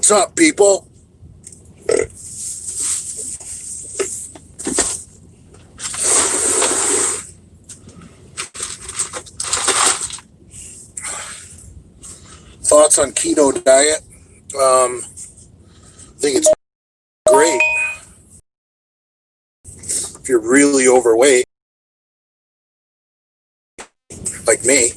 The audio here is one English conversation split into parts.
What's up, people? Thoughts on keto diet? I think it's great if you're really overweight, like me.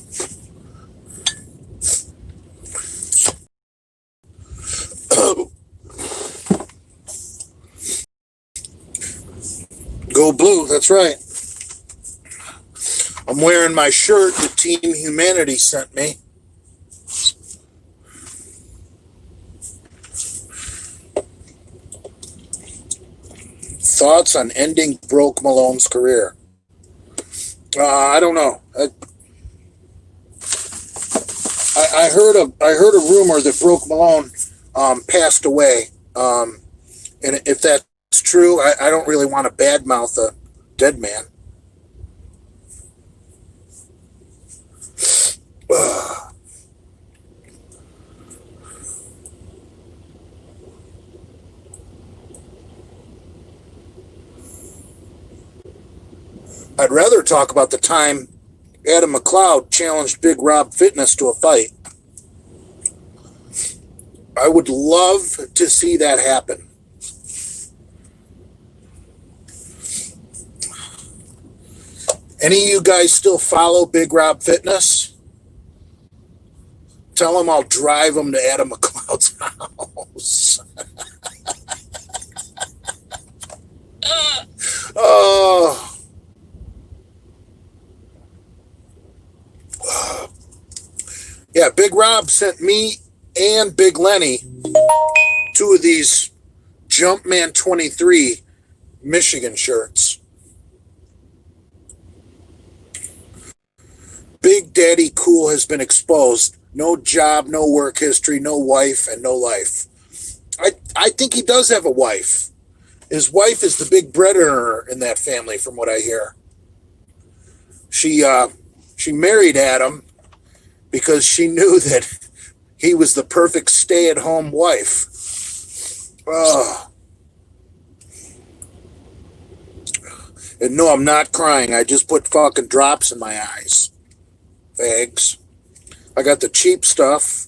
Go blue, that's right. I'm wearing my shirt that Team Humanity sent me. Thoughts on ending Broke Malone's career? I don't know. I heard a rumor that Broke Malone passed away. And if that's true, I don't really want to badmouth a dead man. I'd rather talk about the time Adam McCloud challenged Big Rob Fitness to a fight. I would love to see that happen. Any of you guys still follow Big Rob Fitness? Tell him I'll drive him to Adam McCloud's house. Oh. Yeah, Big Rob sent me and Big Lenny two of these Jumpman 23 Michigan shirts. Big Daddy Cool has been exposed. No job, no work history, no wife, and no life. I think he does have a wife. His wife is the big bread earner in that family, from what I hear. She married Adam because she knew that he was the perfect stay-at-home wife. And no, I'm not crying. I just put fucking drops in my eyes. Fags. I got the cheap stuff.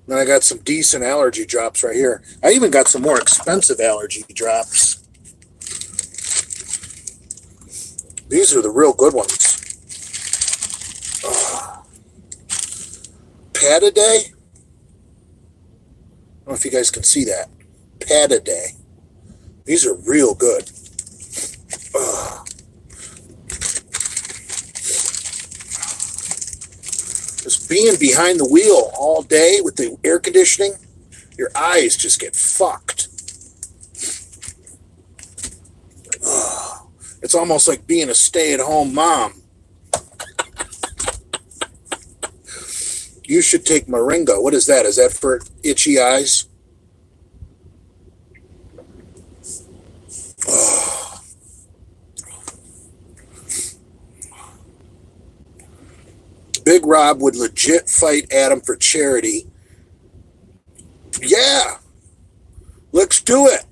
Then I got some decent allergy drops right here. I even got some more expensive allergy drops. These are the real good ones. Pat-a-day? I don't know if you guys can see that. Pat-a-day. These are real good. Just being behind the wheel all day with the air conditioning, your eyes just get fucked. It's almost like being a stay-at-home mom. You should take moringa. What is that? Is that for itchy eyes? Big Rob would legit fight Adam for charity. Yeah. Let's do it.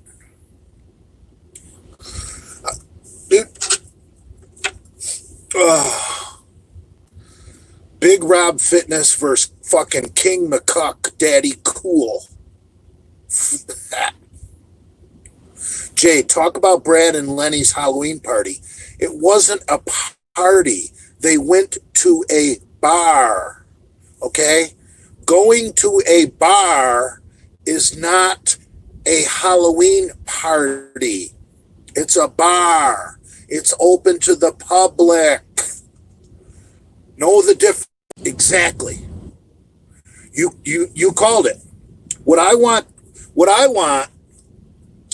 Big Rob Fitness versus fucking King McCuck, Daddy Cool. Jay, talk about Brad and Lenny's Halloween party. It wasn't a party. They went to a bar. Okay? Going to a bar is not a Halloween party. It's a bar. It's open to the public. Know the difference. Exactly. You called it. What I want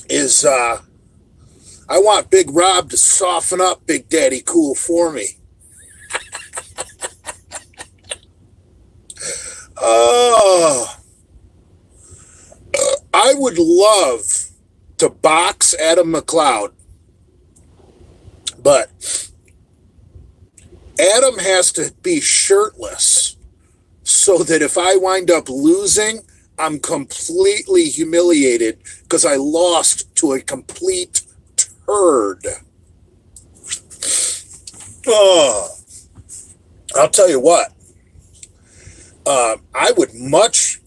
is I want Big Rob to soften up Big Daddy Cool for me. I would love to box Adam McCloud, but Adam has to be shirtless so that if I wind up losing, I'm completely humiliated because I lost to a complete turd. Oh, I'll tell you what. I would much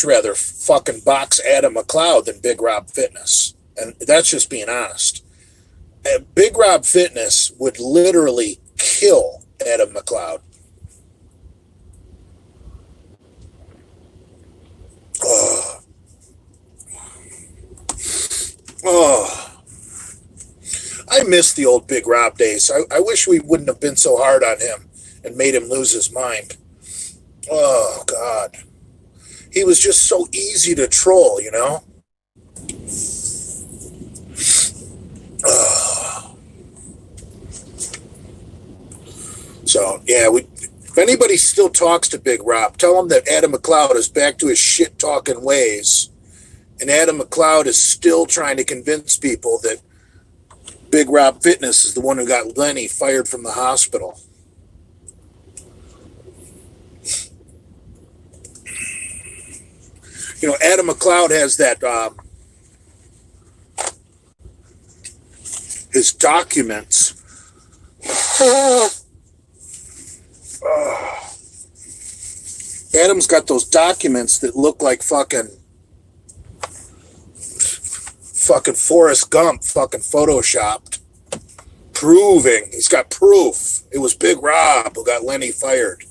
rather fucking box Adam McCloud than Big Rob Fitness, and that's just being honest. Big Rob Fitness would literally kill Adam McCloud. Oh. I miss the old Big Rob days. I wish we wouldn't have been so hard on him and made him lose his mind. Oh, God. He was just so easy to troll, you know? So, yeah, if anybody still talks to Big Rob, tell him that Adam McCloud is back to his shit-talking ways. And Adam McCloud is still trying to convince people that Big Rob Fitness is the one who got Lenny fired from the hospital. You know, Adam McCloud has that, his documents. Adam's got those documents that look like fucking Forrest Gump fucking photoshopped, proving he's got proof it was Big Rob who got Lenny fired.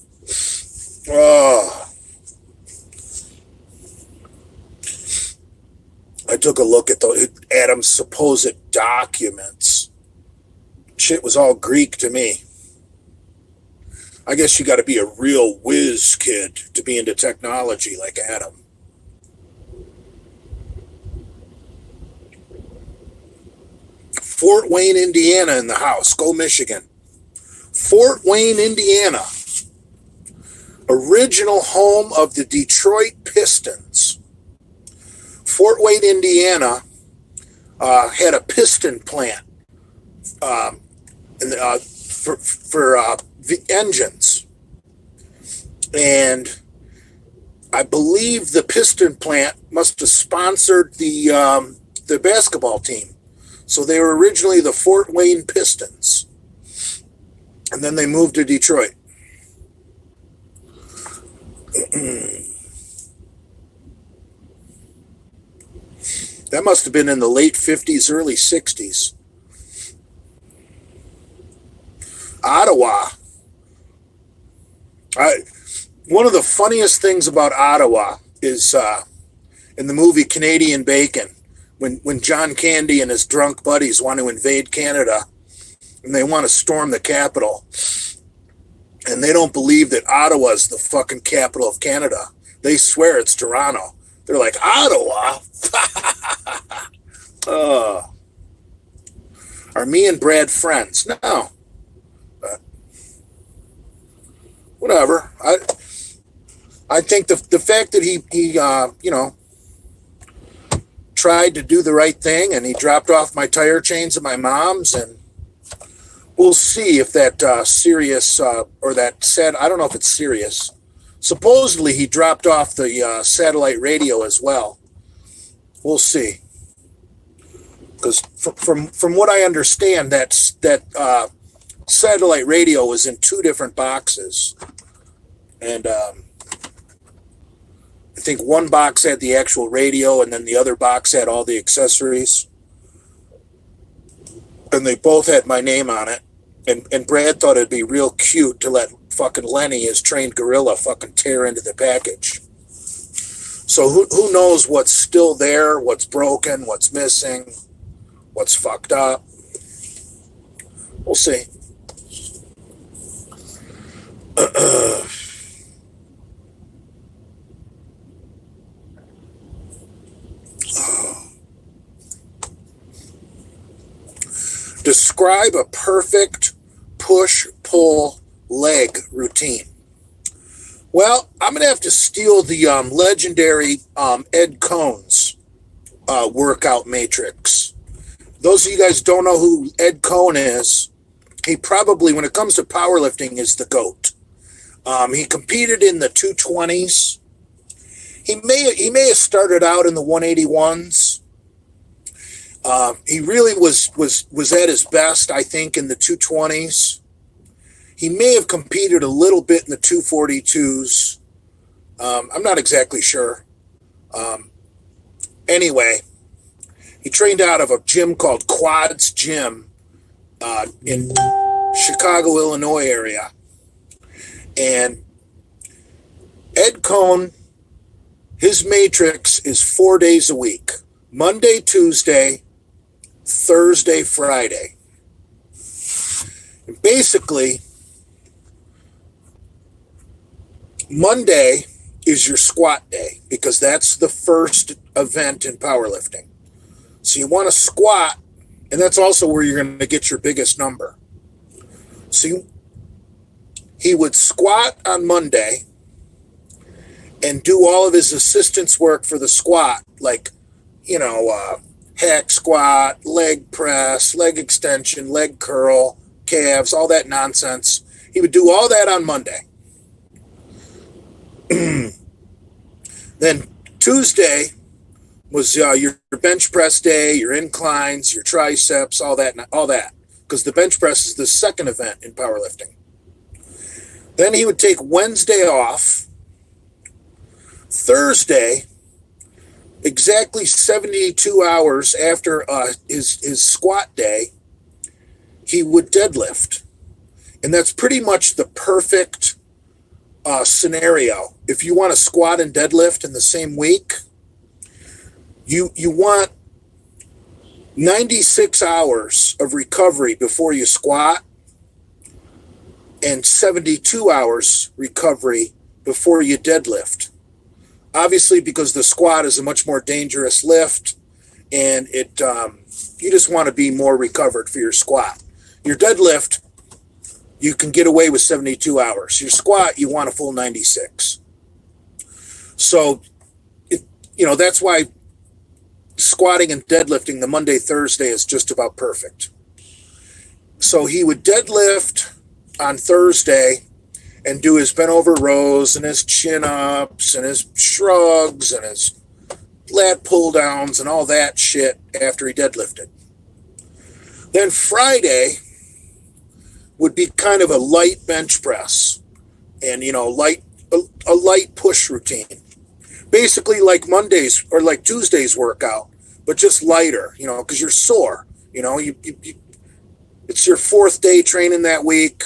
I took a look at Adam's supposed documents. Shit was all Greek to me. I guess you got to be a real whiz kid to be into technology like Adam. Fort Wayne, Indiana in the house. Go Michigan. Fort Wayne, Indiana. Original home of the Detroit Pistons. Fort Wayne, Indiana had a piston plant for the engines. And I believe the piston plant must have sponsored the basketball team. So they were originally the Fort Wayne Pistons. And then they moved to Detroit. That must have been in the late 50s, early 60s. Ottawa. One of the funniest things about Ottawa is in the movie Canadian Bacon, when John Candy and his drunk buddies want to invade Canada and they want to storm the capital, and they don't believe that Ottawa is the fucking capital of Canada. They swear it's Toronto. They're like, Ottawa? Are me and Brad friends? No. But whatever. I think the fact that he tried to do the right thing and he dropped off my tire chains at my mom's, and we'll see if that serious or that sad, I don't know if it's serious. Supposedly he dropped off the satellite radio as well. We'll see. Because from what I understand, that satellite radio was in two different boxes. And I think one box had the actual radio and then the other box had all the accessories. And they both had my name on it. And Brad thought it'd be real cute to let fucking Lenny, his trained gorilla, fucking tear into the package. So who knows what's still there, what's broken, what's missing, what's fucked up. We'll see. Describe a perfect push-pull leg routine. Well, I'm going to have to steal the legendary Ed Cohn's workout matrix. Those of you guys don't know who Ed Cohn is, he probably, when it comes to powerlifting, is the GOAT. He competed in the 220s. He may have started out in the 181s. He really was at his best, I think, in the 220s. He may have competed a little bit in the 242s. I'm not exactly sure. Anyway, he trained out of a gym called Quads Gym in Chicago, Illinois area. And Ed Cohn, his matrix is 4 days a week. Monday, Tuesday, Thursday, Friday. And basically, Monday is your squat day because that's the first event in powerlifting. So you want to squat, and that's also where you're going to get your biggest number. So he would squat on Monday and do all of his assistance work for the squat, like, hack squat, leg press, leg extension, leg curl, calves, all that nonsense. He would do all that on Monday. Then Tuesday was your bench press day, your inclines, your triceps, all that, because the bench press is the second event in powerlifting. Then he would take Wednesday off. Thursday, exactly 72 hours after his squat day, he would deadlift. And that's pretty much the perfect scenario. If you want to squat and deadlift in the same week, you want 96 hours of recovery before you squat and 72 hours recovery before you deadlift. Obviously, because the squat is a much more dangerous lift, and you just want to be more recovered for your squat. Your deadlift, you can get away with 72 hours. Your squat, you want a full 96. So, that's why squatting and deadlifting the Monday, Thursday is just about perfect. So he would deadlift on Thursday and do his bent over rows and his chin ups and his shrugs and his lat pull downs and all that shit after he deadlifted. Then Friday would be kind of a light bench press and, a light push routine. Basically like Monday's or like Tuesday's workout, but just lighter, because you're sore. It's your fourth day training that week,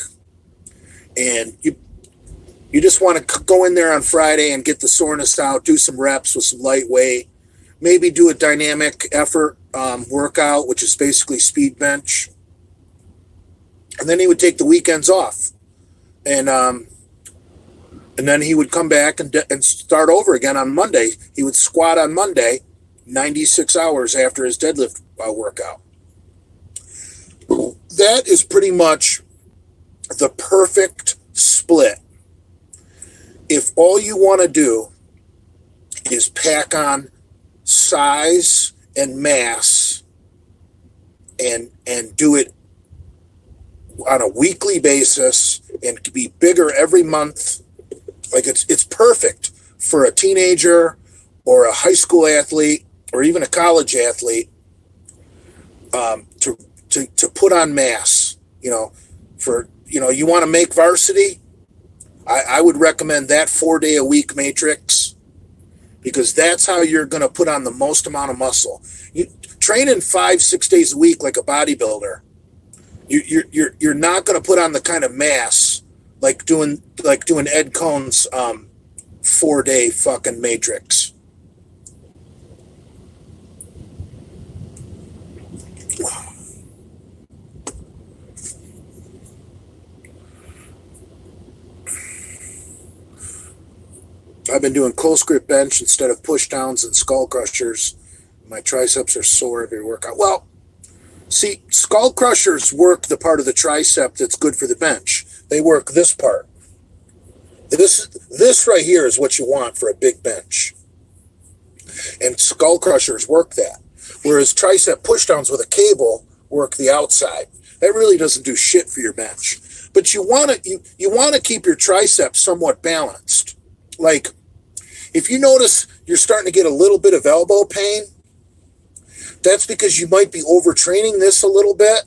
and you just want to go in there on Friday and get the soreness out, do some reps with some light weight, maybe do a dynamic effort workout, which is basically speed bench. And then he would take the weekends off. And then he would come back and start over again on Monday. He would squat on Monday, 96 hours after his deadlift workout. That is pretty much the perfect split. If all you want to do is pack on size and mass and do it on a weekly basis and be bigger every month, like it's perfect for a teenager or a high school athlete or even a college athlete to put on mass. You want to make varsity, I would recommend that 4 day a week matrix, because that's how you're going to put on the most amount of muscle. You training 5-6 days a week like a bodybuilder, you're not going to put on the kind of mass like doing Ed Cohn's 4 day fucking matrix. I've been doing close grip bench instead of push downs and skull crushers. My triceps are sore every workout. Well, see, skull crushers work the part of the tricep that's good for the bench. They work this part. This right here is what you want for a big bench. And skull crushers work that. Whereas tricep push downs with a cable work the outside. That really doesn't do shit for your bench. but you want to keep your triceps somewhat balanced. Like if you notice you're starting to get a little bit of elbow pain, that's because you might be overtraining this a little bit.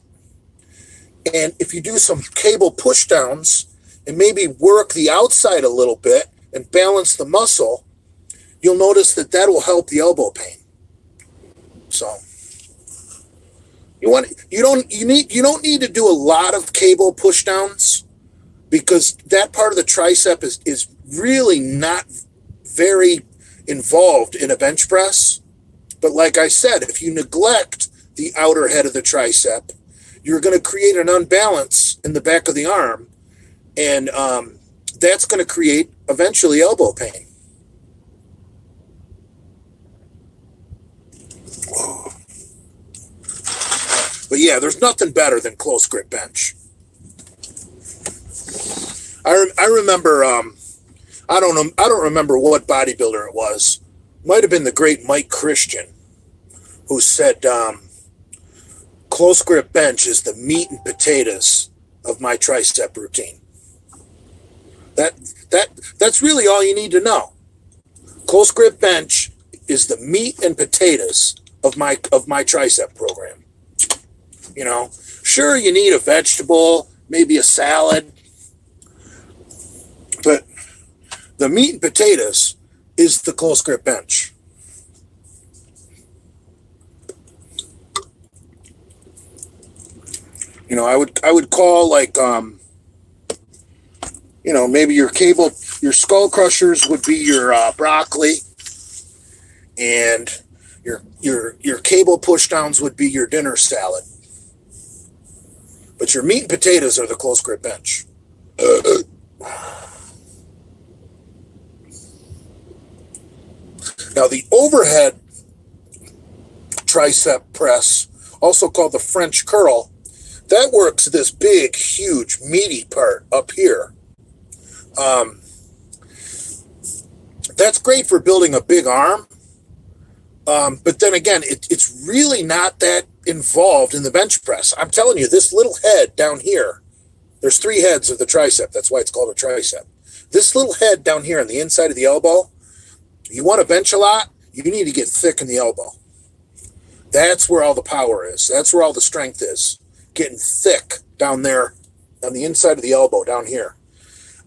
And if you do some cable push downs and maybe work the outside a little bit and balance the muscle, you'll notice that will help the elbow pain. So you don't need to do a lot of cable push downs, because that part of the tricep is really not very involved in a bench press. But like I said, if you neglect the outer head of the tricep, you're going to create an unbalance in the back of the arm, and that's going to create eventually elbow pain. But yeah, there's nothing better than close grip bench. I remember, I don't remember what bodybuilder it was. Might have been the great Mike Christian, who said, close grip bench is the meat and potatoes of my tricep routine. That's really all you need to know. Close grip bench is the meat and potatoes of my tricep program. You know, sure, you need a vegetable, maybe a salad, but the meat and potatoes is the close grip bench. You know, I would call like, you know, maybe your skull crushers would be your broccoli, and your cable push downs would be your dinner salad. But your meat and potatoes are the close grip bench. Now the overhead tricep press, also called the French curl, that works this big, huge, meaty part up here. That's great for building a big arm. But then again, it's really not that involved in the bench press. I'm telling you, this little head down here, there's 3 heads of the tricep. That's why it's called a tricep. This little head down here on the inside of the elbow, you want to bench a lot, you need to get thick in the elbow. That's where all the power is. That's where all the strength is. Getting thick down there on the inside of the elbow down here.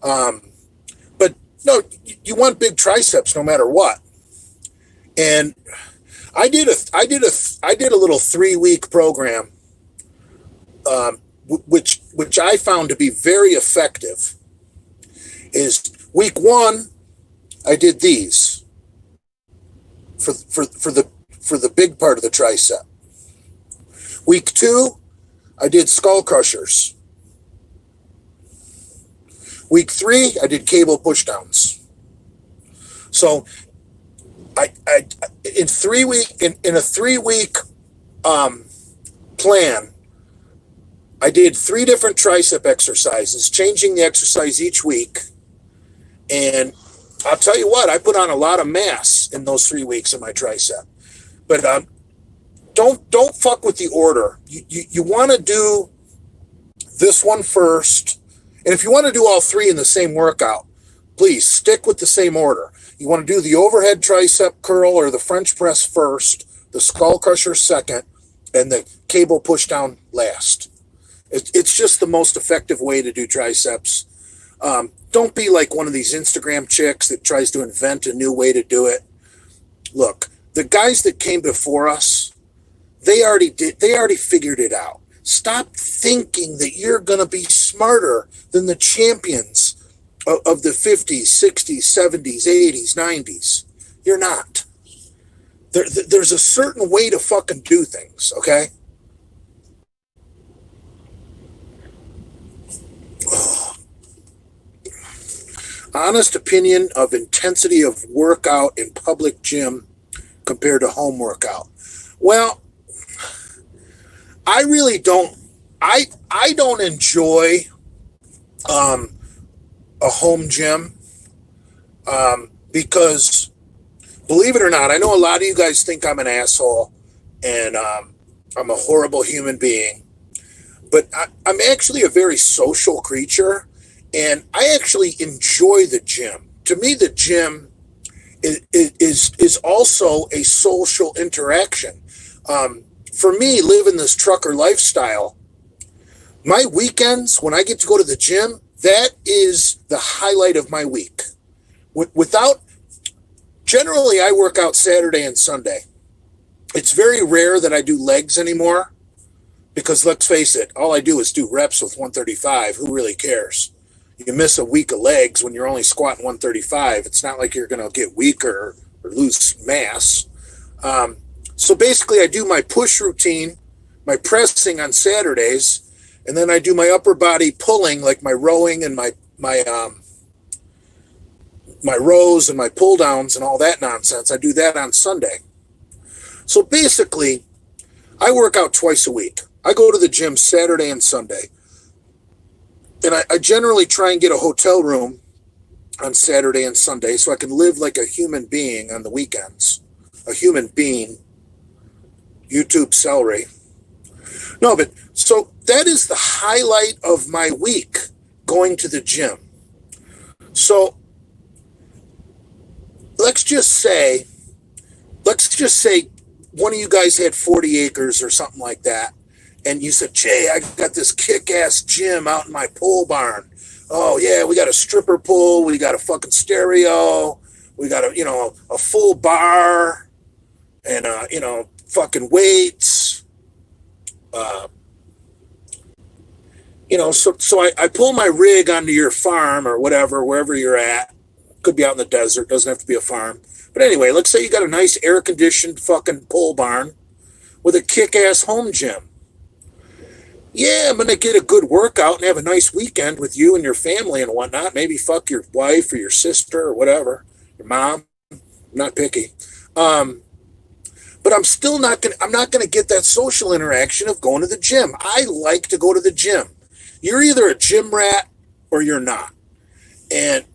But no, you want big triceps no matter what. And I did a little 3-week program, which I found to be very effective. Is week 1, I did these for the big part of the tricep. Week 2, I did skull crushers. Week 3, I did cable push downs. So I in a 3-week plan, I did 3 different tricep exercises, changing the exercise each week. And I'll tell you what, I put on a lot of mass in those 3 weeks of my tricep. But don't fuck with the order. You want to do this one first. And if you want to do all 3 in the same workout, please stick with the same order. You want to do the overhead tricep curl or the French press first, the skull crusher second, and the cable push down last. It's just the most effective way to do triceps. Don't be like one of these Instagram chicks that tries to invent a new way to do it. Look, the guys that came before us, they already figured it out. Stop thinking that you're going to be smarter than the champions of the 50s, 60s, 70s, 80s, 90s. You're not. There's a certain way to fucking do things, okay? Honest opinion of intensity of workout in public gym compared to home workout. Well, I really don't. I don't enjoy a home gym because, believe it or not, I know a lot of you guys think I'm an asshole and I'm a horrible human being. but I'm actually a very social creature, and I actually enjoy the gym. To me, the gym is also a social interaction. For me, living this trucker lifestyle, my weekends, when I get to go to the gym, that is the highlight of my week. Generally, I work out Saturday and Sunday. It's very rare that I do legs anymore because let's face it, all I do is do reps with 135. Who really cares? You miss a week of legs when you're only squatting 135. It's not like you're going to get weaker or lose mass. So basically, I do my push routine, my pressing on Saturdays, and then I do my upper body pulling, like my rowing and my rows and my pull downs and all that nonsense. I do that on Sunday. So basically, I work out twice a week. I go to the gym Saturday and Sunday. And I generally try and get a hotel room on Saturday and Sunday so I can live like a human being on the weekends. A human being. YouTube celery. No, but so that is the highlight of my week, going to the gym. So let's just say one of you guys had 40 acres or something like that. And you said, Jay, I got this kick-ass gym out in my pole barn. Oh, yeah, we got a stripper pole. We got a fucking stereo. We got a full bar and, fucking weights. So I pull my rig onto your farm or whatever, wherever you're at. Could be out in the desert. Doesn't have to be a farm. But anyway, let's say you got a nice air-conditioned fucking pole barn with a kick-ass home gym. Yeah, I'm going to get a good workout and have a nice weekend with you and your family and whatnot. Maybe fuck your wife or your sister or whatever, your mom. I'm not picky. But I'm still not going to get that social interaction of going to the gym. I like to go to the gym. You're either a gym rat or you're not. And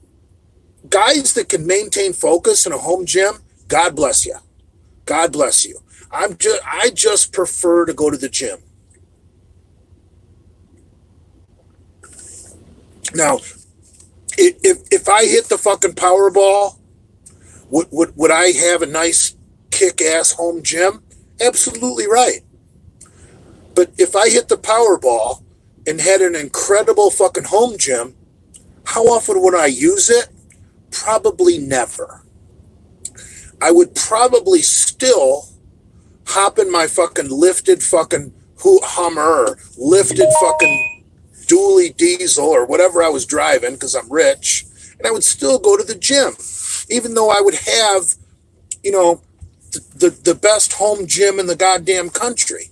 guys that can maintain focus in a home gym, God bless you. God bless you. I just prefer to go to the gym. Now, if I hit the fucking Powerball, would I have a nice kick-ass home gym? Absolutely right. But if I hit the Powerball and had an incredible fucking home gym, how often would I use it? Probably never. I would probably still hop in my fucking lifted fucking Hummer, lifted fucking dually diesel or whatever I was driving because I'm rich, and I would still go to the gym, even though I would have, the best home gym in the goddamn country.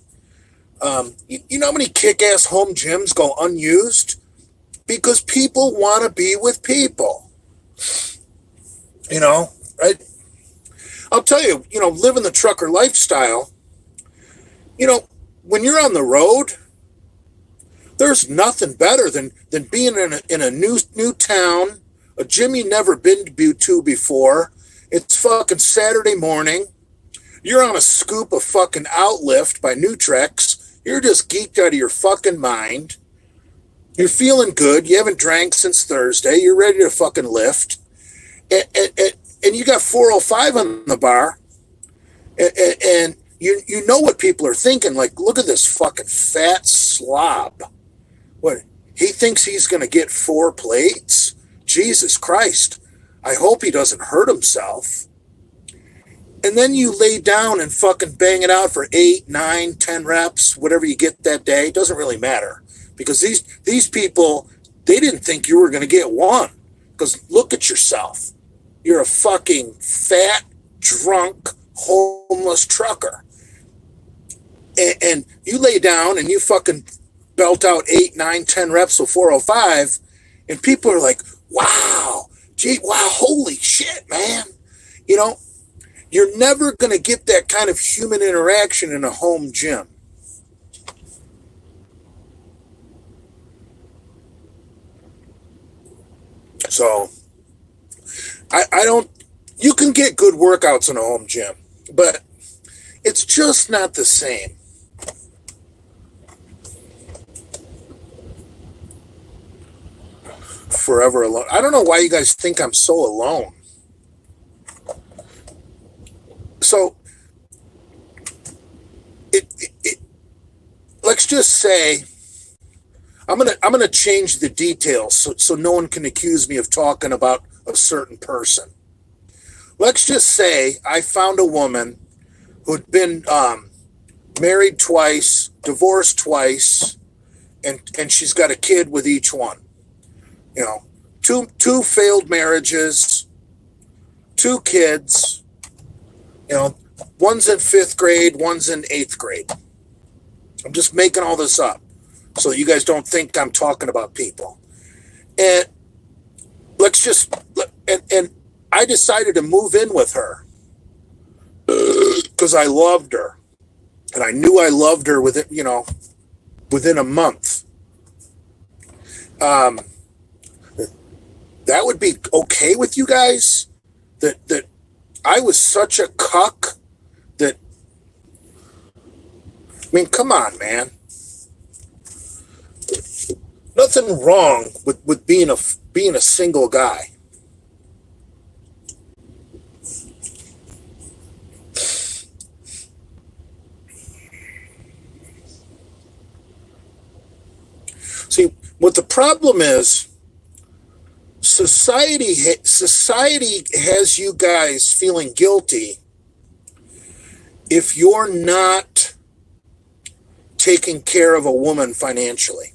You know how many kick-ass home gyms go unused? Because people want to be with people. Right? I'll tell you, living the trucker lifestyle, when you're on the road, there's nothing better than being in a new town, a gym you never been to before. It's fucking Saturday morning. You're on a scoop of fucking Outlift by Nutrex. You're just geeked out of your fucking mind. You're feeling good. You haven't drank since Thursday. You're ready to fucking lift. And you got 405 on the bar. And you know what people are thinking. Like, look at this fucking fat slob. What? He thinks he's going to get 4 plates? Jesus Christ. I hope he doesn't hurt himself. And then you lay down and fucking bang it out for 8, 9, 10 reps, whatever you get that day. It doesn't really matter. Because these people, they didn't think you were going to get 1. Because look at yourself. You're a fucking fat, drunk, homeless trucker. And you lay down and you fucking belt out 8, 9, 10 reps of 405, and people are like, wow, gee, wow, holy shit, man. You're never going to get that kind of human interaction in a home gym. So, you can get good workouts in a home gym, but it's just not the same. forever alone. I don't know why you guys think I'm so alone. So it let's just say I'm gonna change the details so no one can accuse me of talking about a certain person. Let's just say I found a woman who'd been married twice, divorced twice, and she's got a kid with each one. You know, two failed marriages, two kids. You know, one's in 5th grade, one's in 8th grade. I'm just making all this up so you guys don't think I'm talking about people. And let's just and I decided to move in with her because I loved her, and I knew I loved her within a month. That would be okay with you guys? That I was such a cuck that, I mean, come on, man. Nothing wrong with being a single guy. See, what the problem is, society has you guys feeling guilty if you're not taking care of a woman financially.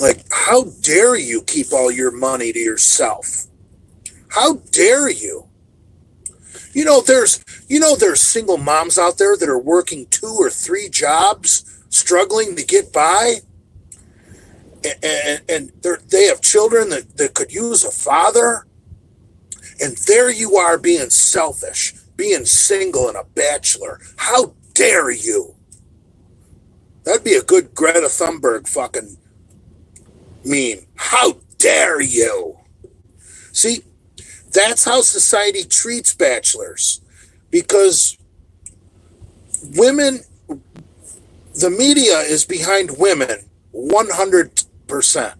Like, how dare you keep all your money to yourself? How dare you? There's single moms out there that are working 2 or 3 jobs, struggling to get by. And they have children that could use a father. And there you are being selfish, being single and a bachelor. How dare you? That'd be a good Greta Thunberg fucking meme. How dare you? See, that's how society treats bachelors, because women, the media is behind women 100%.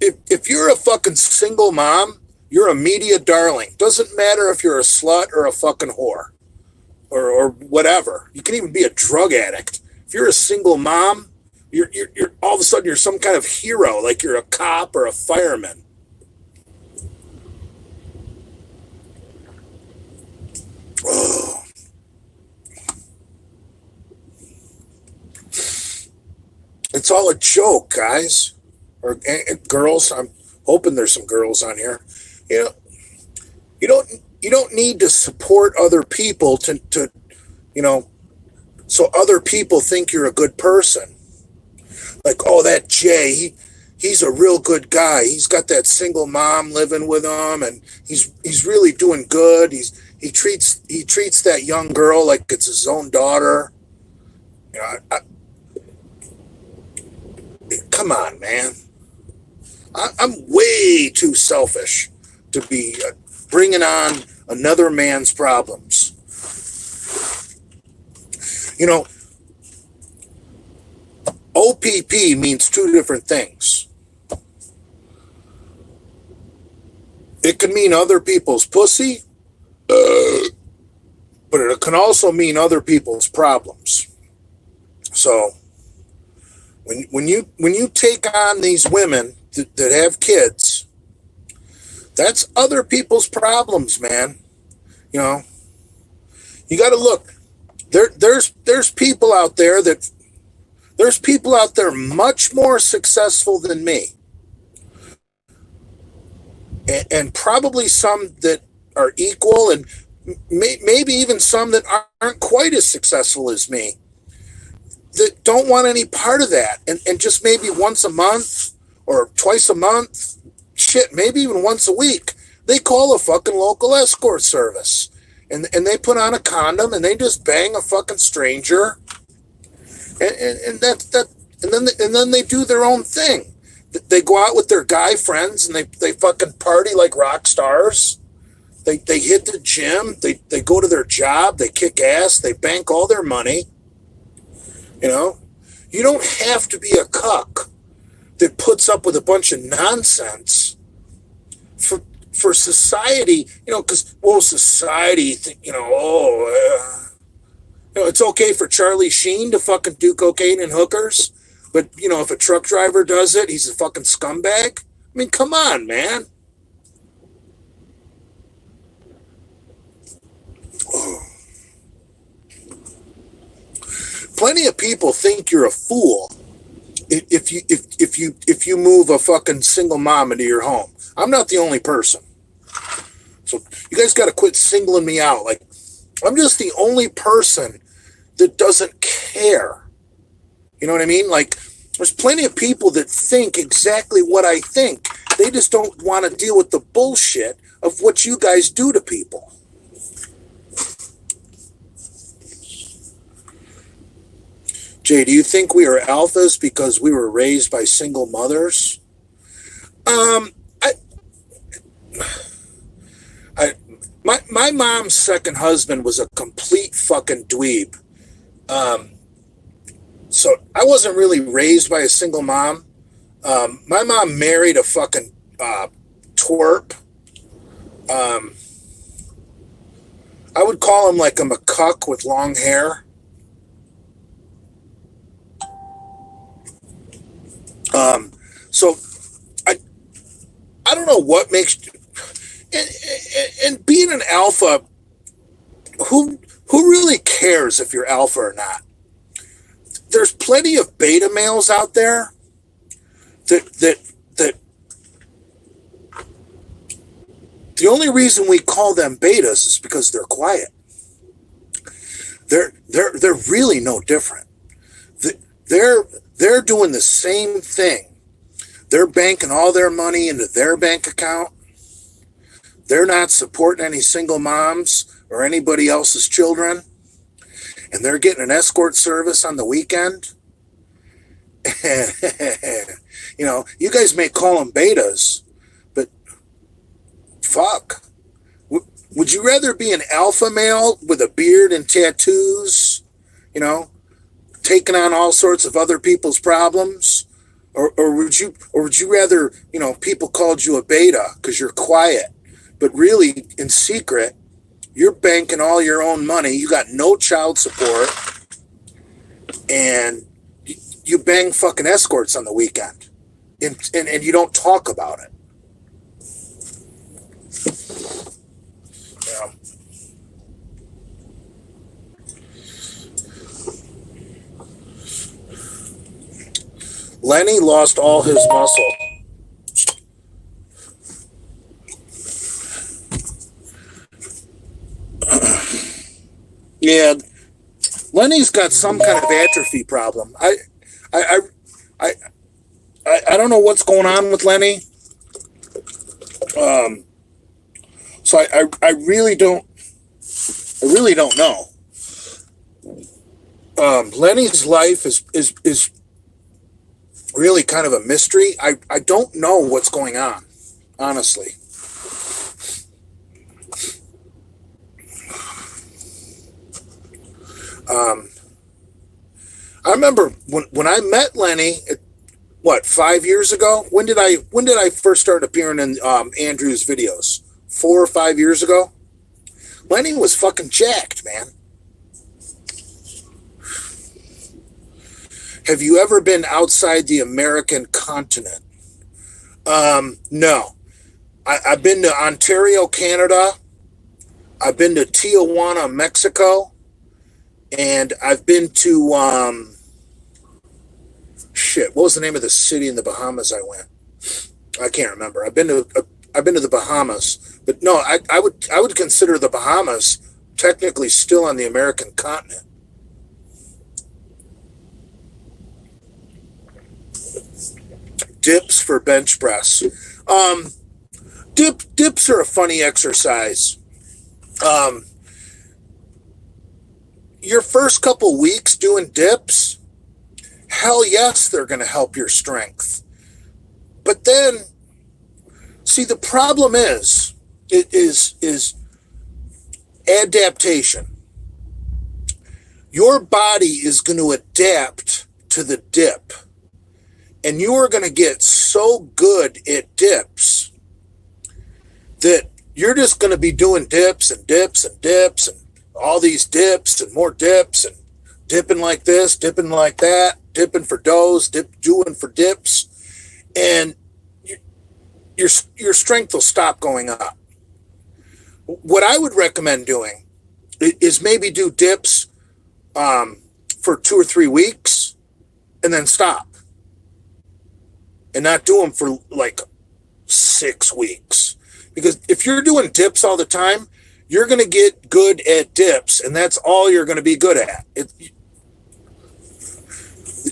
If you're a fucking single mom, you're a media darling. Doesn't matter if you're a slut or a fucking whore or whatever. You can even be a drug addict. If you're a single mom, you're all of a sudden you're some kind of hero, like you're a cop or a fireman. Oh. It's all a joke, guys, or girls. I'm hoping there's some girls on here. You don't need to support other people to so other people think you're a good person. Like, oh, that Jay, he's a real good guy. He's got that single mom living with him, and he's really doing good. He treats that young girl like it's his own daughter. Come on, man. I'm way too selfish to be bringing on another man's problems. OPP means 2 different things. It can mean other people's pussy, but it can also mean other people's problems. So when you take on these women that have kids, that's other people's problems, man. You got to look. There's people out there much more successful than me, and probably some that are equal, and maybe even some that aren't quite as successful as me, that don't want any part of that, and just maybe once a month or twice a month, maybe even once a week, they call a fucking local escort service, and they put on a condom and they just bang a fucking stranger, and then they do their own thing. They go out with their guy friends and they fucking party like rock stars. They hit the gym. They go to their job. They kick ass. They bank all their money. You don't have to be a cuck that puts up with a bunch of nonsense for society, because, well, society, it's okay for Charlie Sheen to fucking do cocaine and hookers, but, if a truck driver does it, he's a fucking scumbag. I mean, come on, man. Oh. Plenty of people think you're a fool if you move a fucking single mom into your home. I'm not the only person. So you guys got to quit singling me out. Like, I'm just the only person that doesn't care. You know what I mean? Like, there's plenty of people that think exactly what I think. They just don't want to deal with the bullshit of what you guys do to people. Jay, do you think we are alphas because we were raised by single mothers? My mom's second husband was a complete fucking dweeb. So I wasn't really raised by a single mom. My mom married a fucking twerp. I would call him like a McCuck with long hair. So I don't know what makes, and being an alpha, who really cares if you're alpha or not? There's plenty of beta males out there that the only reason we call them betas is because they're quiet. They're really no different. They're doing the same thing. They're banking all their money into their bank account. They're not supporting any single moms or anybody else's children. And they're getting an escort service on the weekend. You guys may call them betas, but fuck. Would you rather be an alpha male with a beard and tattoos, taking on all sorts of other people's problems? Or would you rather, people called you a beta because you're quiet, but really in secret, you're banking all your own money. You got no child support, and you bang fucking escorts on the weekend, and you don't talk about it. Yeah. Lenny lost all his muscle. Yeah, Lenny's got some kind of atrophy problem. I don't know what's going on with Lenny. So I really don't know. Lenny's life is really kind of a mystery. I don't know what's going on, honestly. I remember when I met Lenny, 5 years ago? When did I first start appearing in Andrew's videos? 4 or 5 years ago? Lenny was fucking jacked, man. Have you ever been outside the American continent? No. I've been to Ontario, Canada. I've been to Tijuana, Mexico. And I've been to, what was the name of the city in the Bahamas I went? I can't remember. I've been to the Bahamas. But no, I would consider the Bahamas technically still on the American continent. Dips for bench press. Dips are a funny exercise. Your first couple weeks doing dips, hell yes, they're going to help your strength. But then, see, the problem is adaptation. Your body is going to adapt to the dip. And you are going to get so good at dips that you're just going to be doing dips and dips and dips and all these dips and more dips and dipping like this, dipping like that, dipping for doughs, doing for dips. And your strength will stop going up. What I would recommend doing is maybe do dips for 2 or 3 weeks and then stop. And not do them for like 6 weeks. Because if you're doing dips all the time, you're going to get good at dips, and that's all you're going to be good at.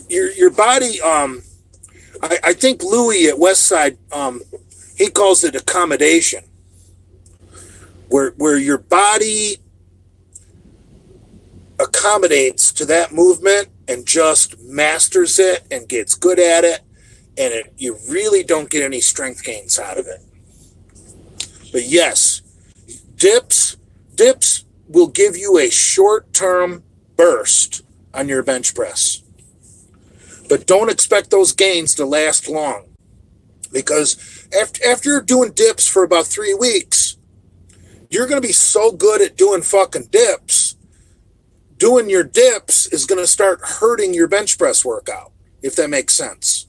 Your body, I think Louis at Westside, he calls it accommodation, where your body accommodates to that movement and just masters it and gets good at it. And you really don't get any strength gains out of it. But yes, dips will give you a short-term burst on your bench press. But don't expect those gains to last long. Because after you're doing dips for about 3 weeks, you're going to be so good at doing fucking dips. Doing your dips is going to start hurting your bench press workout, if that makes sense.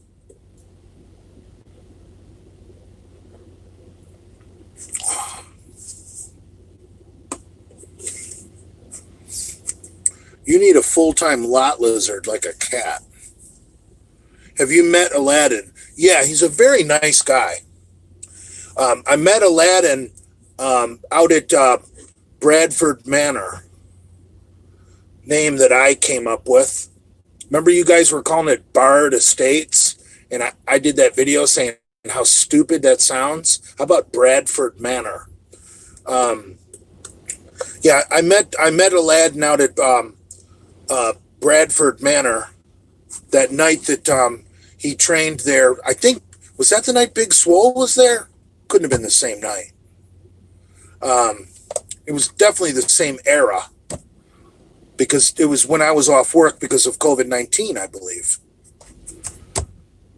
You need a full-time lot lizard like a cat. Have you met Aladdin? Yeah, he's a very nice guy. I met Aladdin out at Bradford Manor, name that I came up with. Remember you guys were calling it Bard Estates? And I did that video saying how stupid that sounds. How about Bradford Manor? Yeah, I met Aladdin out at Bradford Manor that night that he trained there. I think, was that the night Big Swole was there? Couldn't have been the same night. It was definitely the same era because it was when I was off work because of COVID-19, I believe.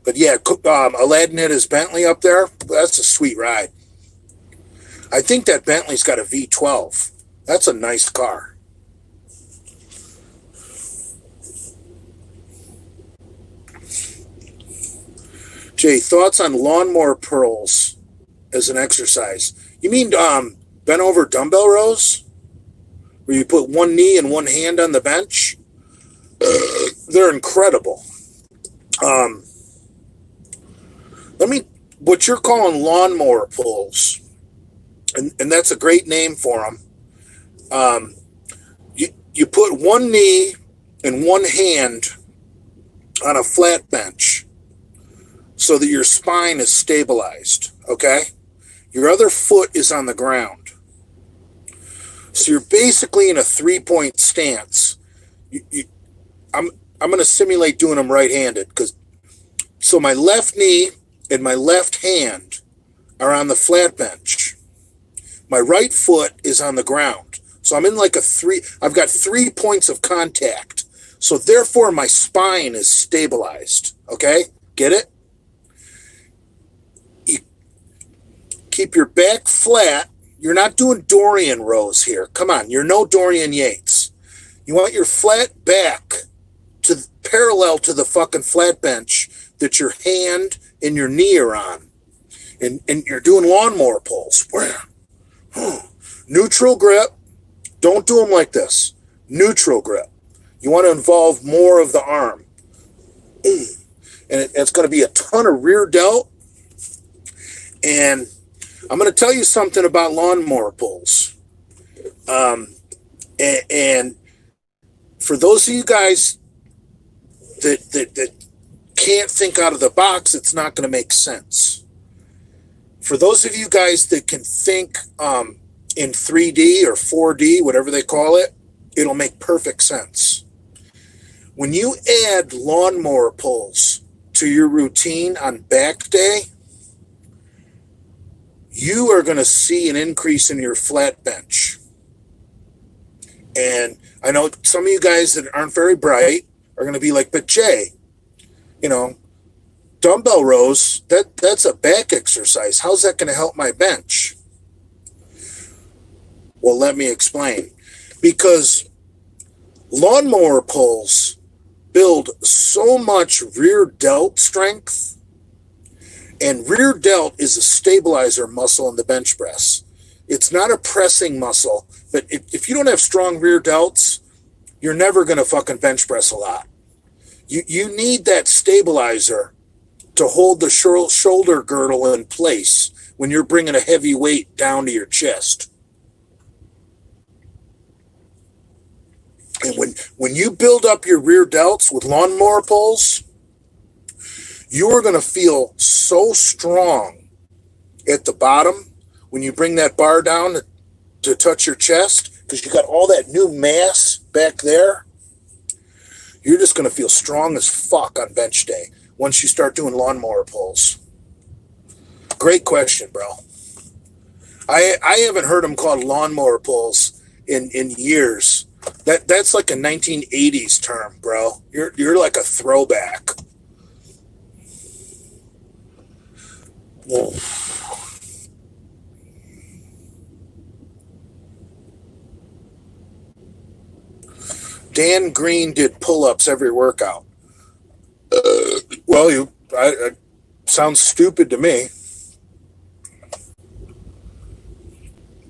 But yeah, Aladdin had his Bentley up there. That's a sweet ride. I think that Bentley's got a V12. That's a nice car. Jay, thoughts on lawnmower pulls as an exercise? You mean bent over dumbbell rows? Where you put one knee and one hand on the bench? They're incredible. What you're calling lawnmower pulls, and that's a great name for them. You put one knee and one hand on a flat bench so that your spine is stabilized, okay? Your other foot is on the ground. So you're basically in a 3-point stance. I'm going to simulate doing them right-handed so my left knee and my left hand are on the flat bench. My right foot is on the ground. So I'm in like I've got 3 points of contact. So therefore my spine is stabilized. Okay? Get it? You keep your back flat. You're not doing Dorian rows here. Come on, you're no Dorian Yates. You want your flat back to parallel to the fucking flat bench that your hand and your knee are on. And you're doing lawnmower pulls. Neutral grip. Don't do them like this. Neutral grip. You want to involve more of the arm. And it's going to be a ton of rear delt. And I'm going to tell you something about lawnmower pulls. And for those of you guys that can't think out of the box, it's not going to make sense. For those of you guys that can think in 3D or 4D, whatever they call it, it'll make perfect sense. When you add lawnmower pulls to your routine on back day, you are going to see an increase in your flat bench. And I know some of you guys that aren't very bright are going to be like, but Jay, You know, dumbbell rows, that's a back exercise. How's that going to help my bench? Well, let me explain. Because lawnmower pulls build so much rear delt strength, and rear delt is a stabilizer muscle in the bench press. It's not a pressing muscle, but if you don't have strong rear delts, you're never going to fucking bench press a lot. You need that stabilizer to hold the shoulder girdle in place when you're bringing a heavy weight down to your chest. And when you build up your rear delts with lawnmower pulls, you are going to feel so strong at the bottom when you bring that bar down to touch your chest, because you got all that new mass back there. You're just going to feel strong as fuck on bench day once you start doing lawnmower pulls. Great question, bro. I haven't heard them called lawnmower pulls in years. That's like a 1980s term, bro. You're like a throwback. Whoa. Dan Green did pull-ups every workout. Well, sounds stupid to me.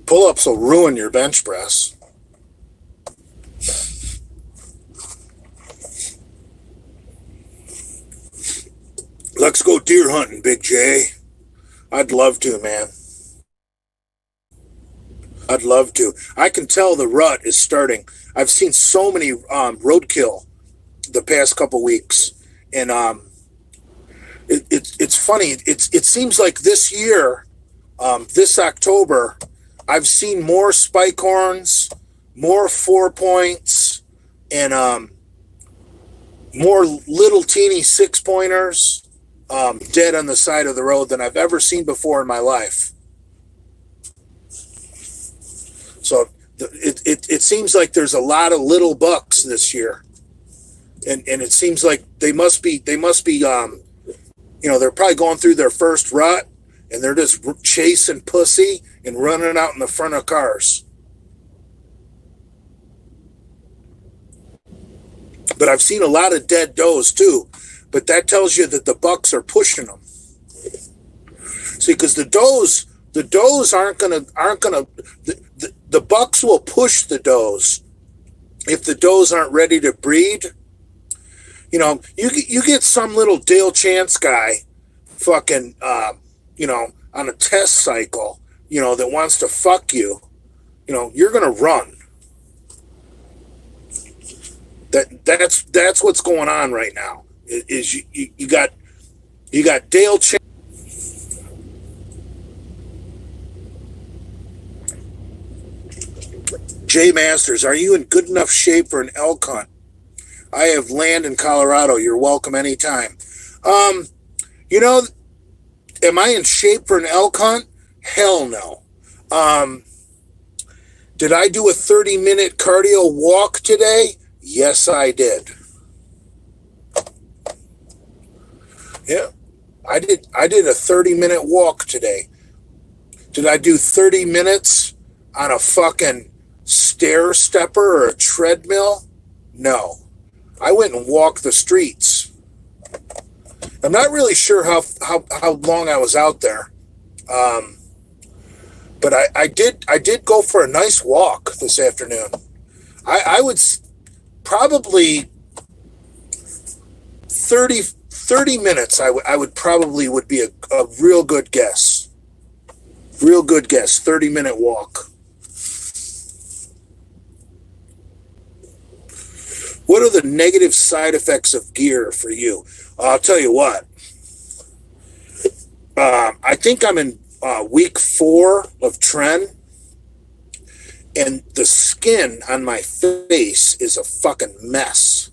Pull-ups will ruin your bench press. Let's go deer hunting, Big J. I'd love to, man. I'd love to. I can tell the rut is starting. I've seen so many roadkill the past couple weeks, and it's funny. It seems like this year, this October, I've seen more spike horns, more 4 points, and more little teeny 6-pointers dead on the side of the road than I've ever seen before in my life. So it seems like there's a lot of little bucks this year, and it seems like they must be they're probably going through their first rut, and they're just chasing pussy and running out in the front of cars. But I've seen a lot of dead does too, but that tells you that the bucks are pushing them. See, because the does aren't gonna the bucks will push the does if the does aren't ready to breed. You get some little Dale Chance guy fucking on a test cycle, that wants to fuck you, you're gonna run. That's what's going on right now. Is you got Dale Chance. Jay Masters, are you in good enough shape for an elk hunt? I have land in Colorado. You're welcome anytime. Am I in shape for an elk hunt? Hell no. Did I do a 30-minute cardio walk today? Yes, I did. Yeah, I did a 30-minute walk today. Did I do 30 minutes on a fucking stair stepper or a treadmill? No. I went and walked the streets. I'm not really sure how long I was out there. But I did go for a nice walk this afternoon. I would probably 30 minutes. I would probably be a real good guess. Real good guess. 30-minute walk. What are the negative side effects of gear for you? I'll tell you what. I think I'm in week 4 of Tren, and the skin on my face is a fucking mess.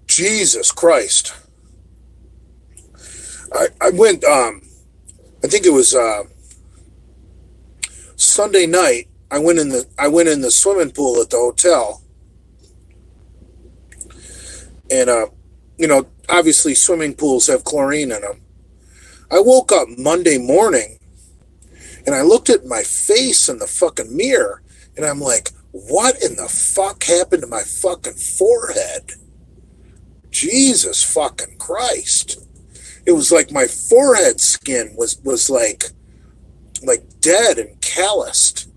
Jesus Christ. I went, I think it was Sunday night. I went in the swimming pool at the hotel. And obviously swimming pools have chlorine in them. I woke up Monday morning and I looked at my face in the fucking mirror and I'm like, what in the fuck happened to my fucking forehead? Jesus fucking Christ. It was like my forehead skin was like dead and calloused.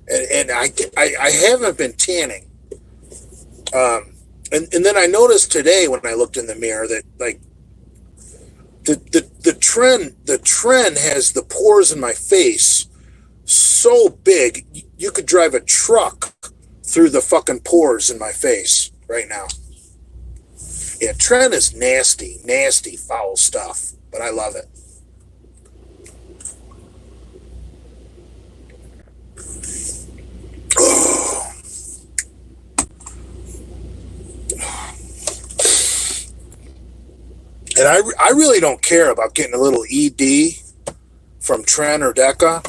And I haven't been tanning. And then I noticed today when I looked in the mirror that like the trend has the pores in my face so big you could drive a truck through the fucking pores in my face right now. Yeah, trend is nasty, foul stuff, but I love it. Oh. And I really don't care about getting a little ED from Tren or Deca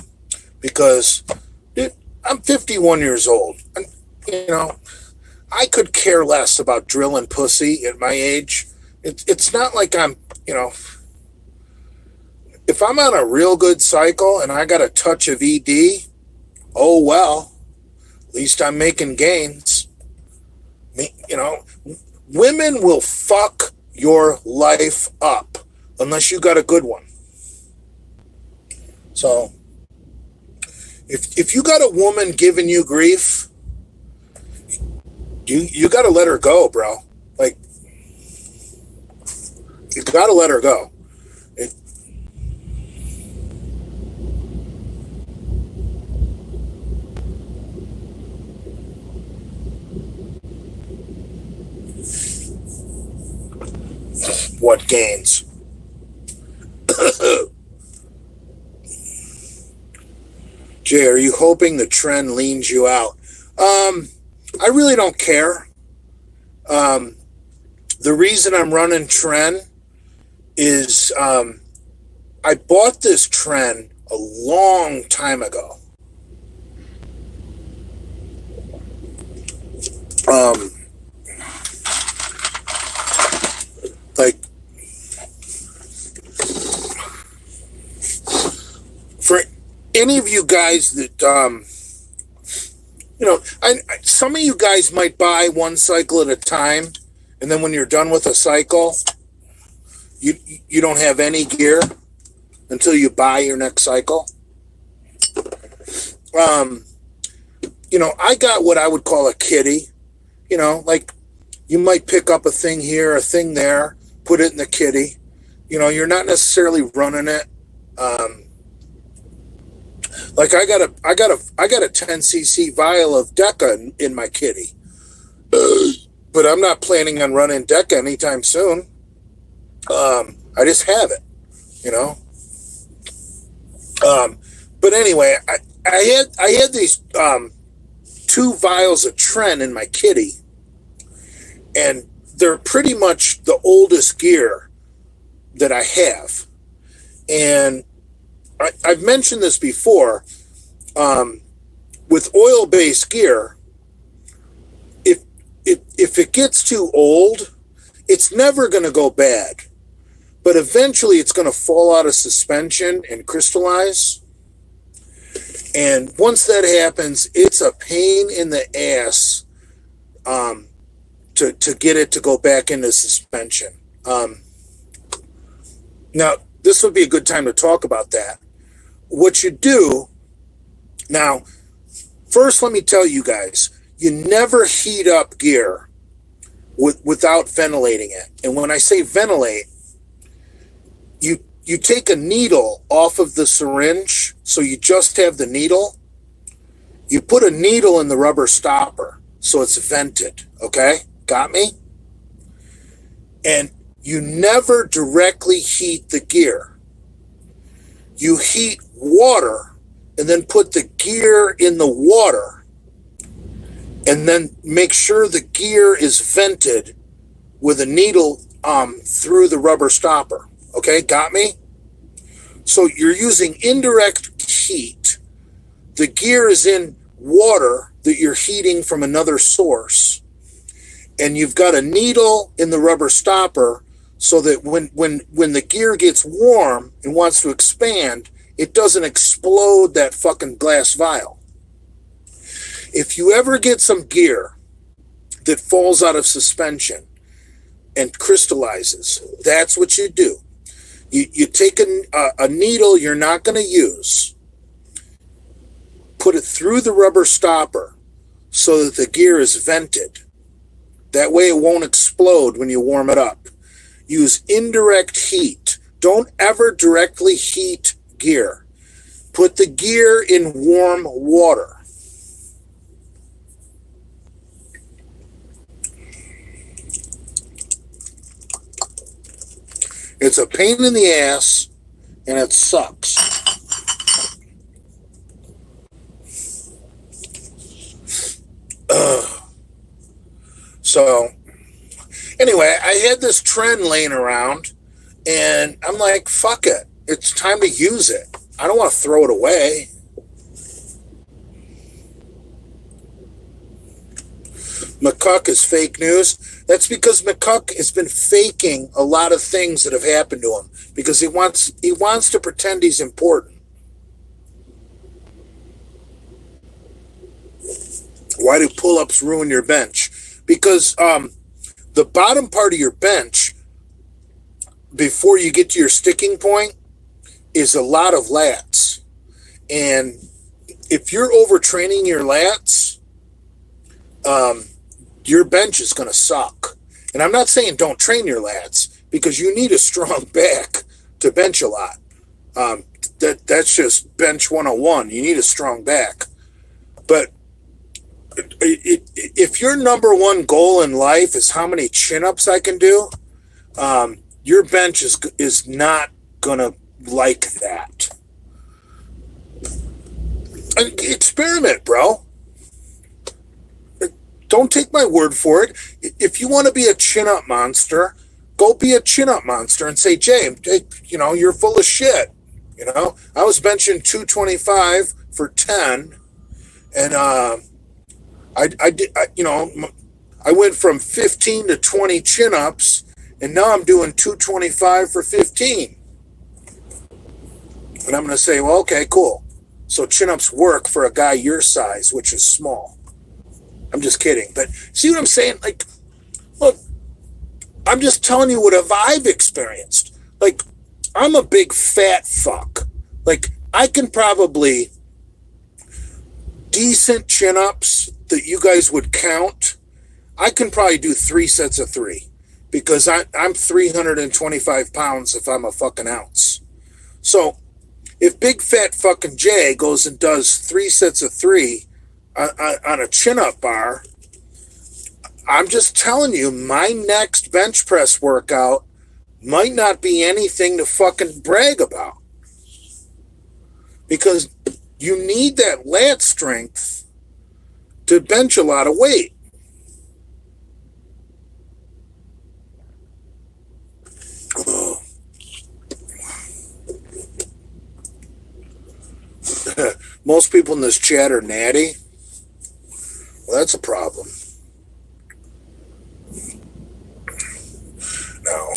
because I'm 51 years old. And, I could care less about drilling pussy at my age. It's not like I'm, if I'm on a real good cycle and I got a touch of ED, oh well, at least I'm making gains. Women will fuck your life up unless you got a good one. So if you got a woman giving you grief, you got to let her go, bro. Like, you got to let her go. What gains? Jay, are you hoping the trend leans you out? I really don't care. The reason I'm running trend is I bought this trend a long time ago. Like, for any of you guys that some of you guys might buy one cycle at a time, and then when you're done with a cycle, you don't have any gear until you buy your next cycle. I got what I would call a kitty. Like you might pick up a thing here, a thing there, put it in the kitty. You're not necessarily running it. Like I got a 10cc vial of Deca in my kitty, but I'm not planning on running Deca anytime soon. I just have it, But anyway, I had these 2 vials of Tren in my kitty, and they're pretty much the oldest gear that I have, and I've mentioned this before. With oil-based gear, if it gets too old, it's never going to go bad, but eventually it's going to fall out of suspension and crystallize. And once that happens, it's a pain in the ass to get it to go back into suspension. Now, this would be a good time to talk about that. What you do now, first, let me tell you guys, you never heat up gear without ventilating it. And when I say ventilate, you take a needle off of the syringe, so you just have the needle. You put a needle in the rubber stopper, so it's vented. Okay, got me? And you never directly heat the gear. You heat water and then put the gear in the water and then make sure the gear is vented with a needle through the rubber stopper. Okay, got me? So you're using indirect heat. The gear is in water that you're heating from another source. and you've got a needle in the rubber stopper so that when the gear gets warm and wants to expand, it doesn't explode that fucking glass vial. If you ever get some gear that falls out of suspension and crystallizes, that's what you do. You take a needle you're not going to use, put it through the rubber stopper so that the gear is vented. That way it won't explode when you warm it up. Use indirect heat. Don't ever directly heat gear. Put the gear in warm water. It's a pain in the ass, and it sucks. So, anyway, I had this trend laying around, and I'm like, fuck it. It's time to use it. I don't want to throw it away. McCuck is fake news. That's because McCuck has been faking a lot of things that have happened to him because he wants to pretend he's important. Why do pull-ups ruin your bench? Because the bottom part of your bench, before you get to your sticking point, is a lot of lats. And if you're overtraining your lats, your bench is going to suck. And I'm not saying don't train your lats, because you need a strong back to bench a lot. That's just bench 101. You need a strong back. But if your number one goal in life is how many chin-ups I can do, your bench is not going to like that. Experiment, bro. Don't take my word for it. If you want to be a chin-up monster, go be a chin-up monster and say, Jay, you're full of shit. I was benching 225 for 10, and I went from 15 to 20 chin-ups, and now I'm doing 225 for 15. And I'm going to say, well, okay, cool. So chin-ups work for a guy your size, which is small. I'm just kidding. But see what I'm saying? Like, look, I'm just telling you what I've experienced. Like, I'm a big fat fuck. Like, I can probably decent chin-ups that you guys would count. I can probably do 3 sets of 3 because I'm 325 pounds if I'm a fucking ounce. So if big fat fucking Jay goes and does 3 sets of 3 on a chin-up bar, I'm just telling you, my next bench press workout might not be anything to fucking brag about. Because you need that lat strength to bench a lot of weight. Oh. Most people in this chat are natty. Well, that's a problem. No.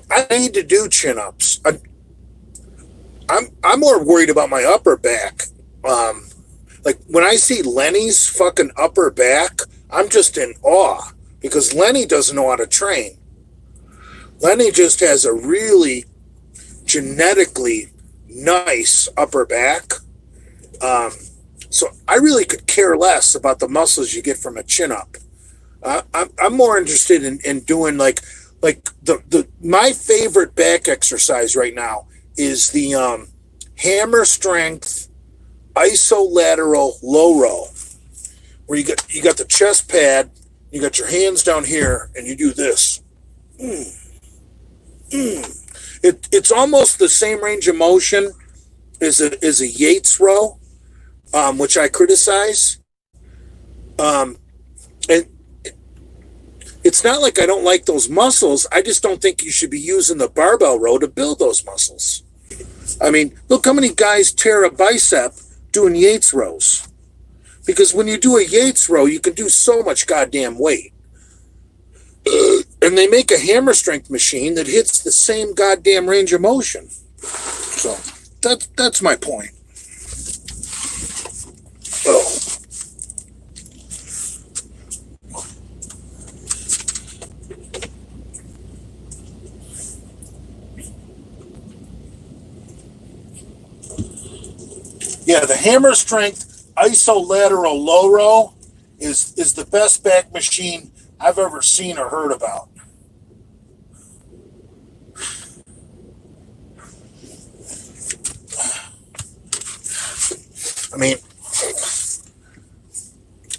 I need to do chin-ups. I'm more worried about my upper back. Like when I see Lenny's fucking upper back, I'm just in awe because Lenny doesn't know how to train. Lenny just has a really genetically nice upper back. So I really could care less about the muscles you get from a chin-up. I'm more interested in doing like my favorite back exercise right now is the hammer strength isolateral low row, where you got the chest pad, you got your hands down here, and you do this. It's almost the same range of motion as a Yates row, which I criticize. And it's not like I don't like those muscles. I just don't think you should be using the barbell row to build those muscles. I mean, look how many guys tear a bicep doing Yates rows. Because when you do a Yates row, you can do so much goddamn weight. And they make a hammer strength machine that hits the same goddamn range of motion. So that's my point. Oh. Yeah, the hammer strength isolateral low row is the best back machine I've ever seen or heard about. I mean,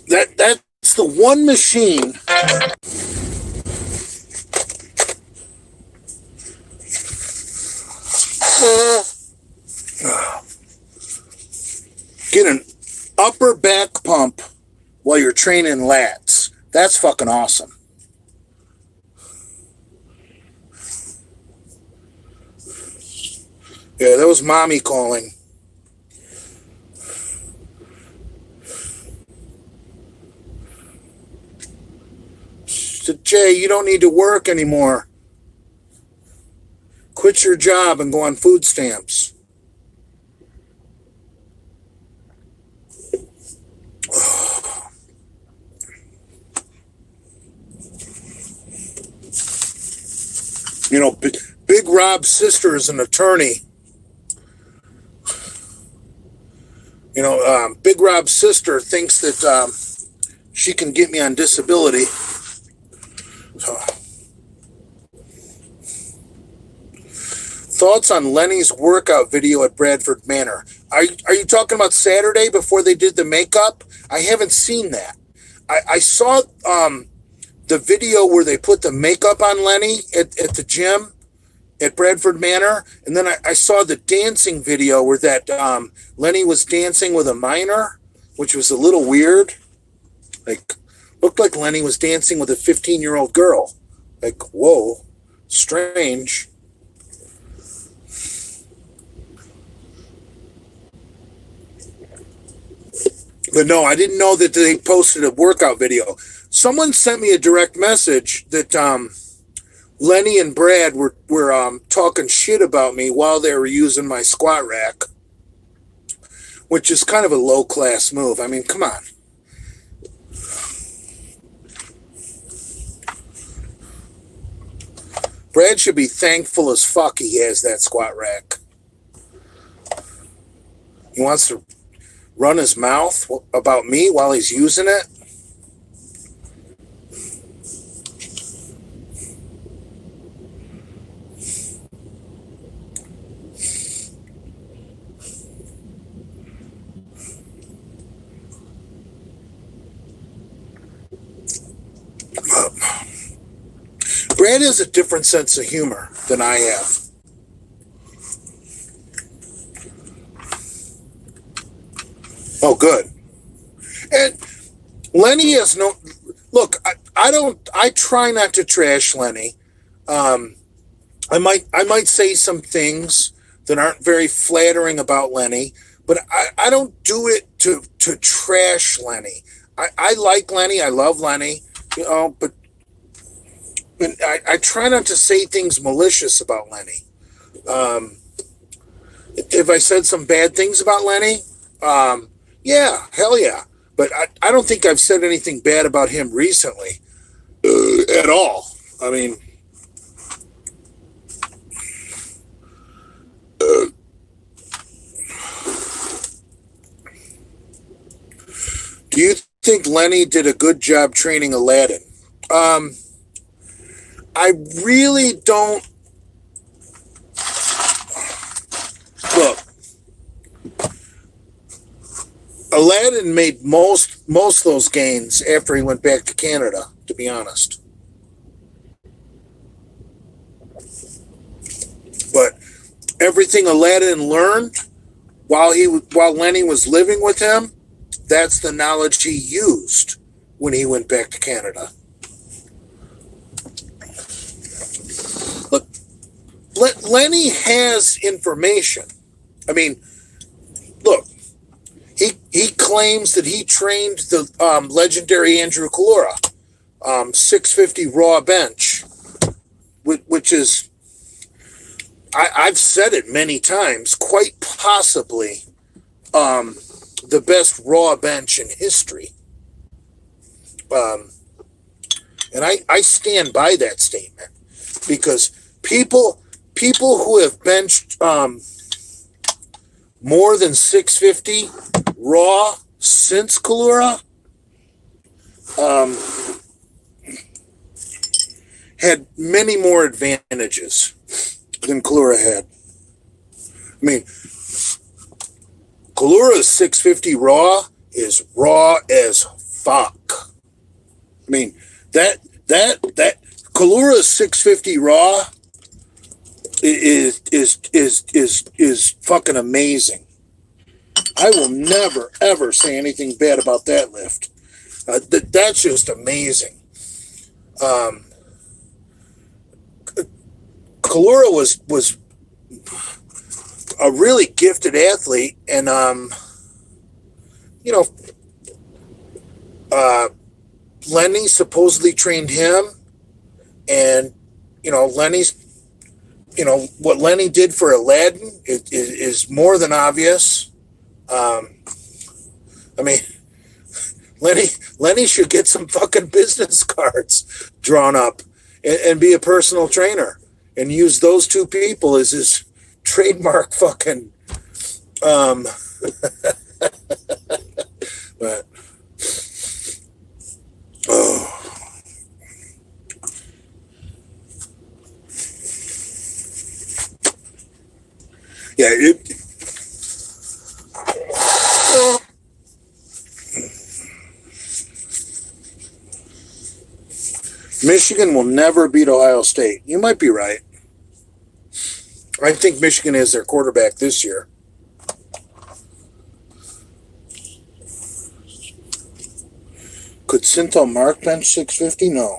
that's the one machine get an upper back pump while you're training lats. That's fucking awesome. Yeah, that was mommy calling. She said, Jay, you don't need to work anymore. Quit your job and go on food stamps. You know, Big Rob's sister is an attorney. You know, Big Rob's sister thinks that she can get me on disability. So. Thoughts on Lenny's workout video at Bradford Manor? Are you talking about Saturday before they did the makeup? I haven't seen that. I saw the video where they put the makeup on Lenny at the gym at Bradford Manor, and then I saw the dancing video where that Lenny was dancing with a minor, which was a little weird. Like, looked like Lenny was dancing with a 15-year-old girl. Like, whoa, strange. But no, I didn't know that they posted a workout video. Someone sent me a direct message that Lenny and Brad were talking shit about me while they were using my squat rack, which is kind of a low-class move. I mean, come on. Brad should be thankful as fuck he has that squat rack. He wants to run his mouth about me while he's using it. Brad has a different sense of humor than I have. Oh, good. And Lenny has no... Look, I try not to trash Lenny. I might say some things that aren't very flattering about Lenny, but I don't do it to trash Lenny. I like Lenny. I love Lenny, you know, but I try not to say things malicious about Lenny. If I said some bad things about Lenny, yeah, hell yeah. But I don't think I've said anything bad about him recently at all. I mean, do you think Lenny did a good job training Aladdin? I really don't. Look, Aladdin made most of those gains after he went back to Canada, to be honest. But everything Aladdin learned while Lenny was living with him, that's the knowledge he used when he went back to Canada. Look, Lenny has information. I mean, look, he claims that he trained the legendary Andrew Kalura, 650 raw bench, which is, I've said it many times, quite possibly the best raw bench in history. And I stand by that statement, because people who have benched more than 650 raw since Kalura had many more advantages than Kalura had. I mean, Kalura's 650 raw is raw as fuck. I mean, that Kalura's 650 raw is fucking amazing. I will never ever say anything bad about that lift. That's just amazing. Kalura was a really gifted athlete, and Lenny supposedly trained him, and Lenny's, what Lenny did for Aladdin is more than obvious. I mean, Lenny should get some fucking business cards drawn up and be a personal trainer and use those two people as his trademark fucking but yeah, Michigan will never beat Ohio State. You might be right. I think Michigan is their quarterback this year. Could Synthel Mark bench 650? No.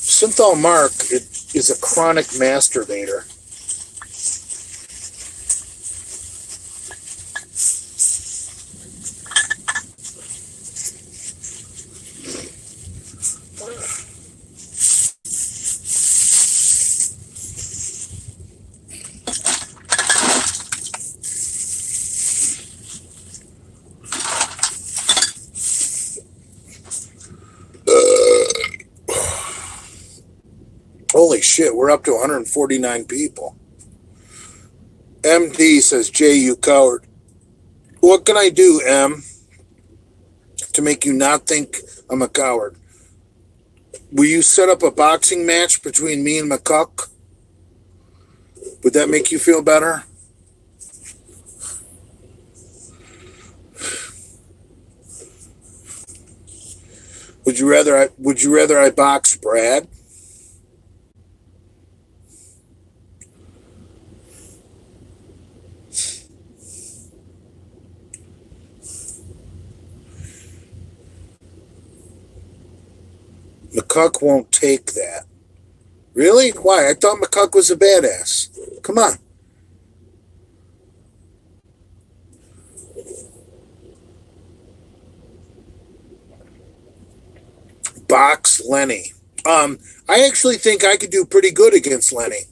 Synthel Mark is a chronic masturbator. Holy shit, we're up to 149 people. MD says, Jay, you coward. What can I do, M, to make you not think I'm a coward? Will you set up a boxing match between me and McCuck? Would that make you feel better? Would you rather I box Brad? McCuck won't take that. Really? Why? I thought McCuck was a badass. Come on. Box Lenny. I actually think I could do pretty good against Lenny.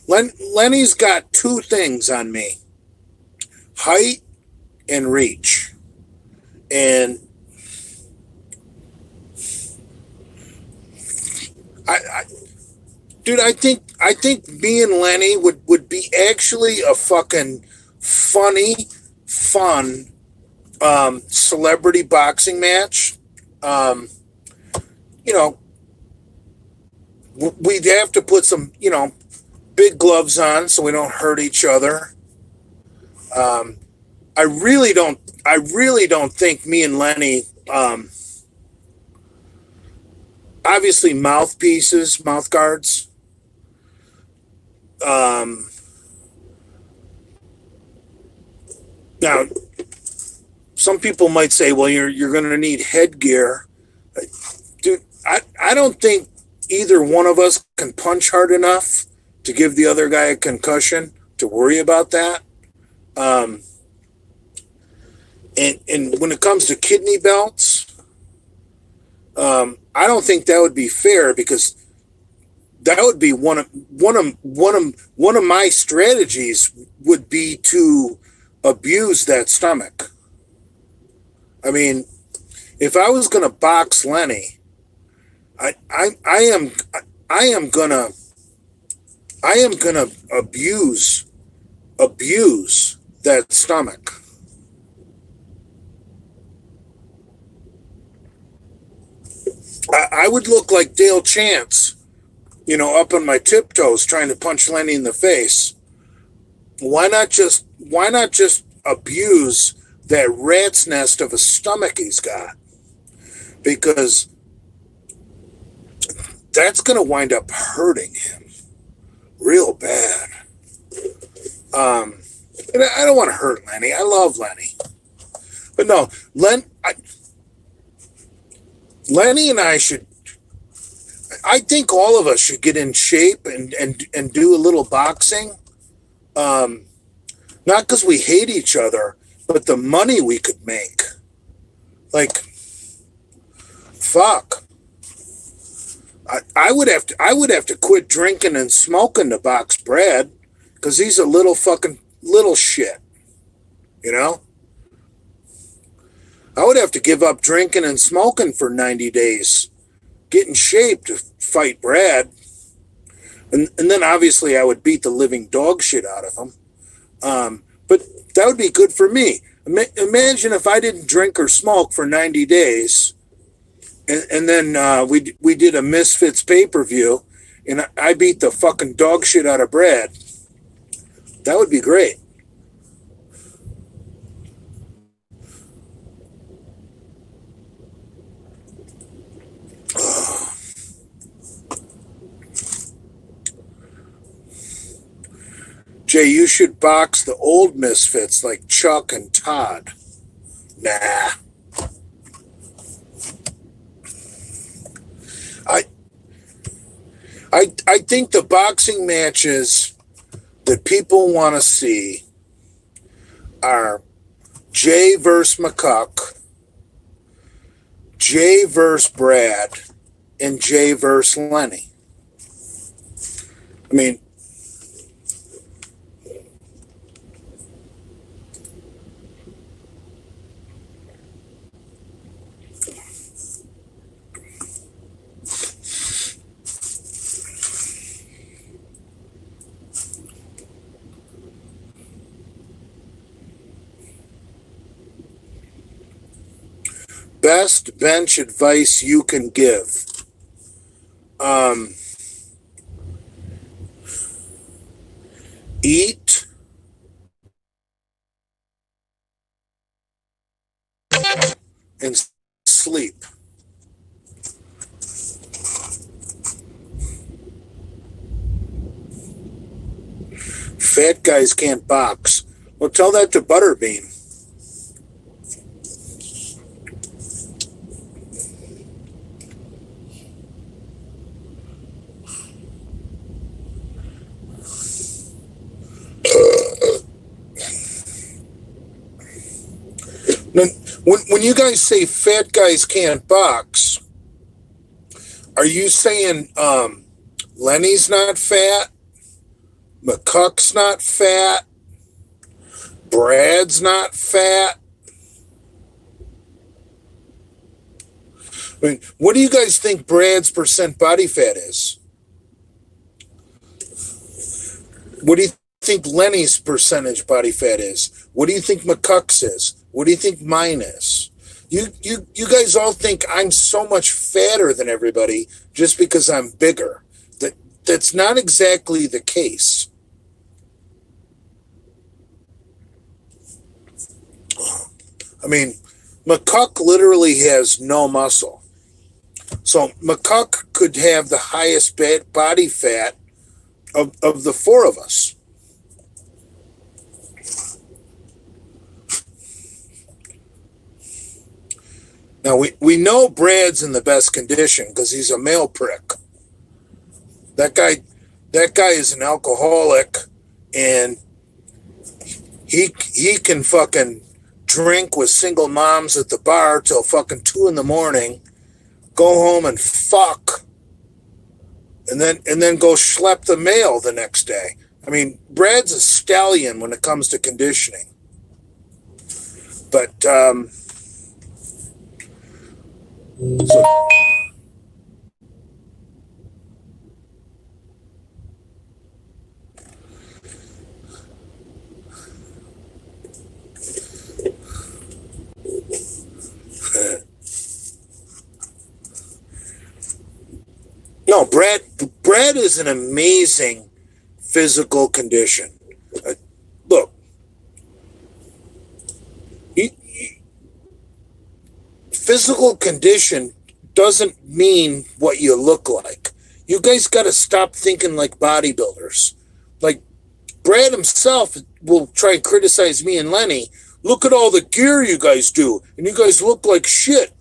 Lenny's got two things on me: height and reach. And I think me and Lenny would be actually a fucking funny, fun celebrity boxing match. We'd have to put some, big gloves on so we don't hurt each other. I really don't think me and Lenny, obviously mouthpieces, mouth guards. Now, some people might say, well, you're going to need headgear. Dude, I don't think either one of us can punch hard enough to give the other guy a concussion to worry about that. Um, and when it comes to kidney belts, I don't think that would be fair, because that would be one of my strategies would be to abuse that stomach. I mean, if I was going to box Lenny, I am gonna abuse that stomach. I would look like Dale Chance, up on my tiptoes trying to punch Lenny in the face. Why not just abuse that rat's nest of a stomach he's got? Because that's going to wind up hurting him real bad. And I don't want to hurt Lenny. I love Lenny. But no, Lenny and I think all of us should get in shape and do a little boxing. Not because we hate each other, but the money we could make. Like, fuck. I would have to quit drinking and smoking to box Brad, because he's a little shit. I would have to give up drinking and smoking for 90 days, get in shape to fight Brad. And then obviously I would beat the living dog shit out of him. But that would be good for me. Imagine if I didn't drink or smoke for 90 days, and then we did a Misfits pay-per-view, and I beat the fucking dog shit out of Brad. That would be great. Jay, you should box the old Misfits like Chuck and Todd. Nah. I think the boxing matches that people want to see are Jay versus McCuck, Jay versus Brad, and Jay versus Lenny. I mean, best bench advice you can give. Eat and sleep. Fat guys can't box. Well, tell that to Butterbean. When you guys say fat guys can't box, are you saying Lenny's not fat, McCuck's not fat, Brad's not fat? I mean, what do you guys think Brad's percent body fat is? What do you think Lenny's percentage body fat is? What do you think McCuck's is? What do you think mine is? You guys all think I'm so much fatter than everybody just because I'm bigger. That's not exactly the case. I mean, McCuck literally has no muscle. So McCuck could have the highest body fat of the four of us. Now, we know Brad's in the best condition because he's a male prick. That guy is an alcoholic, and he can fucking drink with single moms at the bar till fucking 2 a.m, go home and fuck, and then go schlep the mail the next day. I mean, Brad's a stallion when it comes to conditioning. But so no, Brad is an amazing physical condition. Look, physical condition doesn't mean what you look like. You guys got to stop thinking like bodybuilders. Like, Brad himself will try and criticize me and Lenny. Look at all the gear you guys do, and you guys look like shit.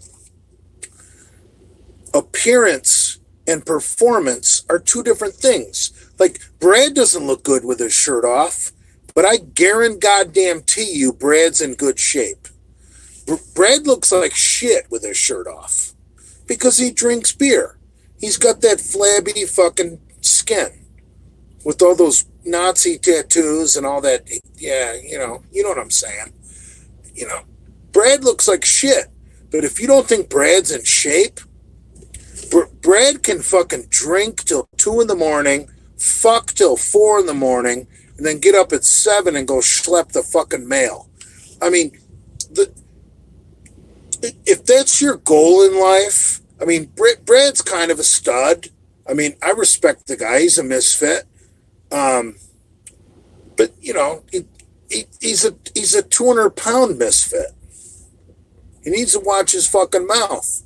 Appearance and performance are two different things. Like, Brad doesn't look good with his shirt off, but I guarantee you Brad's in good shape. Brad looks like shit with his shirt off because he drinks beer. He's got that flabby fucking skin with all those Nazi tattoos and all that. Yeah, you know what I'm saying. You know, Brad looks like shit. But if you don't think Brad's in shape, Brad can fucking drink till 2 a.m, fuck till 4 a.m, and then get up at 7 and go schlep the fucking mail. I mean, if that's your goal in life, I mean, Brad's kind of a stud. I mean, I respect the guy. He's a misfit. But, you know, he's a 200-pound misfit. He needs to watch his fucking mouth.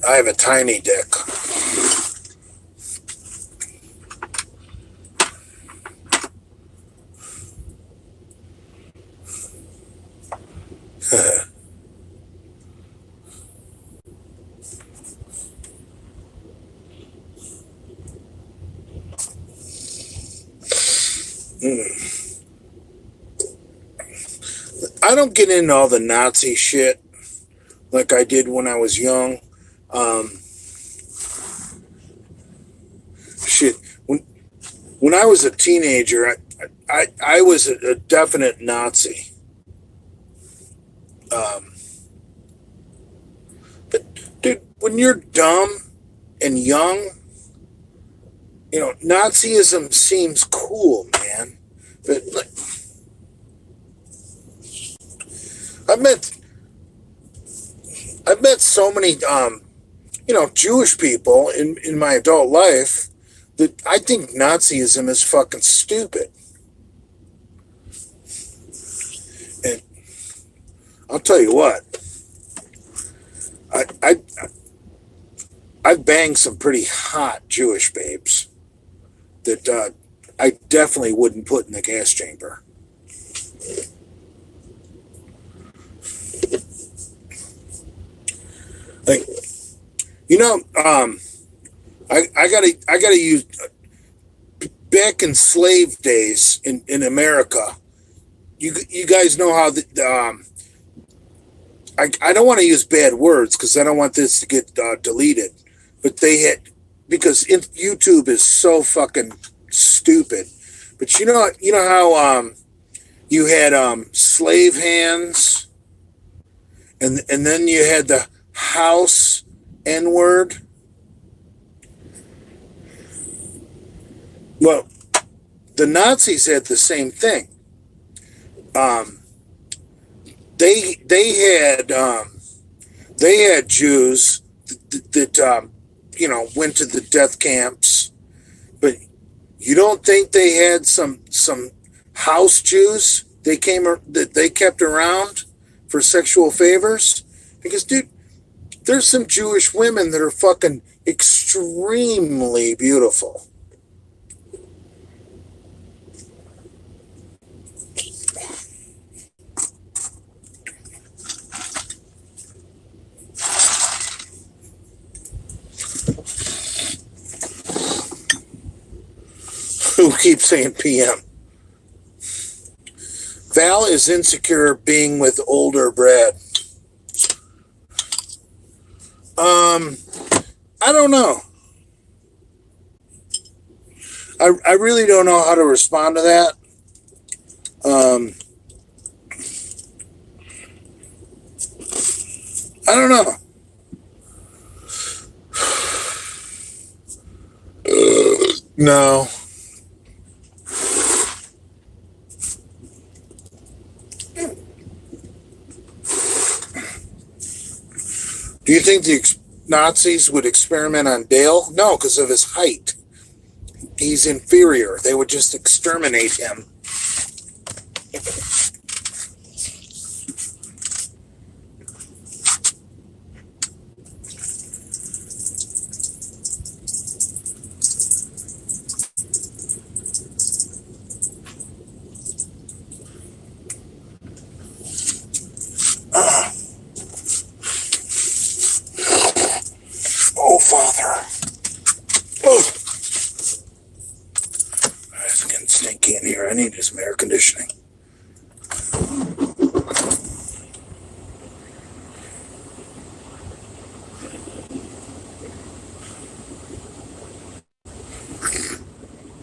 I have a tiny dick. I don't get into all the Nazi shit like I did when I was young. Shit. When I was a teenager, I was a definite Nazi. But dude, when you're dumb and young, you know, Nazism seems cool, man. But like, I've met so many, you know, Jewish people in my adult life that I think Nazism is fucking stupid. And I'll tell you what, I've banged some pretty hot Jewish babes that I definitely wouldn't put in the gas chamber. Like, you know, I gotta use, back in slave days in America. You guys know how I don't want to use bad words because I don't want this to get deleted. But they had, because YouTube is so fucking stupid. But you know how you had slave hands, and then you had the house N-word. Well, the Nazis had the same thing. They had Jews that you know, went to the death camps, but you don't think they had some house Jews they kept around for sexual favors? Because, dude, there's some Jewish women that are fucking extremely beautiful. Who keeps saying PM? Val is insecure being with older Brad. I don't know. I really don't know how to respond to that. I don't know. No. Do you think the Nazis would experiment on Dale? No, because of his height. He's inferior. They would just exterminate him. Oh, Father. Oh. It's getting stinky in here. I need some air conditioning.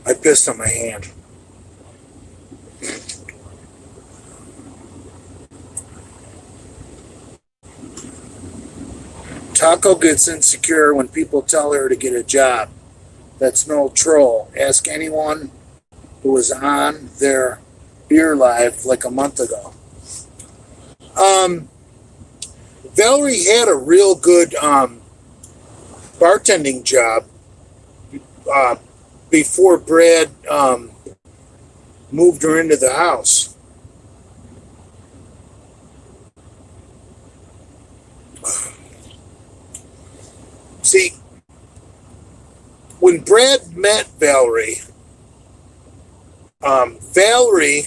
I pissed on my hand. Taco gets insecure when people tell her to get a job. That's no troll. Ask anyone who was on their beer live like a month ago. Valerie had a real good bartending job before Brad moved her into the house. See, when Brad met Valerie, Valerie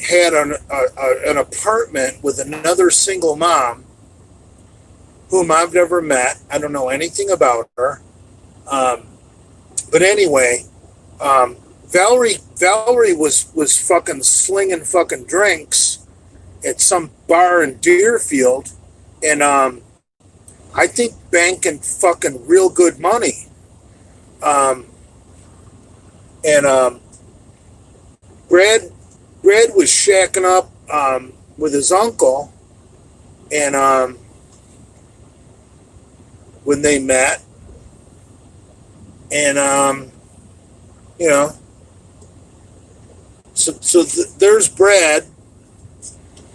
had an apartment with another single mom whom I've never met. I don't know anything about her. But anyway, Valerie was fucking slinging fucking drinks at some bar in Deerfield, and I think banking fucking real good money. Brad was shacking up with his uncle, and when they met, and you know, so there's Brad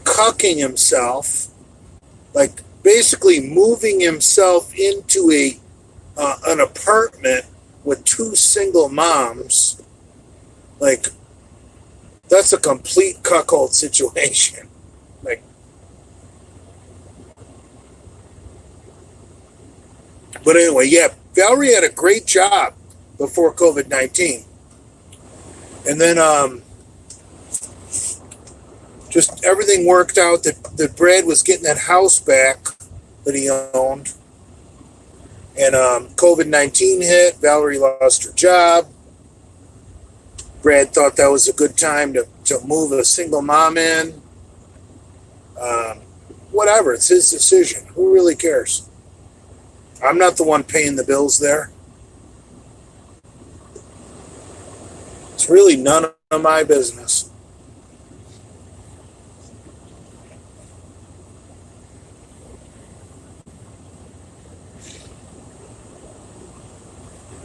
cucking himself, like basically moving himself into an apartment with two single moms. Like, that's a complete cuckold situation. Like, but anyway, yeah, Valerie had a great job before COVID-19. And then just everything worked out that Brad was getting that house back that he owned. And COVID-19 hit. Valerie lost her job. Brad thought that was a good time to move a single mom in. Whatever, it's his decision. Who really cares? I'm not the one paying the bills there. It's really none of my business.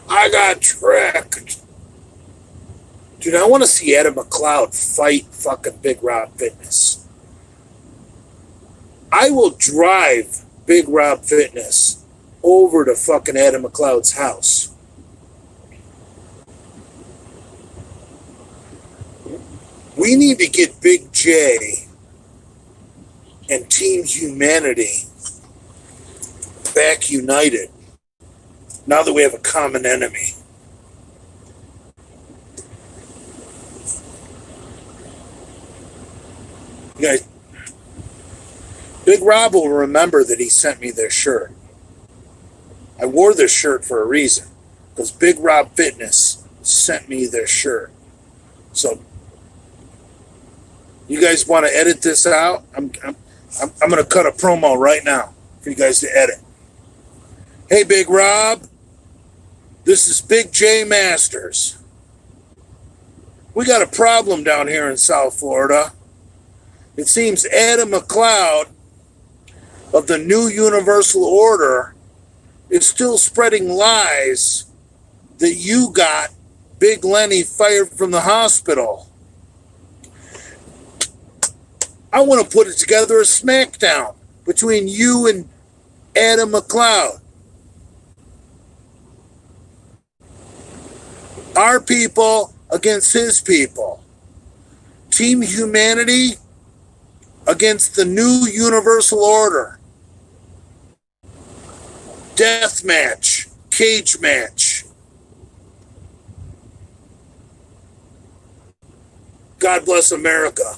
I got tricked. Dude, I want to see Adam McCloud fight fucking Big Rob Fitness. I will drive Big Rob Fitness over to fucking Adam McCloud's house. We need to get Big J and Team Humanity back united. Now that we have a common enemy. You guys, Big Rob will remember that he sent me this shirt. I wore this shirt for a reason, because Big Rob Fitness sent me this shirt. So, you guys want to edit this out? I'm going to cut a promo right now for you guys to edit. Hey, Big Rob, this is Big J Masters. We got a problem down here in South Florida. It seems Adam McCloud of the New Universal Order is still spreading lies that you got Big Lenny fired from the hospital. I want to put it together a smackdown between you and Adam McCloud. Our people against his people. Team Humanity against the New Universal Order. Death match. Cage match. God bless America.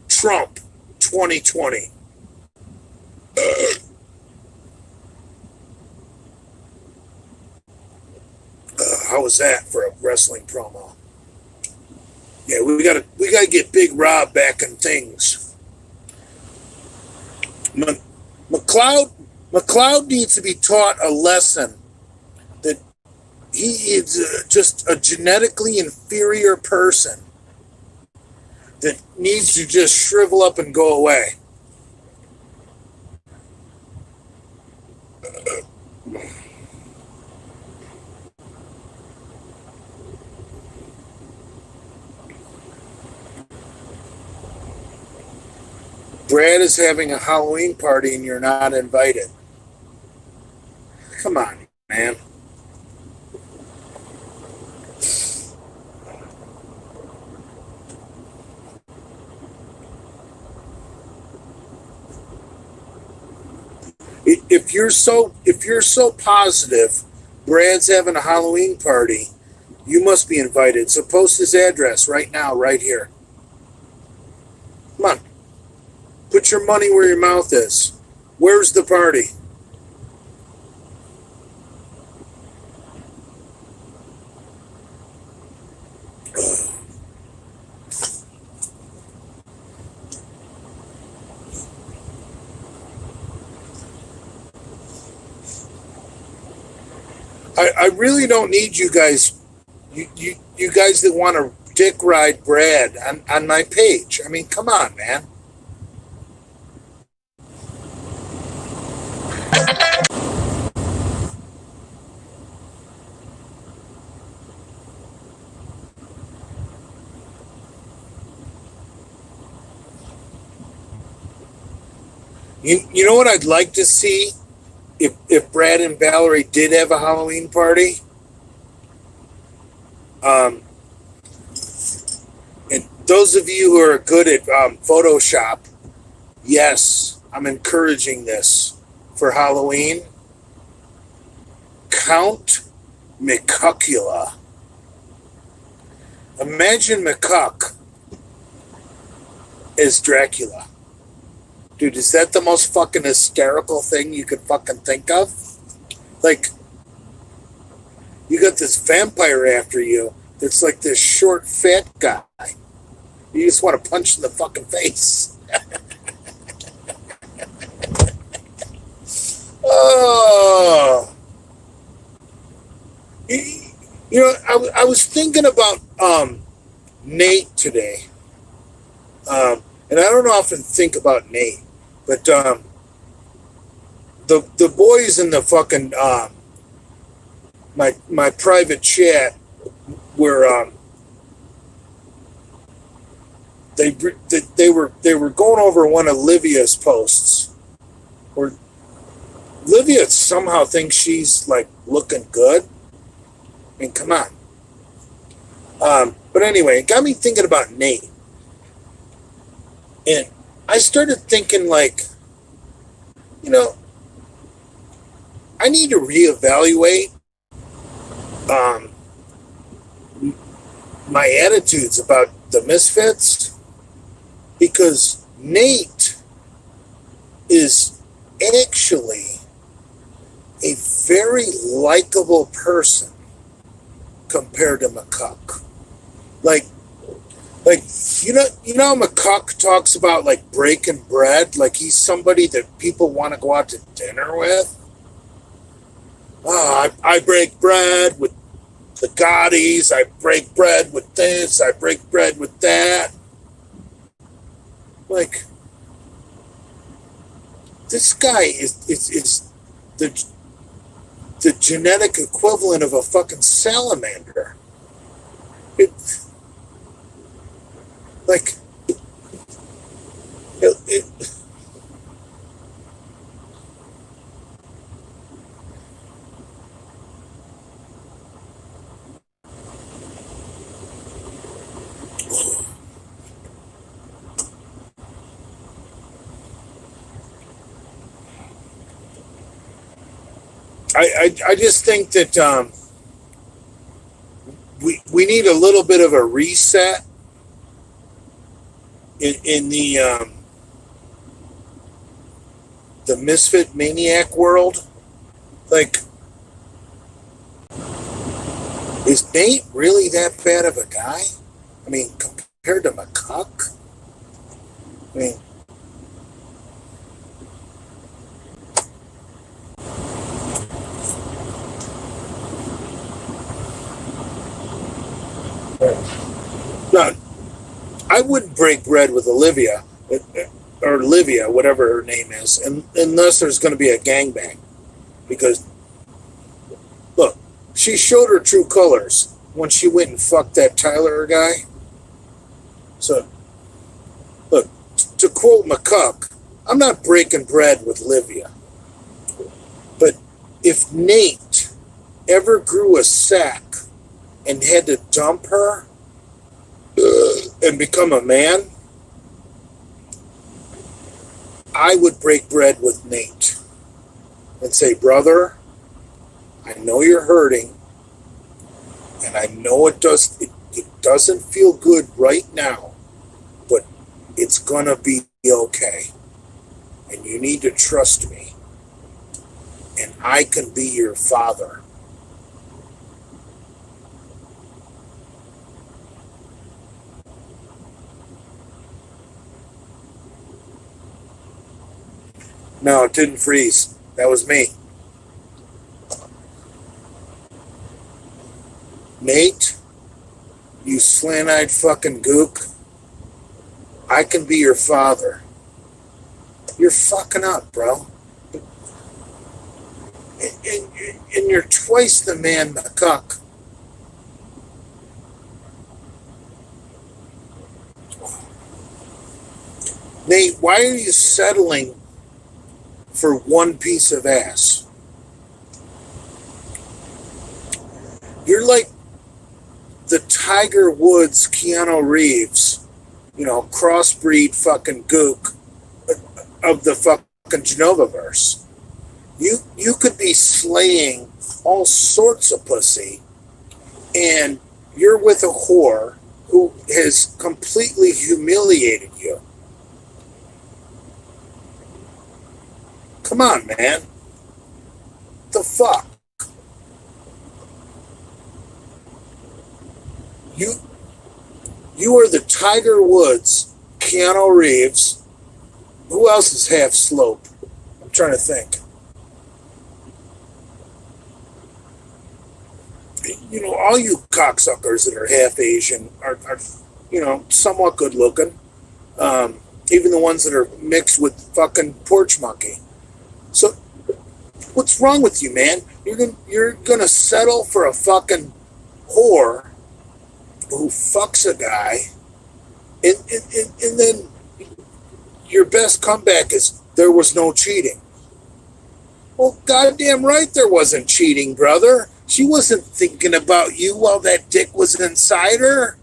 Trump 2020. How was that for a wrestling promo? Yeah, we gotta get Big Rob back in things. McCloud needs to be taught a lesson that he is just a genetically inferior person that needs to just shrivel up and go away. Brad is having a Halloween party and you're not invited. Come on, man. If you're so positive Brad's having a Halloween party, you must be invited. So post his address right now, right here. Come on. Put your money where your mouth is. Where's the party? I really don't need you guys. You guys that want to dick ride Brad on my page. I mean, come on, man. You know what I'd like to see if Brad and Valerie did have a Halloween party? And those of you who are good at Photoshop, yes, I'm encouraging this for Halloween. Count McCuckula. Imagine McCuck as Dracula. Dude, is that the most fucking hysterical thing you could fucking think of? Like, you got this vampire after you that's like this short, fat guy. You just want to punch in the fucking face. Oh. You know, I was thinking about Nate today. And I don't often think about Nate, but the boys in the fucking my private chat were they were going over one of Livia's posts, where Livia somehow thinks she's like looking good. I mean, come on. But anyway, it got me thinking about Nate. And I started thinking, like, you know, I need to reevaluate um, my attitudes about the Misfits, because Nate is actually a very likable person compared to McCuck. Like, how McCuck talks about like breaking bread, like he's somebody that people want to go out to dinner with. I break bread with the Gaudis, I break bread with this, I break bread with that. Like, this guy is the genetic equivalent of a fucking salamander. It, like, it I just think that we need a little bit of a reset in the Misfit Maniac world. Like, is Nate really that bad of a guy? I mean, compared to McCuck? I mean, no, I wouldn't break bread with Olivia, or Livia, whatever her name is, unless there's going to be a gangbang. Because, look, she showed her true colors when she went and fucked that Tyler guy. So, look, to quote McCuck, I'm not breaking bread with Livia. But if Nate ever grew a sack and had to dump her and become a man, I would break bread with Nate and say, brother, I know you're hurting, and I know it doesn't feel good right now, but it's gonna be okay. And you need to trust me. And I can be your father. No, it didn't freeze. That was me. Nate, you slant-eyed fucking gook, I can be your father. You're fucking up, bro. And you're twice the man, McCuck. Nate, why are you settling for one piece of ass? You're like the Tiger Woods, Keanu Reeves, crossbreed fucking gook of the fucking Genovaverse. You could be slaying all sorts of pussy, and you're with a whore who has completely humiliated you. Come on, man. The fuck? You are the Tiger Woods, Keanu Reeves. Who else is half slope? I'm trying to think. All you cocksuckers that are half Asian are somewhat good looking. Even the ones that are mixed with fucking porch monkey. So, what's wrong with you, man? You're gonna settle for a fucking whore who fucks a guy, and then your best comeback is there was no cheating. Well, goddamn right there wasn't cheating, brother. She wasn't thinking about you while that dick was inside her.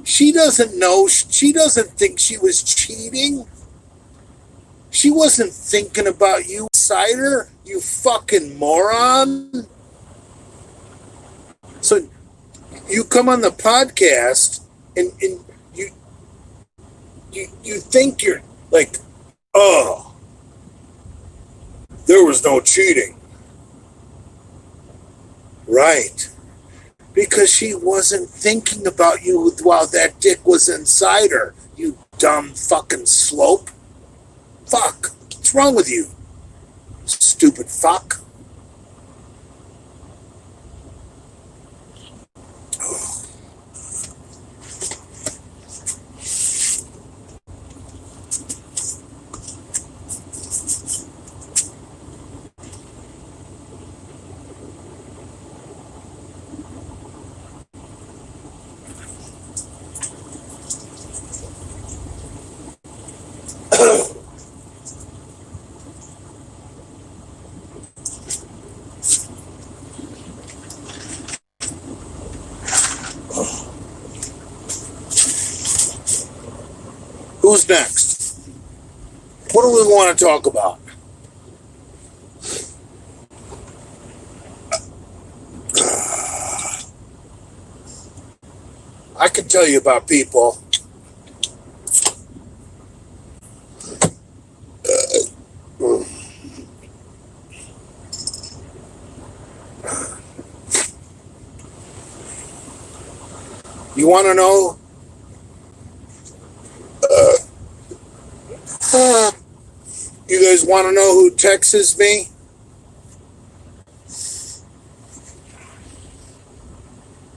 She doesn't know. She doesn't think she was cheating. She wasn't thinking about you inside her, you fucking moron. So you come on the podcast and you think you're like, oh, there was no cheating. Right. Because she wasn't thinking about you while that dick was inside her, you dumb fucking slope. Fuck. What's wrong with you? Stupid fuck. Who's next? What do we want to talk about? I can tell you about people. You want to know? You guys want to know who texts me?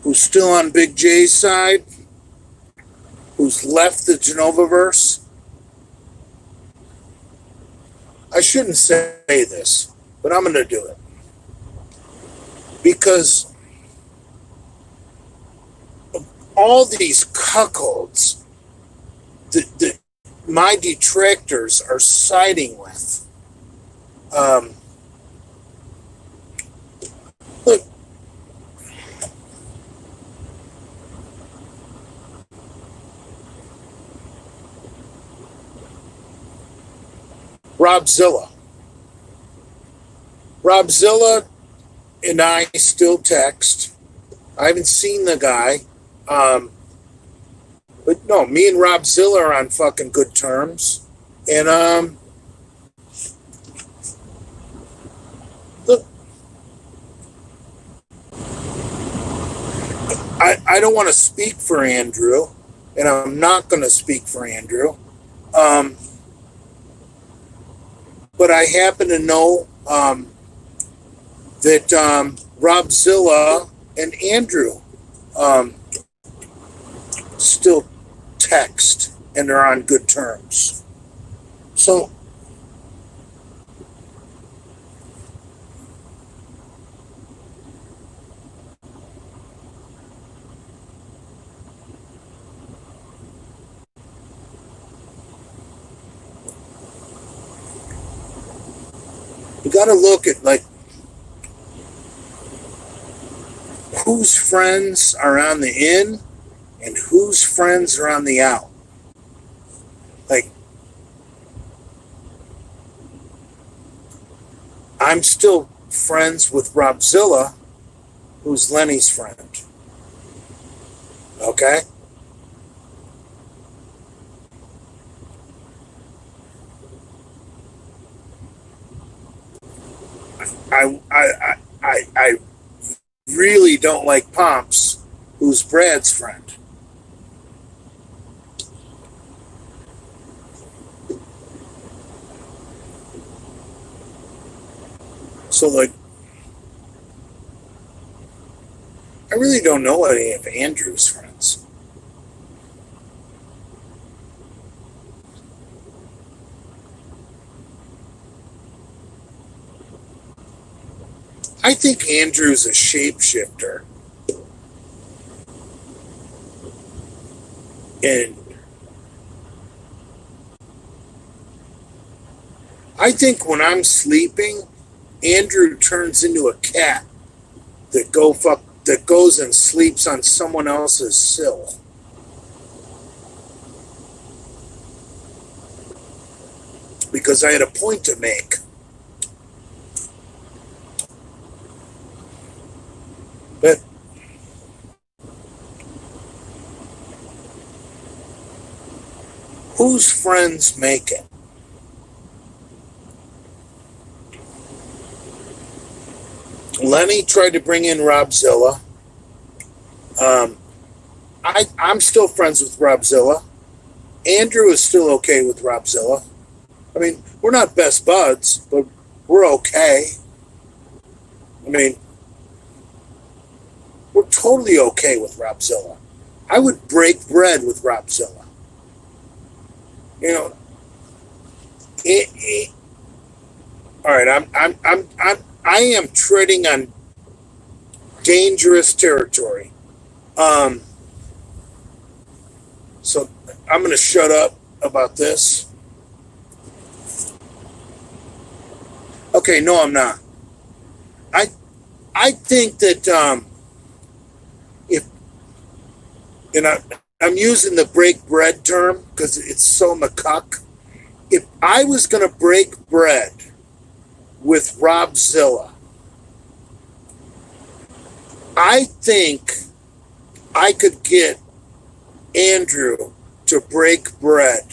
Who's still on Big J's side? Who's left the Genovaverse? I shouldn't say this, but I'm going to do it. Because of all these cuckolds that my detractors are siding with. Look, Robzilla and I still text. I haven't seen the guy. But no, me and Robzilla are on fucking good terms. And look, I don't want to speak for Andrew, and I'm not going to speak for Andrew. But I happen to know that Robzilla and Andrew still text and they're on good terms. So you got to look at like whose friends are on the in and whose friends are on the out. Like, I'm still friends with Robzilla, who's Lenny's friend. Okay? I really don't like Pomps, who's Brad's friend. So, like, I really don't know any of Andrew's friends. I think Andrew's a shapeshifter. And I think when I'm sleeping, Andrew turns into a cat that goes and sleeps on someone else's sill. Because I had a point to make. But whose friends make it? Lenny tried to bring in Robzilla. I'm still friends with Robzilla. Andrew is still okay with Robzilla. I mean, we're not best buds, but we're okay. I mean, we're totally okay with Robzilla. I would break bread with Robzilla. You know, all right. I am treading on dangerous territory. So I'm going to shut up about this. Okay, no, I'm not. I think that if, and I'm using the break bread term because it's so McCuck. If I was going to break bread with Robzilla, I think I could get Andrew to break bread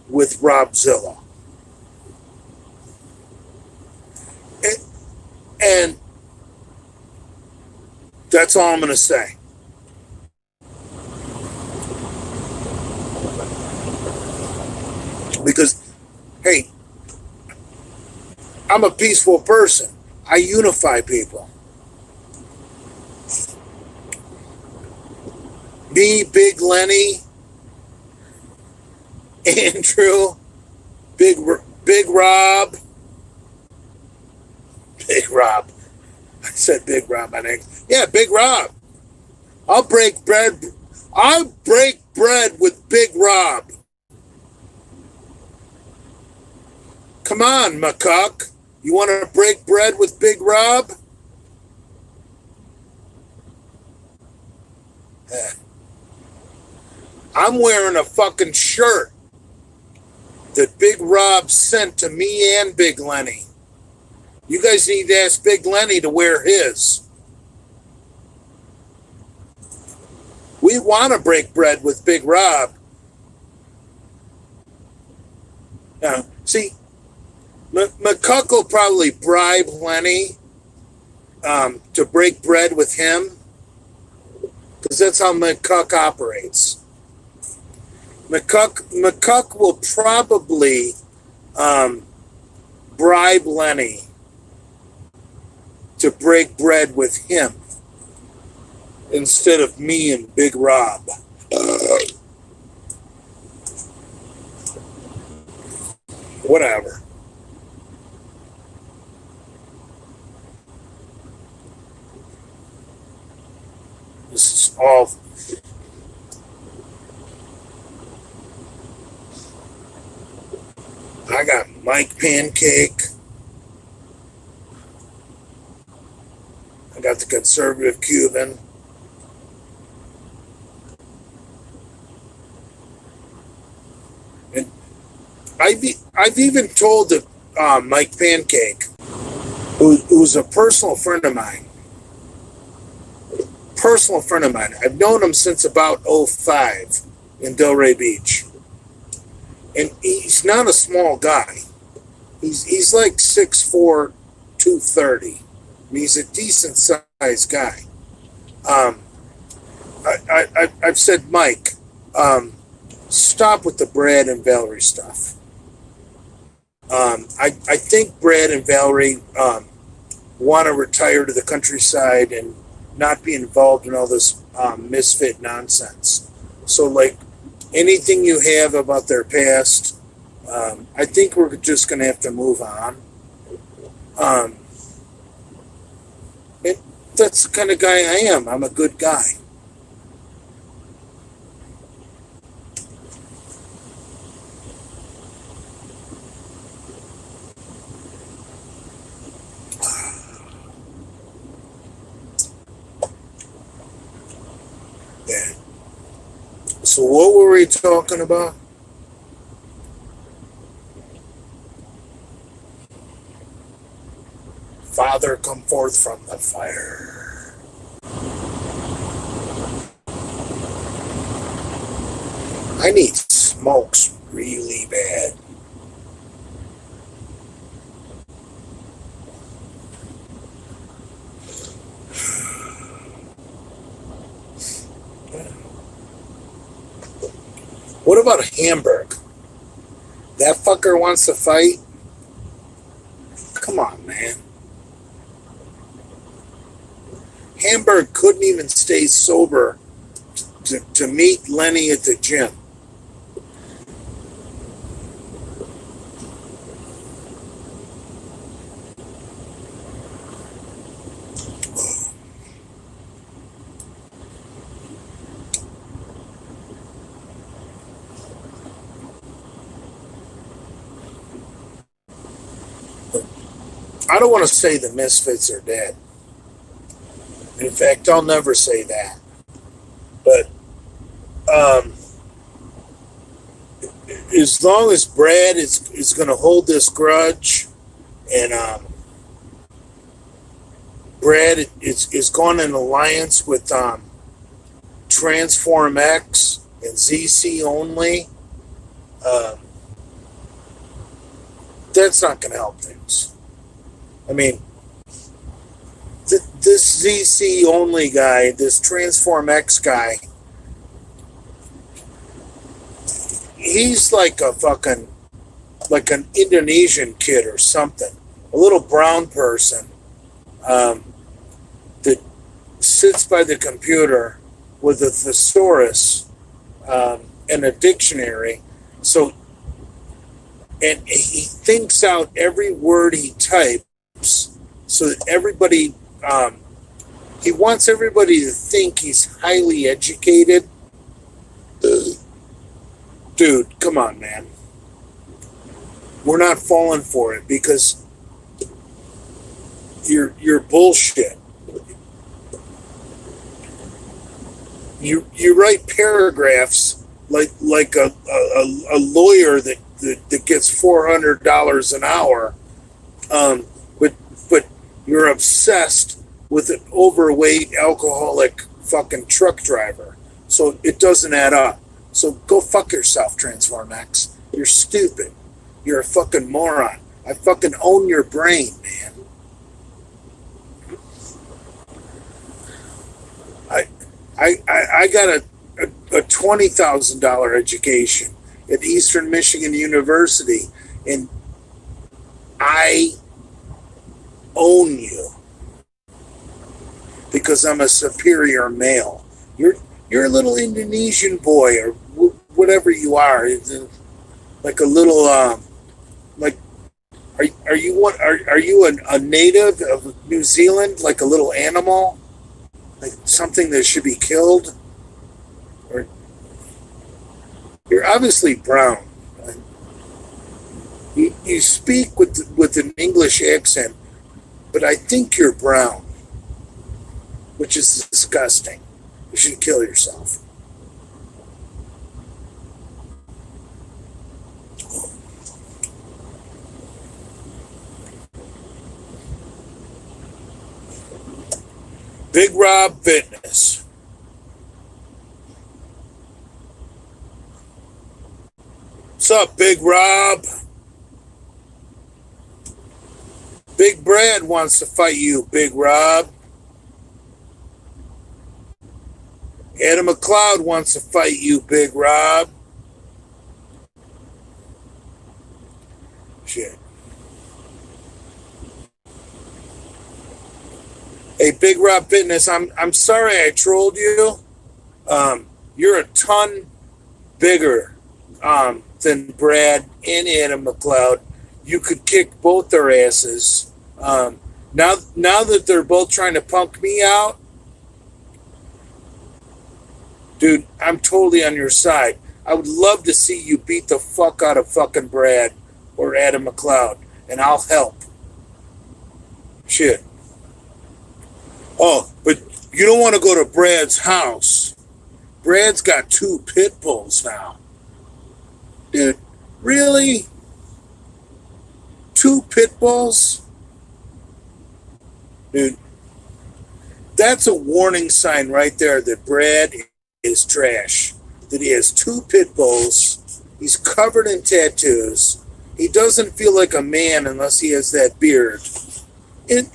with Robzilla. And that's all I'm going to say. Because, hey, I'm a peaceful person. I unify people. Me, Big Lenny, Andrew, Big Rob. Big Rob. I said Big Rob, my name. Yeah, Big Rob. I'll break bread with Big Rob. Come on, McCuck. You want to break bread with Big Rob? I'm wearing a fucking shirt that Big Rob sent to me and Big Lenny. You guys need to ask Big Lenny to wear his. We want to break bread with Big Rob. Now, see, McCuck will probably bribe Lenny to break bread with him because that's how McCuck operates. McCuck will probably bribe Lenny to break bread with him instead of me and Big Rob. Whatever. This is all. I got Mike Pancake. I got the conservative Cuban. And I've even told Mike Pancake, who's a personal friend of mine. I've known him since about 2005 in Delray Beach. And he's not a small guy. He's like 6'4", 230. I mean, he's a decent sized guy. I've said, Mike, stop with the Brad and Valerie stuff. I think Brad and Valerie want to retire to the countryside and not be involved in all this misfit nonsense. So, like, anything you have about their past, I think we're just going to have to move on. That's the kind of guy I am. I'm a good guy. Yeah. So what were we talking about? Father, come forth from the fire. I need smokes really bad. What about Hamburg? That fucker wants to fight? Come on, man. Hamburg couldn't even stay sober to meet Lenny at the gym. I don't want to say the Misfits are dead. In fact, I'll never say that. But as long as Brad is going to hold this grudge, and Brad is going in alliance with Transform X and ZC only, that's not going to help things. I mean, this ZC only guy, this Transform X guy, he's like a fucking, like an Indonesian kid or something. A little brown person that sits by the computer with a thesaurus and a dictionary. So, and he thinks out every word he types so that everybody, he wants everybody to think he's highly educated. Dude, come on, man. We're not falling for it because you're bullshit. You write paragraphs like a lawyer that gets $400 an hour, but you're obsessed with an overweight alcoholic fucking truck driver, so it doesn't add up. So go fuck yourself, Transform X. You're stupid. You're a fucking moron. I fucking own your brain, man. I got a $20,000 education at Eastern Michigan University, and I own you because I'm a superior male. You're a little Indonesian boy or whatever you are, like a little like. Are you a native of New Zealand, like a little animal? Like something that should be killed? Or you're obviously brown. You speak with an English accent, but I think you're brown, which is disgusting. You should kill yourself. Big Rob Fitness. What's up, Big Rob? Big Brad wants to fight you, Big Rob. Adam McCloud wants to fight you, Big Rob. Shit. Hey, Big Rob Fitness, I'm sorry I trolled you. You're a ton bigger than Brad and Adam McCloud. You could kick both their asses. Now that they're both trying to punk me out, dude, I'm totally on your side. I would love to see you beat the fuck out of fucking Brad or Adam McCloud, and I'll help. Shit. Oh, but you don't want to go to Brad's house. Brad's got 2 pit bulls now. Dude, really? 2 pit bulls? Dude, that's a warning sign right there that Brad is trash. That he has 2 pit bulls He's covered in tattoos. He doesn't feel like a man unless he has that beard. And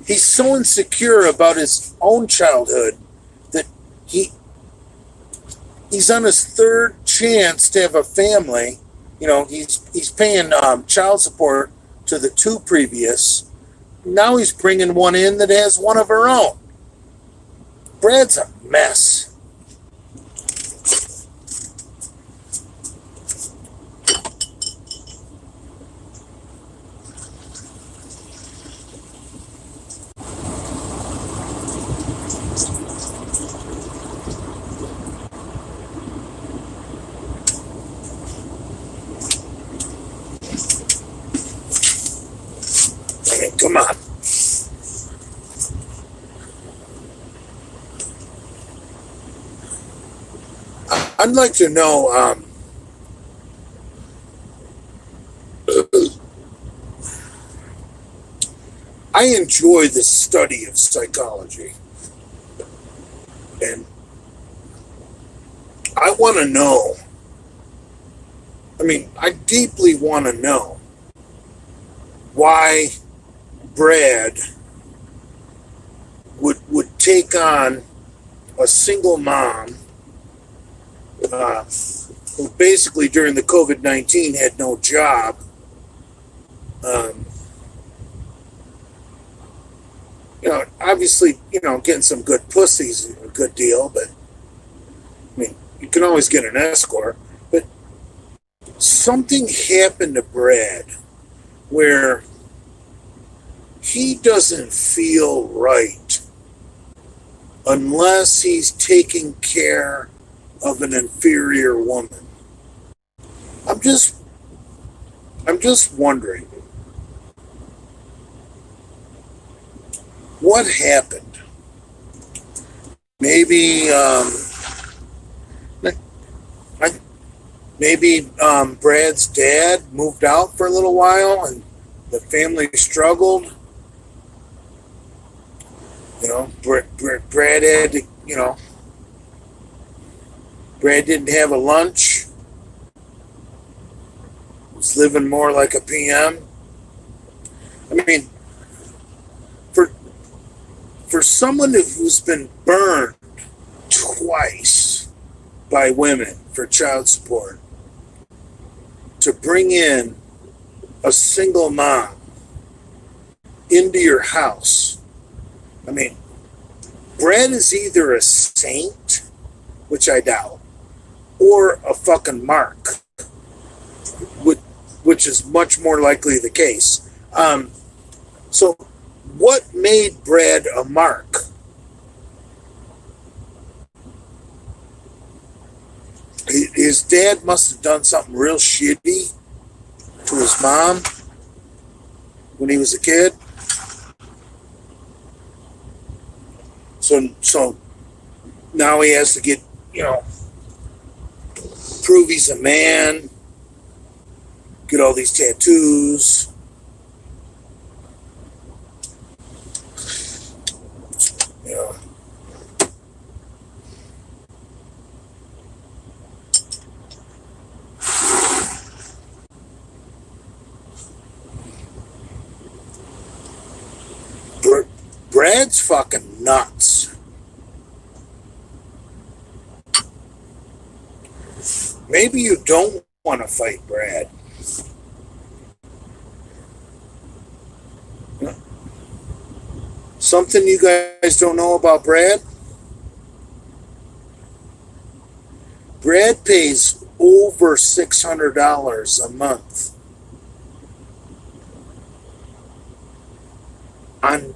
he's so insecure about his own childhood that he's on his third chance to have a family. You know, he's paying child support to the two previous. Now he's bringing one in that has one of her own. Brad's a mess. Come on. I'd like to know, I enjoy the study of psychology, and I want to know, I deeply want to know why Brad would take on a single mom who basically during the COVID-19 had no job. Obviously, getting some good pussy's a good deal, but you can always get an escort. But something happened to Brad where he doesn't feel right unless he's taking care of an inferior woman. I'm just wondering what happened. Maybe Brad's dad moved out for a little while and the family struggled. Brad had to, Brad didn't have a lunch. Was living more like a PM. For someone who's been burned twice by women for child support, to bring in a single mom into your house, Brad is either a saint, which I doubt, or a fucking mark, which is much more likely the case. So what made Brad a mark? His dad must have done something real shitty to his mom when he was a kid. So now he has to get, prove he's a man, get all these tattoos. Brad's fucking nuts. Maybe you don't want to fight Brad. Something you guys don't know about Brad? Brad pays over $600 a month on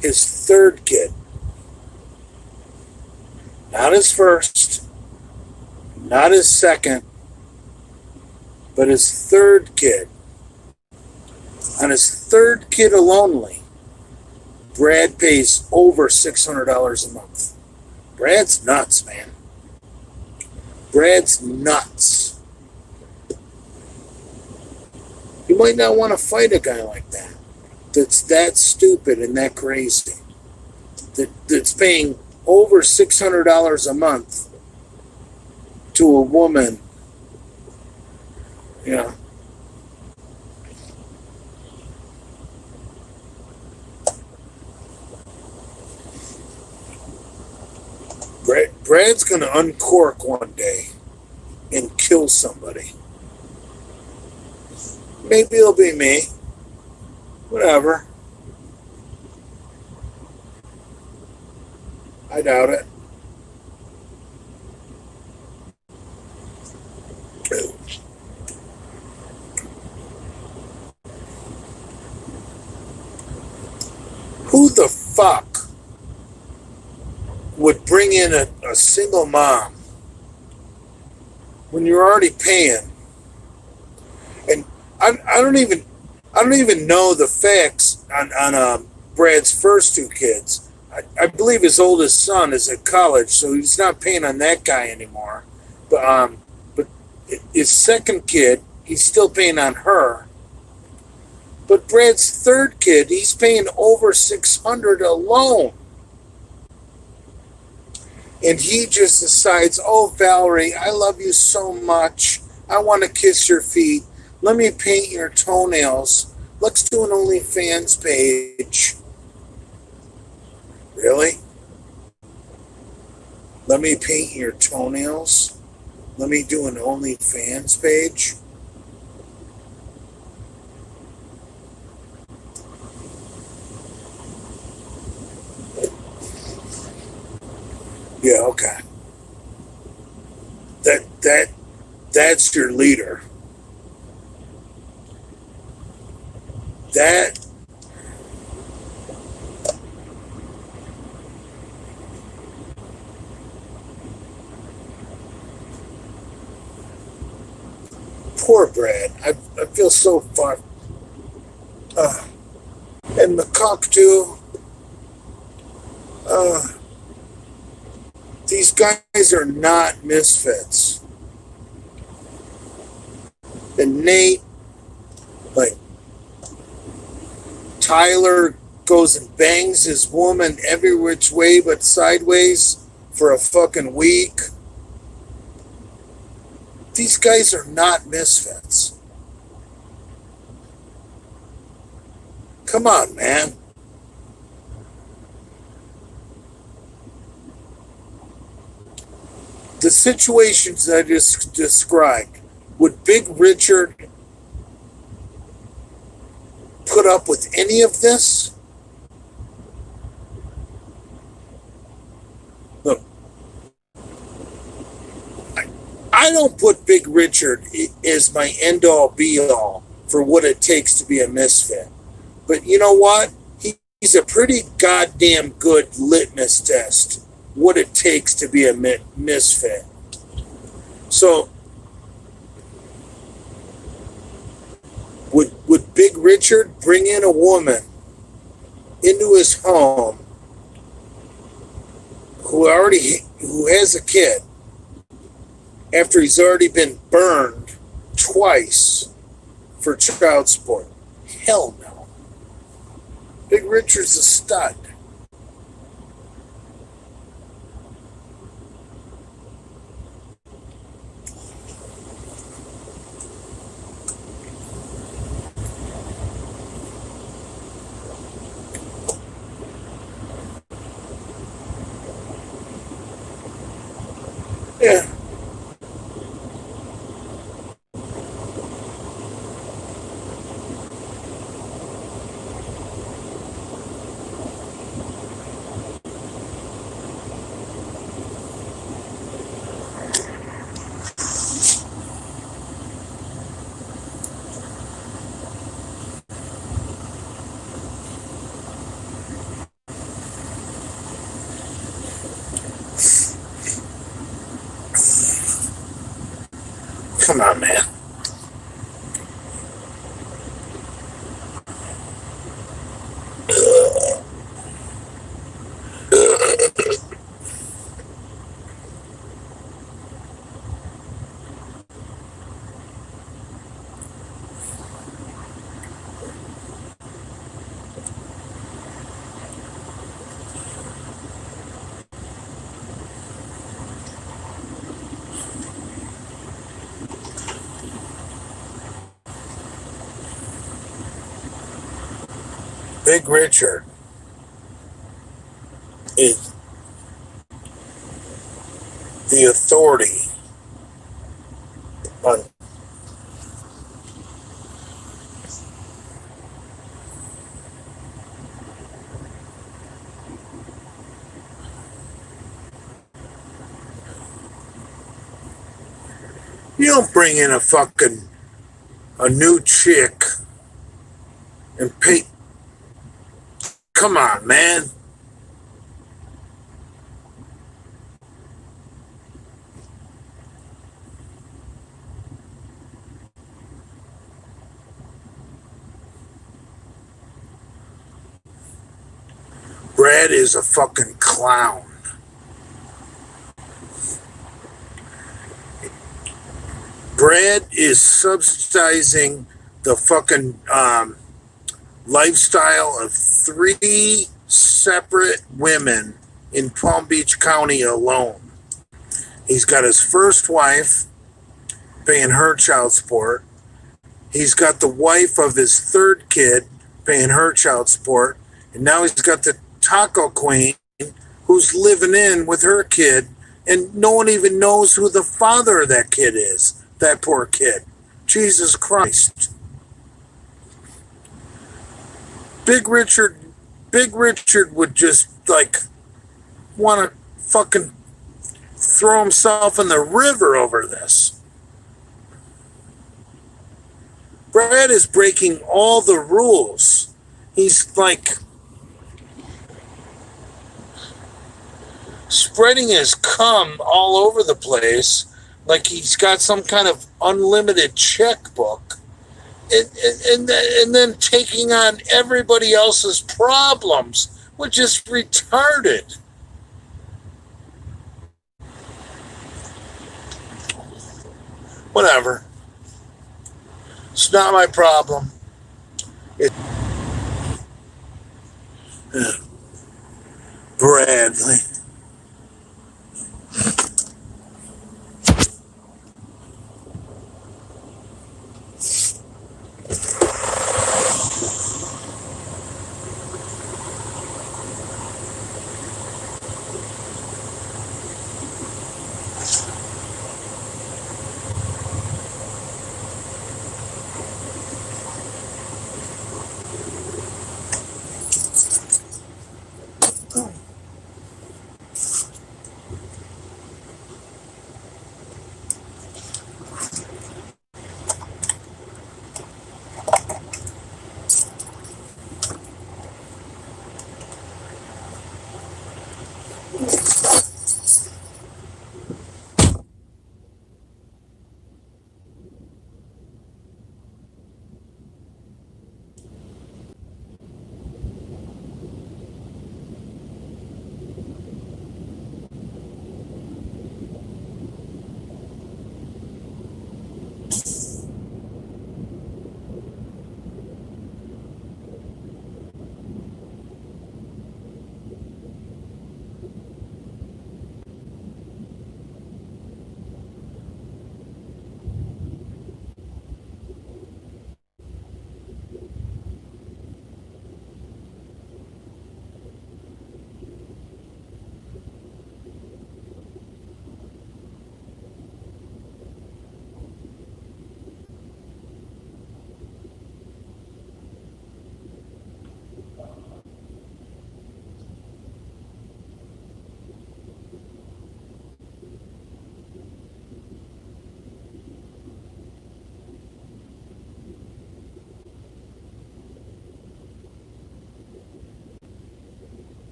his third kid. Not his first, not his second, but his third kid. On his third kid alone, Brad pays over $600 a month. Brad's nuts, man. Brad's nuts. You might not want to fight a guy like that. That's that stupid and that crazy. That's paying over $600 a month to a woman. Yeah. Brad's gonna uncork one day and kill somebody. Maybe it'll be me. Whatever. I doubt it. Who the fuck would bring in a single mom when you're already paying? And I don't even know the facts on Brad's first two kids. I believe his oldest son is at college, so he's not paying on that guy anymore. But his second kid, he's still paying on her. But Brad's third kid, he's paying over $600 alone. And he just decides, oh, Valerie, I love you so much. I want to kiss your feet. Let me paint your toenails. Let's do an OnlyFans page. Really? Let me paint your toenails? Let me do an OnlyFans page? Yeah, okay. That's your leader. That poor Brad. I feel so far. And McCuck too. These guys are not misfits. And Nate, like, Tyler goes and bangs his woman every which way but sideways for a fucking week. These guys are not misfits. Come on, man. The situations I just described, would Big Richard put up with any of this? Look, I don't put Big Richard as my end-all, be-all for what it takes to be a misfit. But you know what? He's a pretty goddamn good litmus test, what it takes to be a misfit. So, would Big Richard bring in a woman into his home who has a kid after he's already been burned twice for child support? Hell no. Big Richard's a stud. Yeah. Come on, man. Big Richard is the authority on you don't bring in a new chick and pay. Come on, man. Brad is a fucking clown. Brad is subsidizing the fucking lifestyle of 3 separate women in Palm Beach County alone. He's got his first wife paying her child support. He's got the wife of his 3rd kid paying her child support. And now he's got the taco queen who's living in with her kid. And no one even knows who the father of that kid is. That poor kid. Jesus Christ. Big Richard would just like want to fucking throw himself in the river over this. Brad is breaking all the rules. He's like spreading his cum all over the place like he's got some kind of unlimited checkbook. And then taking on everybody else's problems, which is retarded. Whatever. It's not my problem. Bradley.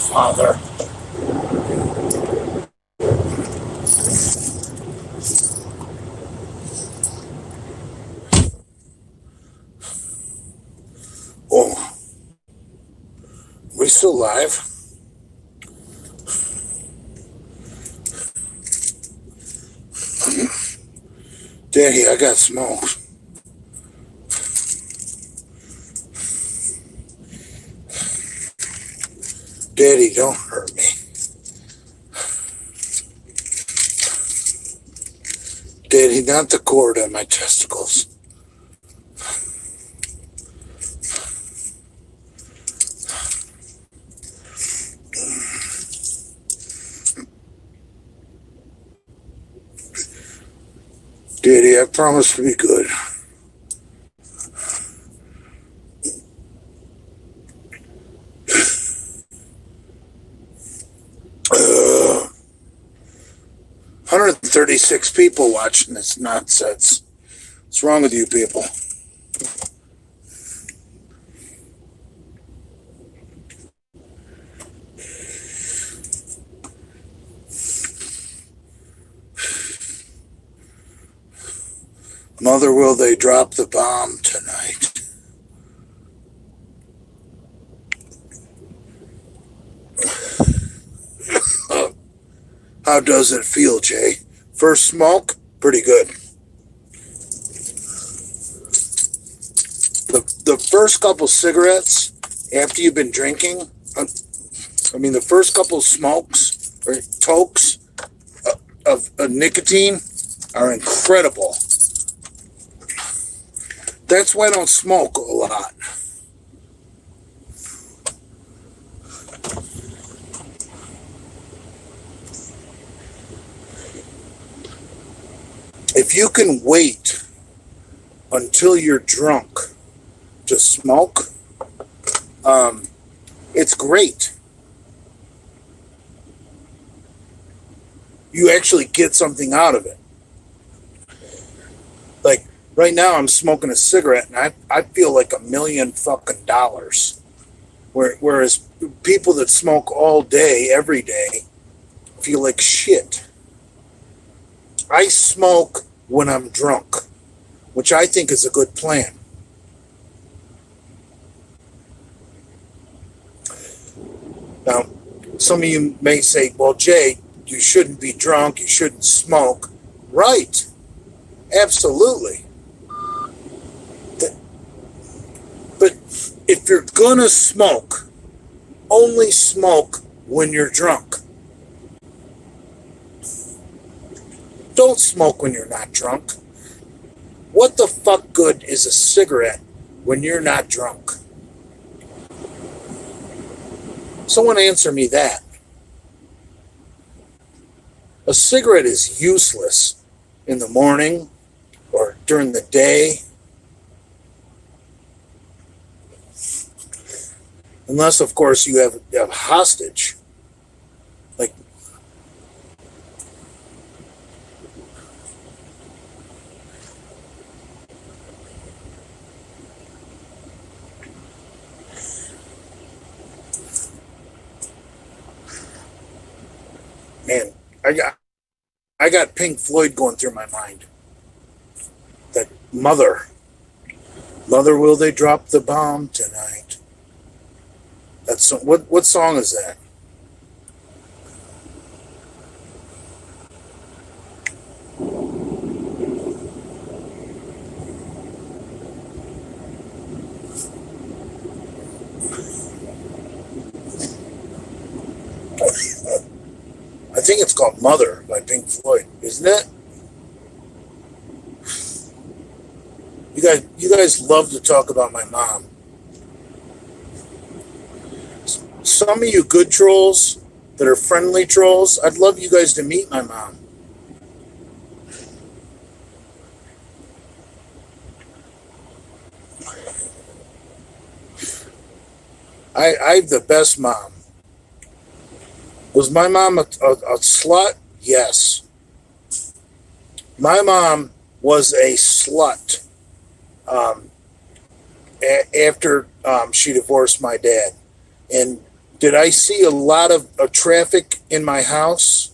Father. Oh, we still live? Daddy, I got smoked. Daddy, don't hurt me. Daddy, not the cord on my testicles. Daddy, I promise to be good. 136 people watching this nonsense. What's wrong with you people? Mother, will they drop the bomb tonight? How does it feel, Jay? First smoke? Pretty good. The first couple cigarettes after you've been drinking, the first couple smokes or tokes of nicotine are incredible. That's why I don't smoke a lot. If you can wait until you're drunk to smoke, it's great. You actually get something out of it. Like right now I'm smoking a cigarette and I feel like $1 million fucking dollars. Whereas people that smoke all day, every day, feel like shit. I smoke when I'm drunk, which I think is a good plan. Now, some of you may say, well, Jay, you shouldn't be drunk, you shouldn't smoke. Right. Absolutely. But if you're gonna smoke, only smoke when you're drunk. Don't smoke when you're not drunk. What the fuck good is a cigarette when you're not drunk? Someone answer me that. A cigarette is useless in the morning or during the day. Unless, of course, you have a hostage. Like, man, I got Pink Floyd going through my mind. That Mother, will they drop the bomb tonight? That's what song is that? I think it's called Mother by Pink Floyd, isn't it? You guys love to talk about my mom. Some of you good trolls that are friendly trolls, I'd love you guys to meet my mom. I have the best mom. Was my mom a slut? Yes. My mom was a slut after she divorced my dad. And Did I see a lot of traffic in my house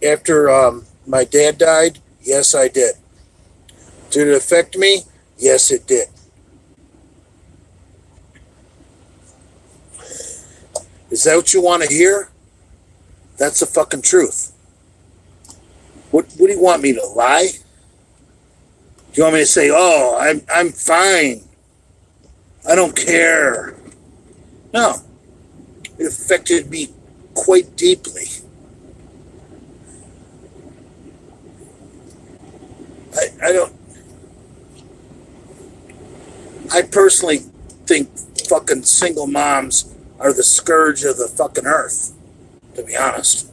after my dad died? Yes, I did. Did it affect me? Yes, it did. Is that what you want to hear? That's the fucking truth. What do you want me to lie? Do you want me to say, "Oh, I'm fine. I don't care"? No. It affected me quite deeply. I personally think fucking single moms are the scourge of the fucking earth, to be honest.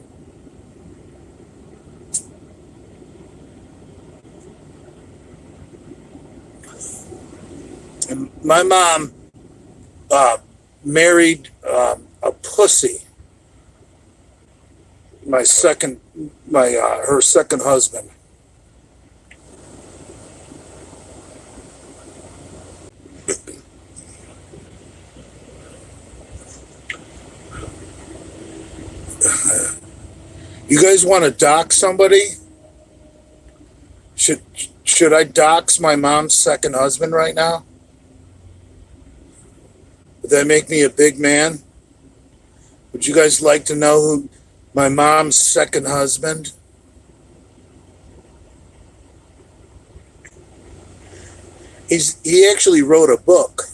And my mom married a pussy. Her second husband. You guys want to dox somebody? Should I dox my mom's second husband right now? Would that make me a big man? Would you guys like to know who my mom's second husband? He actually wrote a book.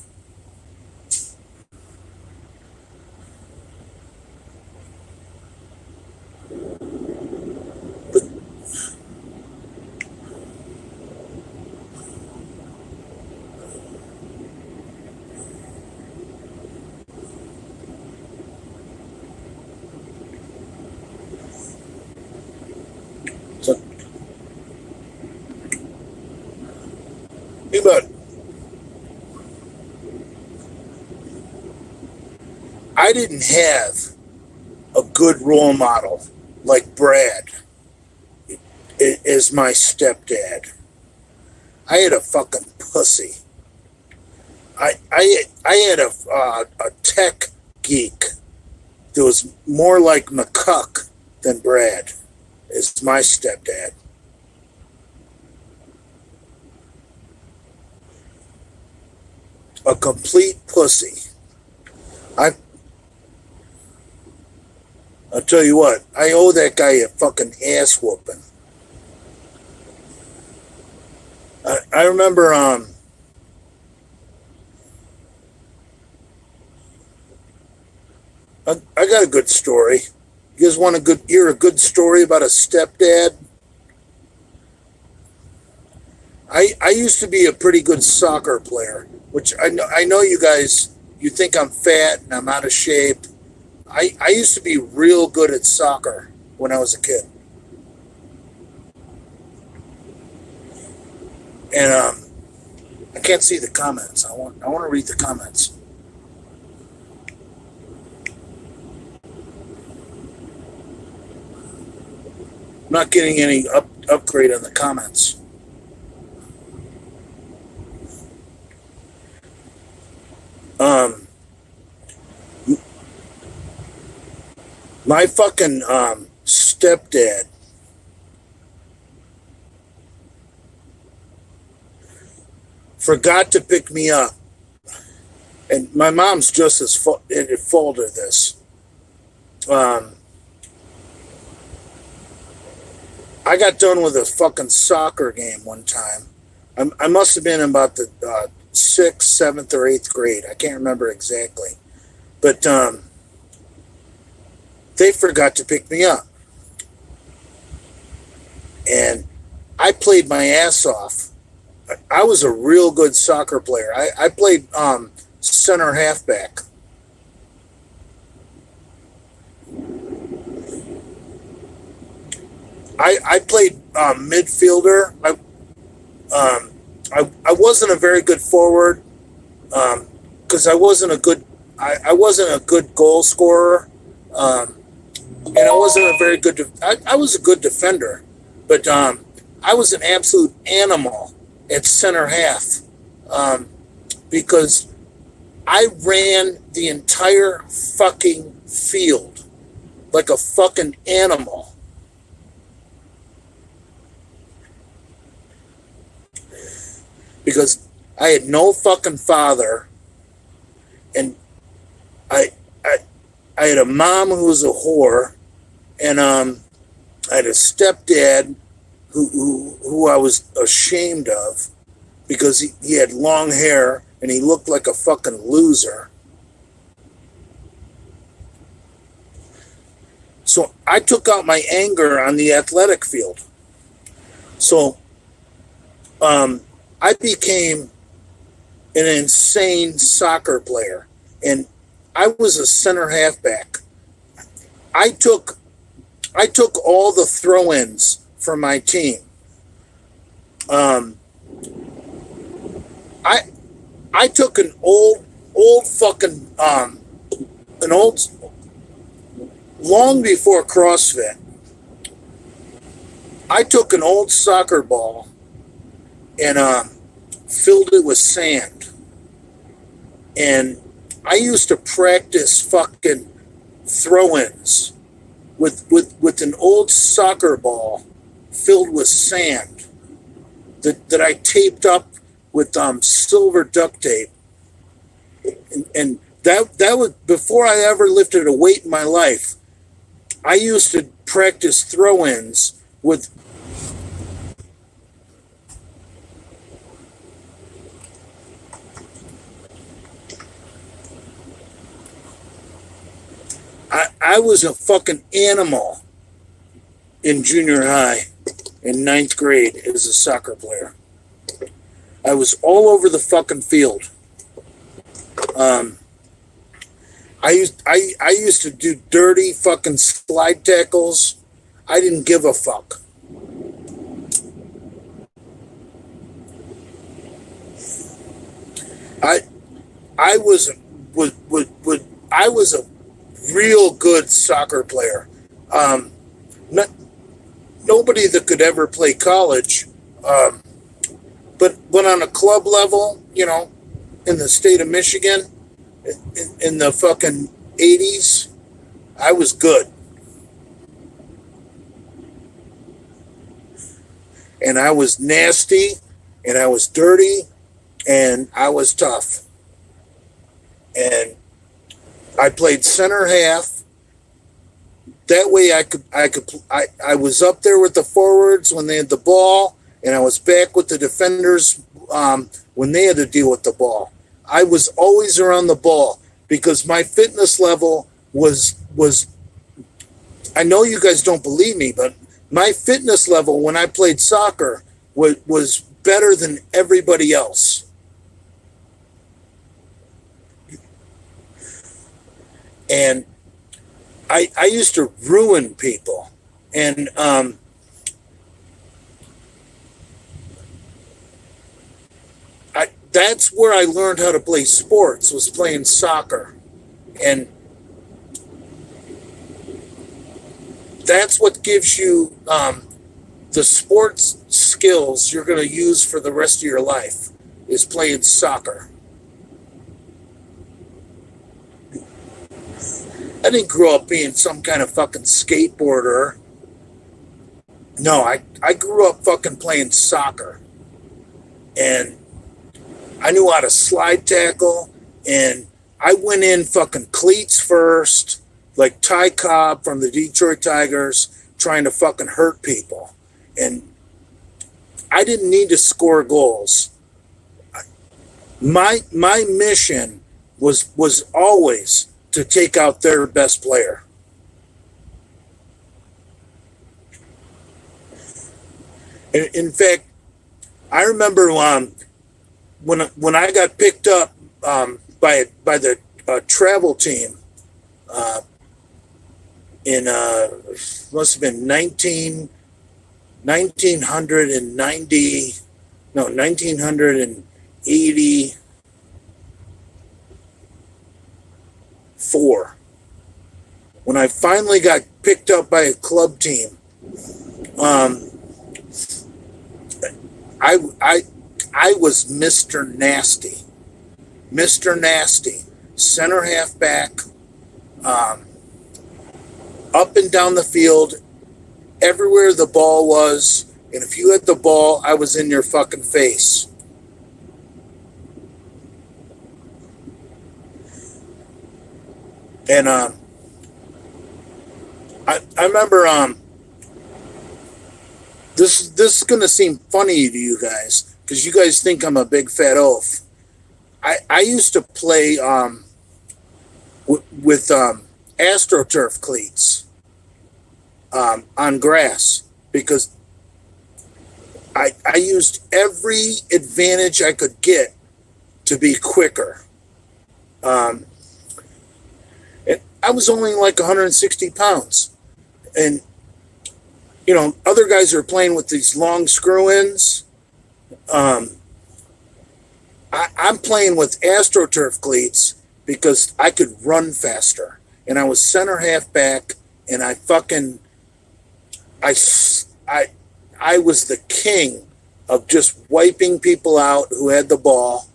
But I didn't have a good role model like Brad as my stepdad. I had a fucking pussy. I had a tech geek that was more like McCuck than Brad as my stepdad. A complete pussy. I'll tell you what, I owe that guy a fucking ass whooping. I remember I got a good story. You guys want to hear a good story about a stepdad? I used to be a pretty good soccer player, which I know you guys, you think I'm fat and I'm out of shape. I used to be real good at soccer when I was a kid. And I can't see the comments. I want to read the comments. I'm not getting any upgrade on the comments. My fucking stepdad forgot to pick me up, and my mom's just as at fault of this. I got done with a fucking soccer game one time. I must have been in about the 6th, 7th, or 8th grade. I can't remember exactly. But they forgot to pick me up. And I played my ass off. I was a real good soccer player. I played center halfback. I played midfielder. I wasn't a very good forward because I wasn't a good goal scorer, and I wasn't a very good. I was a good defender, but I was an absolute animal at center half because I ran the entire fucking field like a fucking animal. Because I had no fucking father, and I had a mom who was a whore, and I had a stepdad who I was ashamed of because he had long hair and he looked like a fucking loser. So I took out my anger on the athletic field. So I became an insane soccer player, and I was a center halfback. I took all the throw-ins for my team. I took an old fucking long before CrossFit. I took an old soccer ball and filled it with sand. And I used to practice fucking throw-ins with an old soccer ball filled with sand that I taped up with silver duct tape. And that was before I ever lifted a weight in my life. I used to practice throw-ins with I was a fucking animal in junior high in 9th grade as a soccer player. I was all over the fucking field. I used to do dirty fucking slide tackles. I didn't give a fuck. I was a real good soccer player. Nobody that could ever play college, but on a club level, in the state of Michigan, in the fucking 80s, I was good. And I was nasty, and I was dirty, and I was tough. And I played center half. That way I was up there with the forwards when they had the ball, and I was back with the defenders when they had to deal with the ball. I was always around the ball because my fitness level was I know you guys don't believe me, but my fitness level when I played soccer was better than everybody else. And I used to ruin people. And that's where I learned how to play sports, was playing soccer. And that's what gives you the sports skills you're going to use for the rest of your life, is playing soccer. I didn't grow up being some kind of fucking skateboarder. No, I grew up fucking playing soccer. And I knew how to slide tackle, and I went in fucking cleats first, like Ty Cobb from the Detroit Tigers, trying to fucking hurt people. And I didn't need to score goals. My mission was always to take out their best player. In fact, I remember when I got picked up by the travel team in must have been 1984. When I finally got picked up by a club team, I was Mr. Nasty. Mr. Nasty, center halfback, up and down the field, everywhere the ball was. And if you had the ball, I was in your fucking face. And I remember this is gonna seem funny to you guys because you guys think I'm a big fat oaf. I used to play with AstroTurf cleats on grass because I used every advantage I could get to be quicker. And I was only like 160 pounds. And, you know, other guys are playing with these long screw-ins. I'm playing with AstroTurf cleats because I could run faster. And I was center halfback, and I was the king of just wiping people out who had the ball.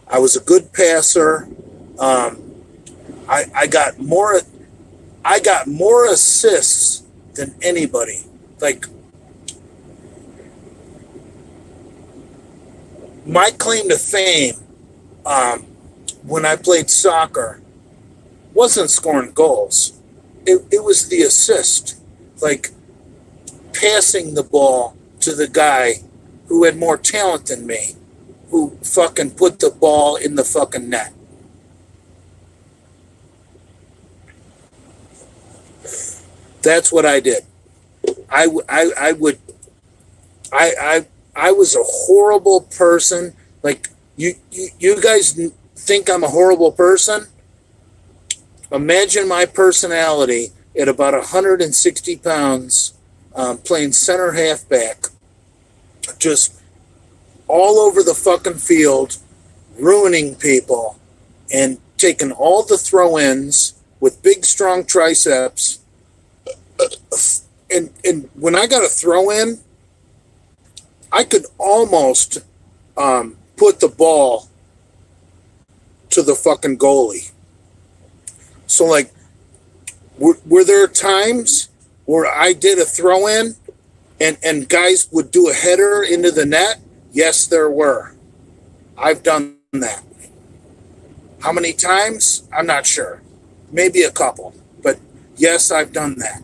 I was a good passer. I got more assists than anybody. Like, my claim to fame when I played soccer wasn't scoring goals. It was the assist, like passing the ball to the guy who had more talent than me, who fucking put the ball in the fucking net. That's what I did. I was a horrible person. Like, you guys think I'm a horrible person? Imagine my personality at about 160 pounds, playing center halfback, just all over the fucking field, ruining people, and taking all the throw-ins with big, strong triceps. And when I got a throw-in, I could almost put the ball to the fucking goalie. So, like, were there times where I did a throw-in and guys would do a header into the net? Yes, there were. I've done that. How many times? I'm not sure. Maybe a couple. But yes, I've done that.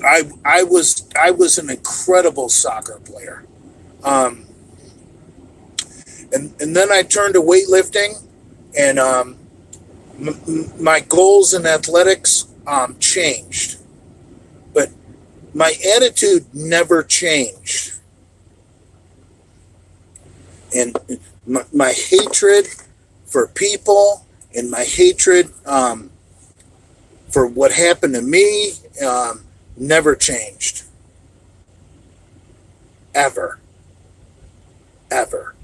I was an incredible soccer player. And then I turned to weightlifting, and my goals in athletics changed. But my attitude never changed. And my hatred for people and my hatred for what happened to me never changed. Ever. Ever.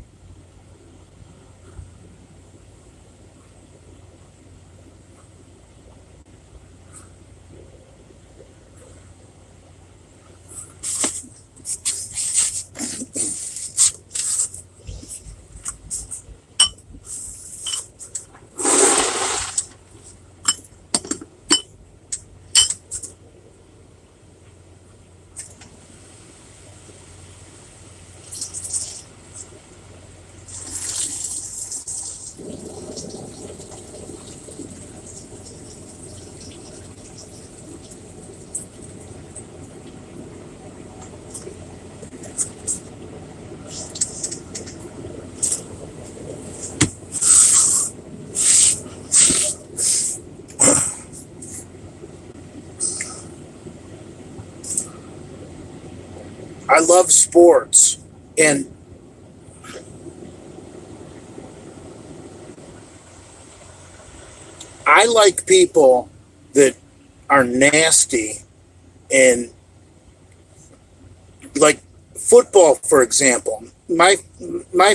I love sports, and I like people that are nasty, and like football, for example. My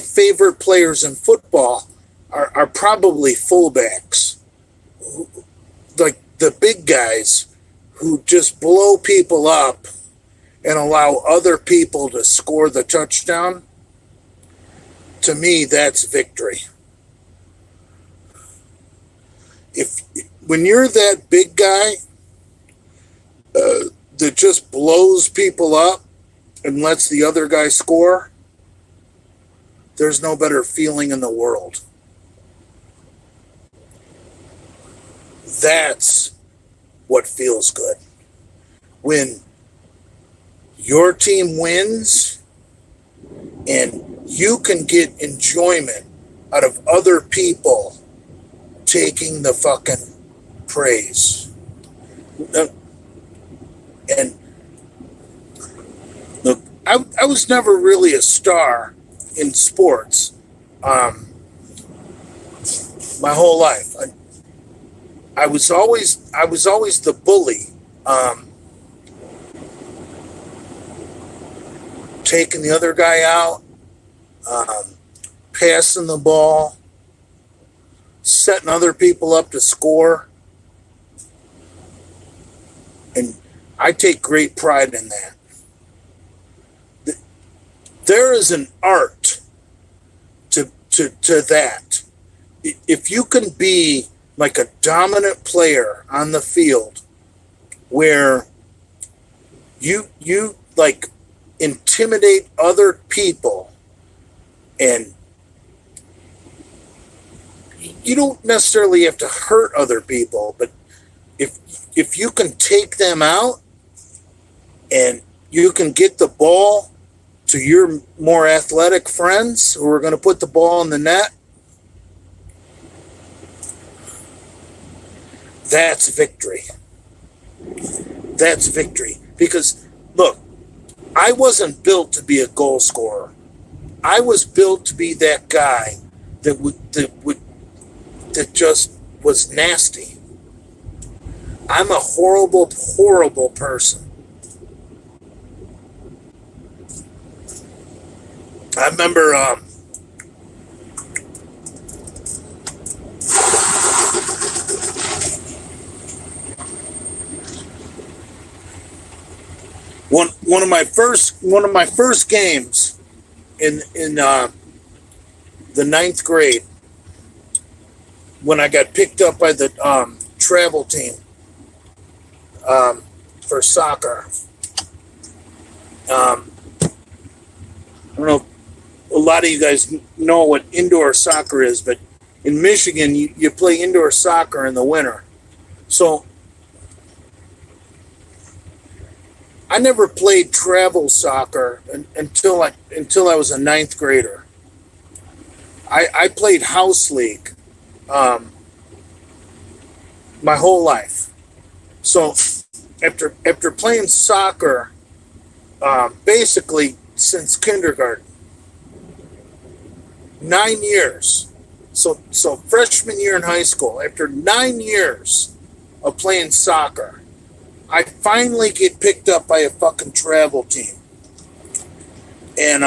favorite players in football are probably fullbacks, like the big guys who just blow people up and allow other people to score the touchdown, to me, that's victory. When you're that big guy that just blows people up and lets the other guy score, there's no better feeling in the world. That's what feels good. When your team wins and you can get enjoyment out of other people taking the fucking praise. And look, I was never really a star in sports my whole life. I was always the bully, taking the other guy out, passing the ball, setting other people up to score. And I take great pride in that. There is an art to that. If you can be like a dominant player on the field where you like intimidate other people, and you don't necessarily have to hurt other people, but if you can take them out and you can get the ball to your more athletic friends who are going to put the ball in the net, that's victory. That's victory. Because, look, I wasn't built to be a goal scorer. I was built to be that guy that just was nasty. I'm a horrible, horrible person. I remember one of my first games in the ninth grade, when I got picked up by the travel team for soccer. I don't know if a lot of you guys know what indoor soccer is, but in Michigan, you play indoor soccer in the winter. So I never played travel soccer until I was a ninth grader. I played house league my whole life. So after playing soccer basically since kindergarten, 9 years. So freshman year in high school, after 9 years of playing soccer, I finally get picked up by a fucking travel team. And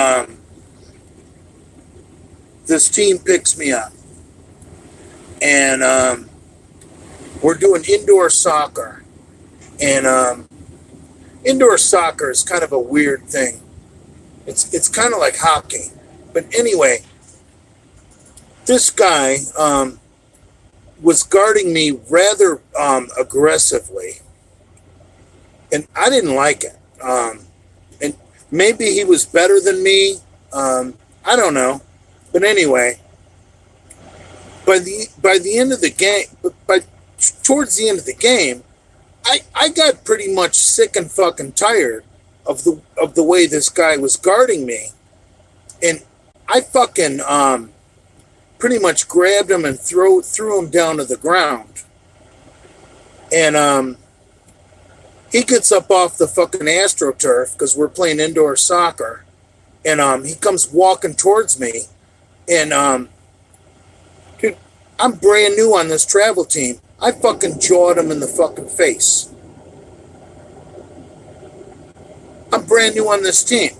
this team picks me up. And we're doing indoor soccer. And indoor soccer is kind of a weird thing. It's kind of like hockey. But anyway, this guy was guarding me rather aggressively. And I didn't like it. And maybe he was better than me. I don't know. But anyway, by the end of the game, towards the end of the game, I got pretty much sick and fucking tired of the way this guy was guarding me. And I fucking pretty much grabbed him and threw him down to the ground. And he gets up off the fucking AstroTurf because we're playing indoor soccer. And he comes walking towards me. And dude, I'm brand new on this travel team. I fucking jawed him in the fucking face. I'm brand new on this team.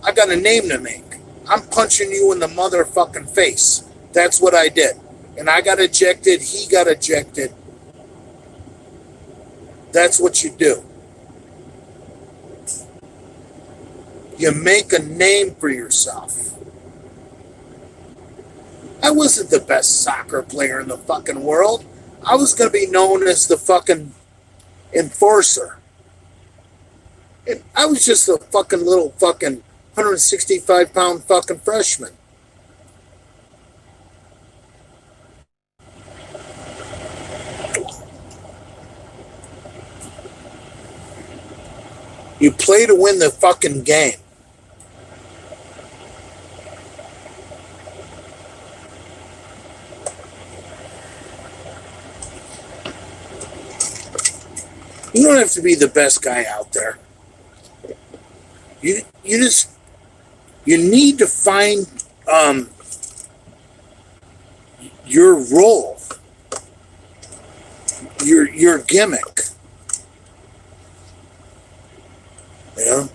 I got a name to make. I'm punching you in the motherfucking face. That's what I did. And I got ejected. He got ejected. That's what you do. You make a name for yourself. I wasn't the best soccer player in the fucking world. I was going to be known as the fucking enforcer. And I was just a fucking little fucking 165-pound fucking freshman. You play to win the fucking game. You don't have to be the best guy out there. You need to find your role, your gimmick. You know?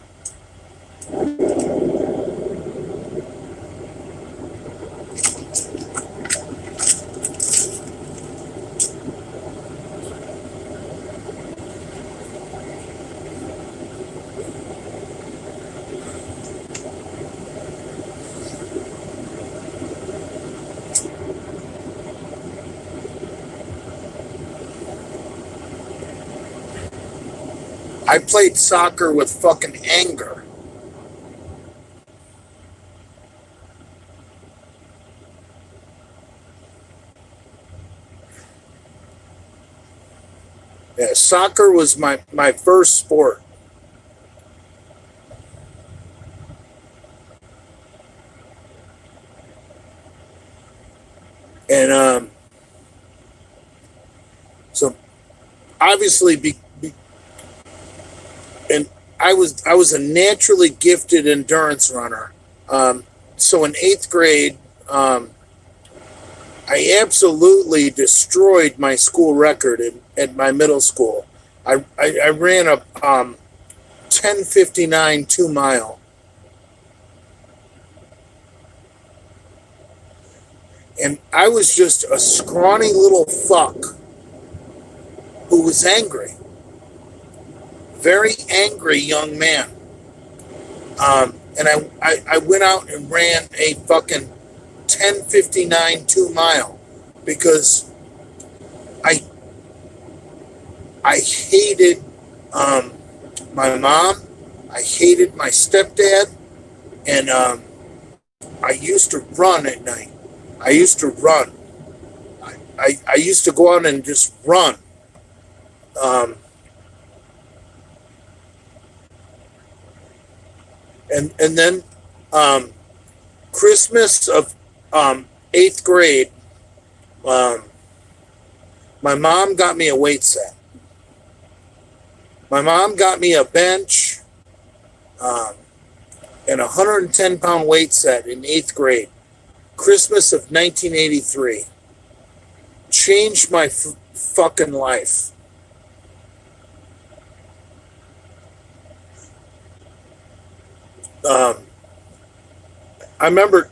I played soccer with fucking anger. Yeah, soccer was my first sport. And so obviously and I was a naturally gifted endurance runner. So in 8th grade, I absolutely destroyed my school record at my middle school. I ran a 10:59 2-mile. And I was just a scrawny little fuck who was angry. Very angry young man. And I went out and ran a fucking 10:59 2-mile because I hated my mom. I hated my stepdad. And I used to run at night. I used to run. I used to go out and just run. And then Christmas of 8th grade, my mom got me a weight set. My mom got me a bench and a 110-pound weight set in 8th grade. Christmas of 1983. Changed my fucking life. I remember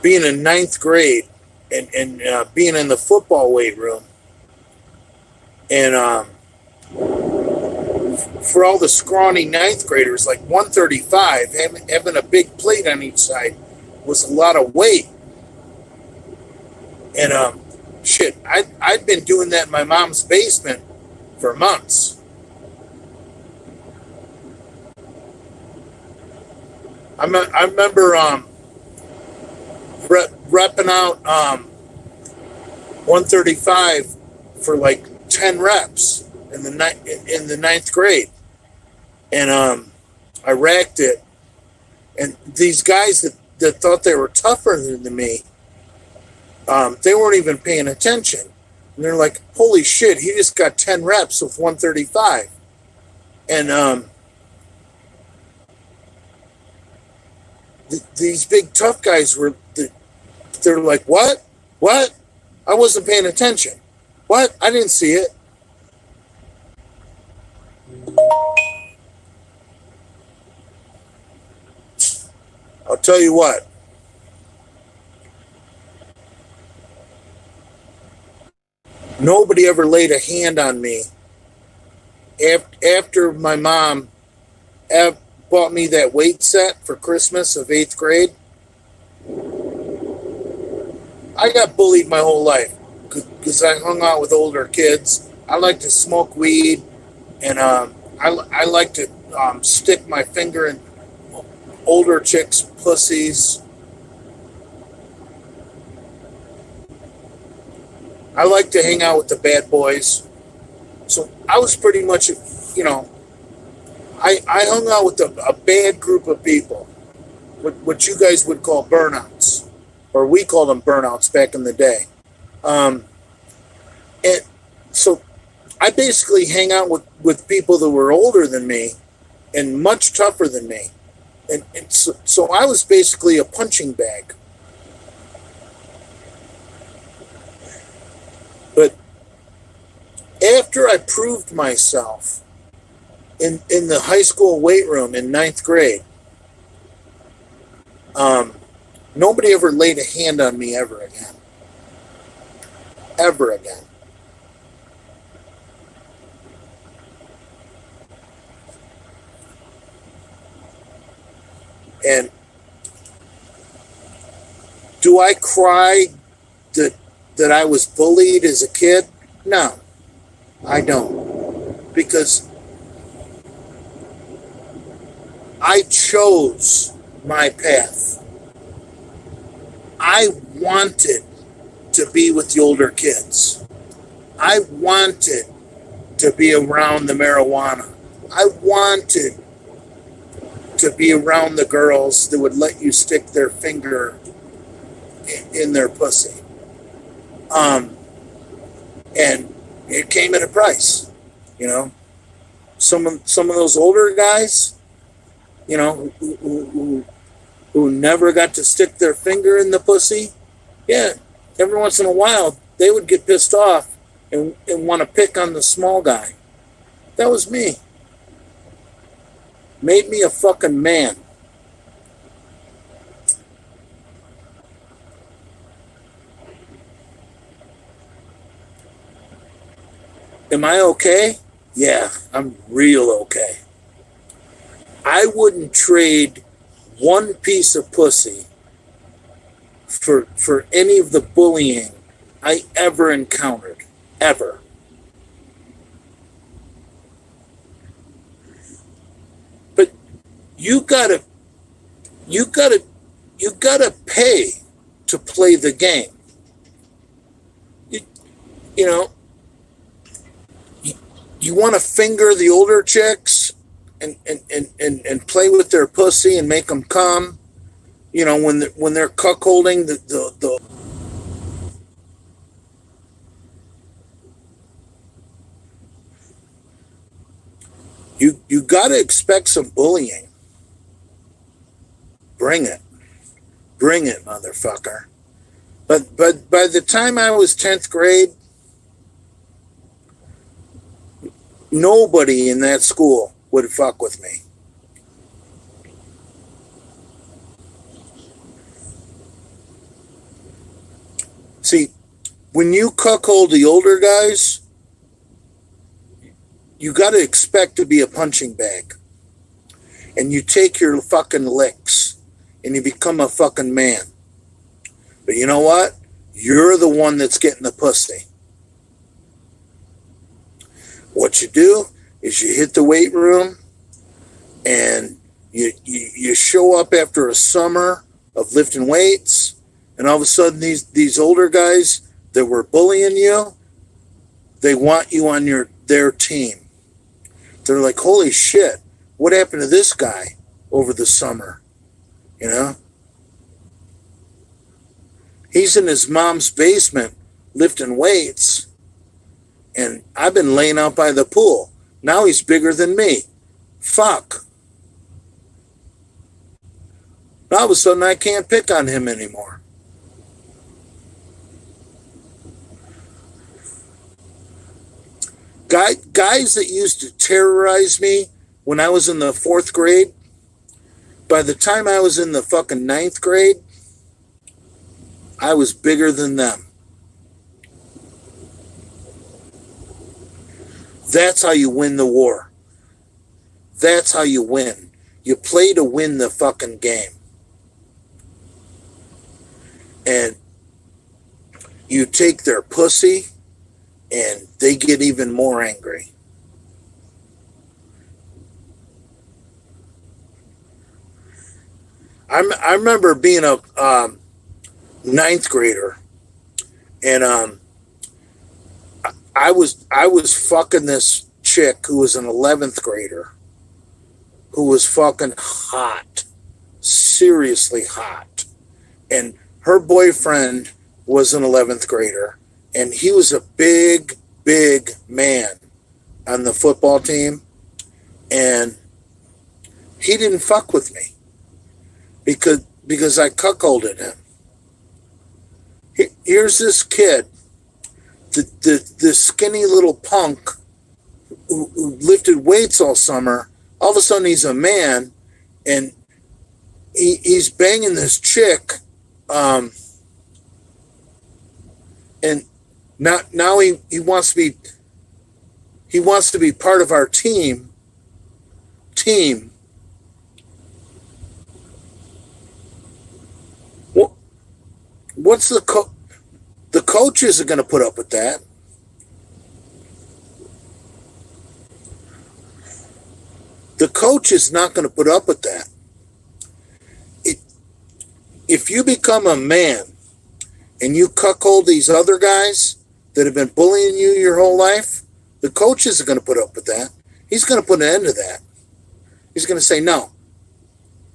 being in 9th grade and being in the football weight room, and for all the scrawny 9th graders, like 135, having a big plate on each side was a lot of weight. And shit, I'd been doing that in my mom's basement for months. I remember repping out 135 for like 10 reps in the 9th grade, and I racked it. And these guys that thought they were tougher than me, they weren't even paying attention. And they're like, "Holy shit, he just got 10 reps of 135," and these big tough guys they're like, what? I wasn't paying attention. What? I didn't see it. I'll tell you what. Nobody ever laid a hand on me after my mom bought me that weight set for Christmas of 8th grade. I got bullied my whole life because I hung out with older kids. I like to smoke weed, and I like to stick my finger in older chicks' pussies. I like to hang out with the bad boys. So I was pretty much, I hung out with a bad group of people, what you guys would call burnouts, or we called them burnouts back in the day. And so I basically hang out with people that were older than me and much tougher than me. And so I was basically a punching bag. But after I proved myself in the high school weight room in 9th grade, nobody ever laid a hand on me ever again. Ever again. And do I cry that I was bullied as a kid? No, I don't. Because I chose my path. I wanted to be with the older kids. I wanted to be around the marijuana. I wanted to be around the girls that would let you stick their finger in their pussy. And it came at a price, Some of those older guys, who never got to stick their finger in the pussy, yeah, every once in a while they would get pissed off and want to pick on the small guy. That was me. Made me a fucking man. Am I okay? Yeah, I'm real okay. I wouldn't trade one piece of pussy for any of the bullying I ever encountered. Ever. But you gotta pay to play the game. You want to finger the older chicks and play with their pussy and make them come, when they're cuckolding the you got to expect some bullying. Bring it, motherfucker. But by the time I was 10th grade, nobody in that school would fuck with me. See, when you cuckold the older guys, you got to expect to be a punching bag. And you take your fucking licks and you become a fucking man. But you know what? You're the one that's getting the pussy. What you do is you hit the weight room and you show up after a summer of lifting weights, and all of a sudden these older guys that were bullying you, they want you on their team. They're like, holy shit, what happened to this guy over the summer? He's in his mom's basement lifting weights, and I've been laying out by the pool. Now he's bigger than me. Fuck. All of a sudden I can't pick on him anymore. Guys that used to terrorize me when I was in the 4th grade, by the time I was in the fucking 9th grade, I was bigger than them. That's how you win the war. That's how you win. You play to win the fucking game. And you take their pussy and they get even more angry. I remember being a ninth grader, and I was fucking this chick who was an 11th grader, who was fucking hot, seriously hot, and her boyfriend was an 11th grader, and he was a big man on the football team, and he didn't fuck with me because I cuckolded him. Here's this kid, the skinny little punk who lifted weights all summer. All of a sudden he's a man, and he's banging this chick, and now he wants to be part of our team. What's the coach isn't going to put up with that. The coach is not going to put up with that. If you become a man and you cuckold these other guys that have been bullying you your whole life, the coach isn't going to put up with that. He's going to put an end to that. He's going to say, no,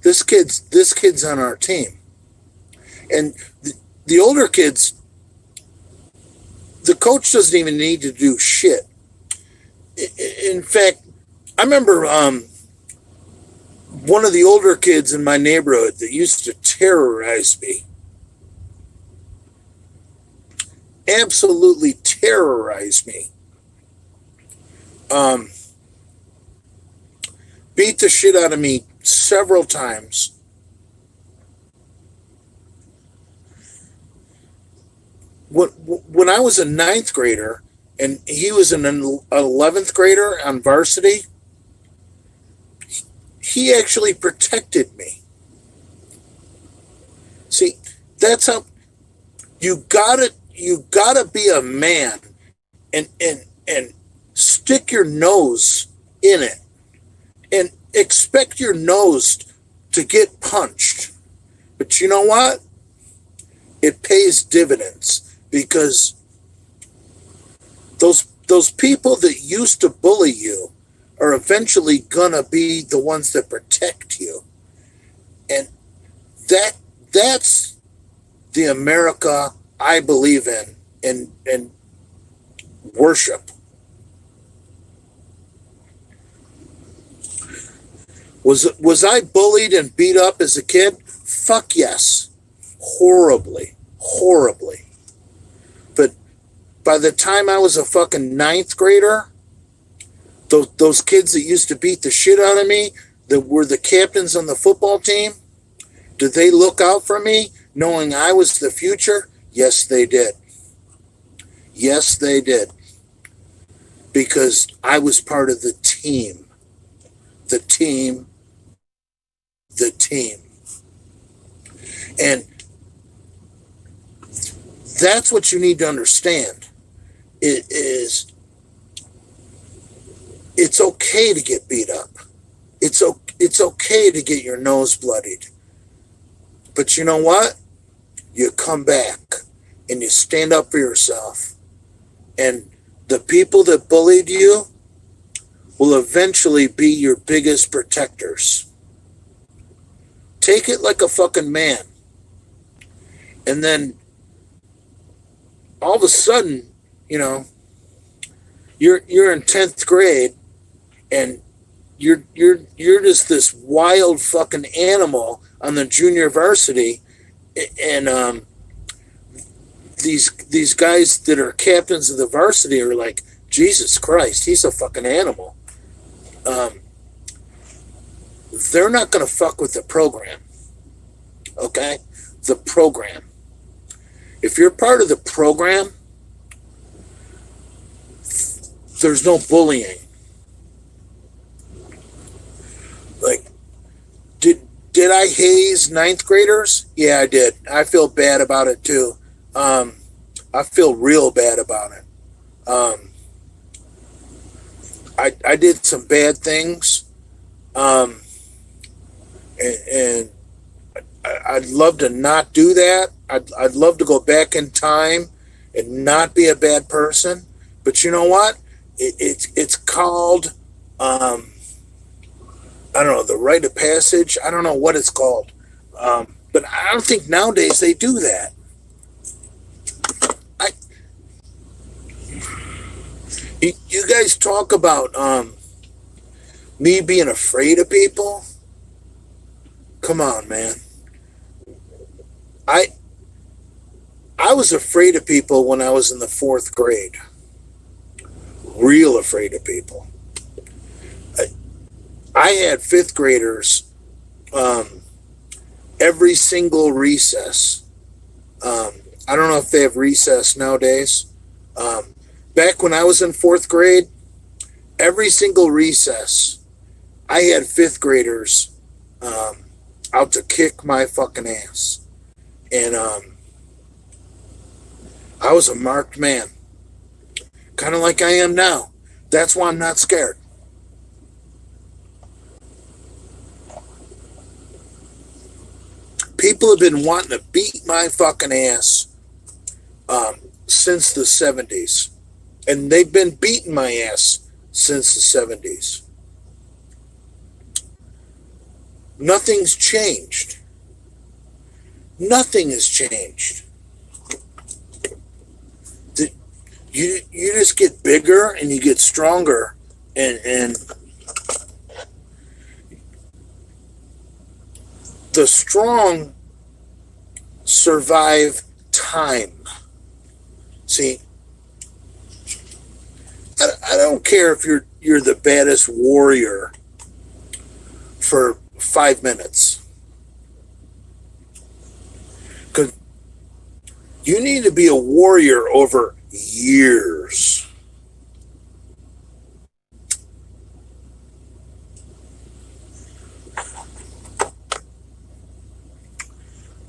this kid's on our team. And the older kids, the coach doesn't even need to do shit. In fact, I remember one of the older kids in my neighborhood that used to terrorize me. Absolutely terrorize me. Beat the shit out of me several times. When I was a ninth grader and he was an 11th grader on varsity, he actually protected me. See, that's how you gotta be a man and stick your nose in it and expect your nose to get punched. But you know what? It pays dividends. Because those people that used to bully you are eventually gonna be the ones that protect you. And that's the America I believe in and worship. Was I bullied and beat up as a kid? Fuck yes. Horribly. But by the time I was a fucking ninth grader, those kids that used to beat the shit out of me, that were the captains on the football team, did they look out for me knowing I was the future? Yes, they did. Yes, they did. Because I was part of the team. The team. And that's what you need to understand. It's okay to get beat up. It's okay to get your nose bloodied. But you know what? You come back and you stand up for yourself. And the people that bullied you will eventually be your biggest protectors. Take it like a fucking man. And then all of a sudden, you know, you're in 10th grade and you're just this wild fucking animal on the junior varsity, and these guys that are captains of the varsity are like, Jesus Christ, he's a fucking animal. They're not gonna fuck with the program. Okay? The program. If you're part of the program, there's no bullying. Like, Did I haze ninth graders? Yeah, I did. I feel bad about it too. I feel real bad about it. I did some bad things, and I'd love to not do that. I'd love to go back in time and not be a bad person. But you know what? It's called, I don't know, the rite of passage. I don't know what it's called. But I don't think nowadays they do that. You guys talk about me being afraid of people. Come on, man. I was afraid of people when I was in the 4th grade. Real afraid of people. I had 5th graders every single recess. I don't know if they have recess nowadays. Back when I was in 4th grade, every single recess, I had 5th graders out to kick my fucking ass. And I was a marked man. Kind of like I am now. That's why I'm not scared. People have been wanting to beat my fucking ass since the 70s. And they've been beating my ass since the 70s. Nothing's changed. Nothing has changed. You just get bigger and you get stronger, and the strong survive time. See, I don't care if you're the baddest warrior for 5 minutes. Because you need to be a warrior over years.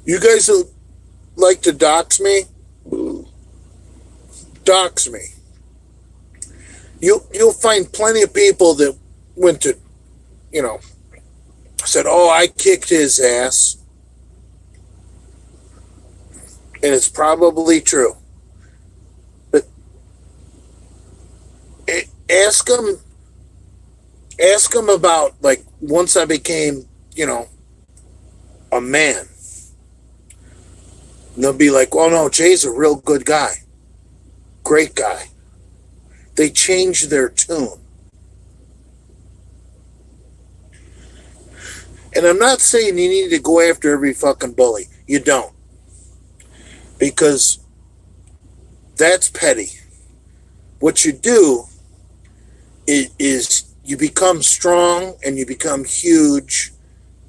You guys like to dox me? Dox me. You'll find plenty of people that went to, said, oh, I kicked his ass. And it's probably true. But ask them about, like, once I became, a man. And they'll be like, oh, no, Jay's a real good guy. Great guy. They change their tune. And I'm not saying you need to go after every fucking bully. You don't. Because that's petty. What you do is you become strong and you become huge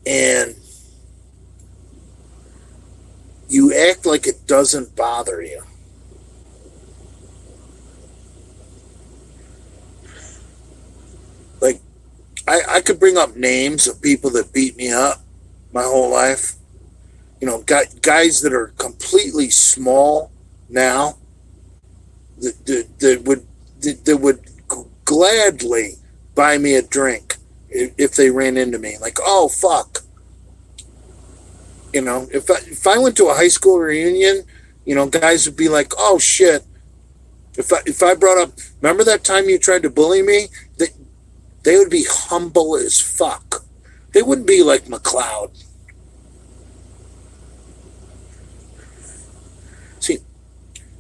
and you act like it doesn't bother you. Like, I could bring up names of people that beat me up my whole life. Guys that are completely small now that would gladly buy me a drink if they ran into me. Like, oh, fuck. If I went to a high school reunion, guys would be like, oh, shit. If I brought up, remember that time you tried to bully me? They would be humble as fuck. They wouldn't be like McCloud. See,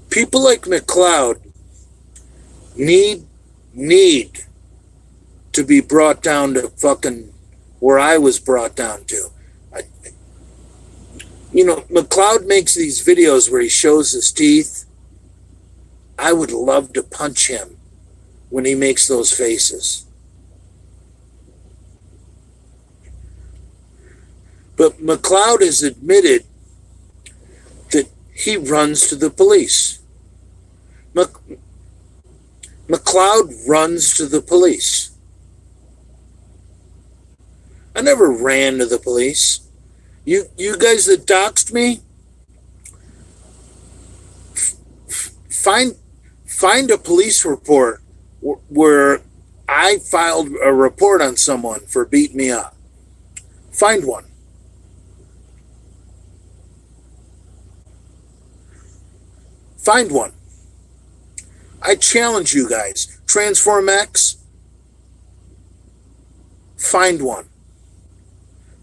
people like McCloud need to be brought down to fucking where I was brought down to. McCloud makes these videos where he shows his teeth. I would love to punch him when he makes those faces. But McCloud has admitted that he runs to the police. McCloud runs to the police. I never ran to the police. You guys that doxed me, find a police report where I filed a report on someone for beating me up. Find one. Find one. I challenge you guys. Transform X. Find one.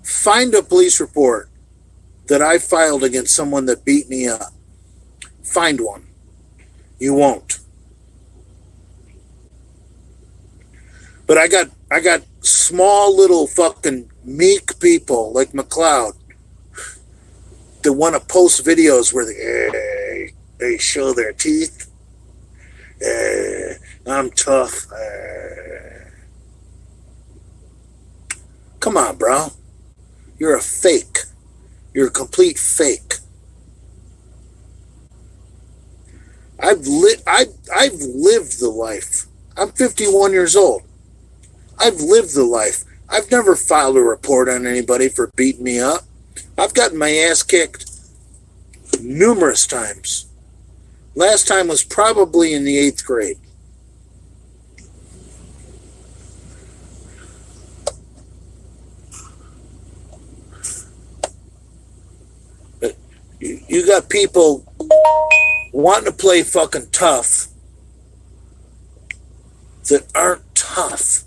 Find a police report that I filed against someone that beat me up. Find one. You won't. But I got small little fucking meek people like McCloud that want to post videos where they show their teeth. I'm tough. Come on, bro. You're a fake. You're a complete fake. I've lived the life. I'm 51 years old. I've lived the life. I've never filed a report on anybody for beating me up. I've gotten my ass kicked numerous times. Last time was probably in the 8th grade. But you got people wanting to play fucking tough that aren't tough.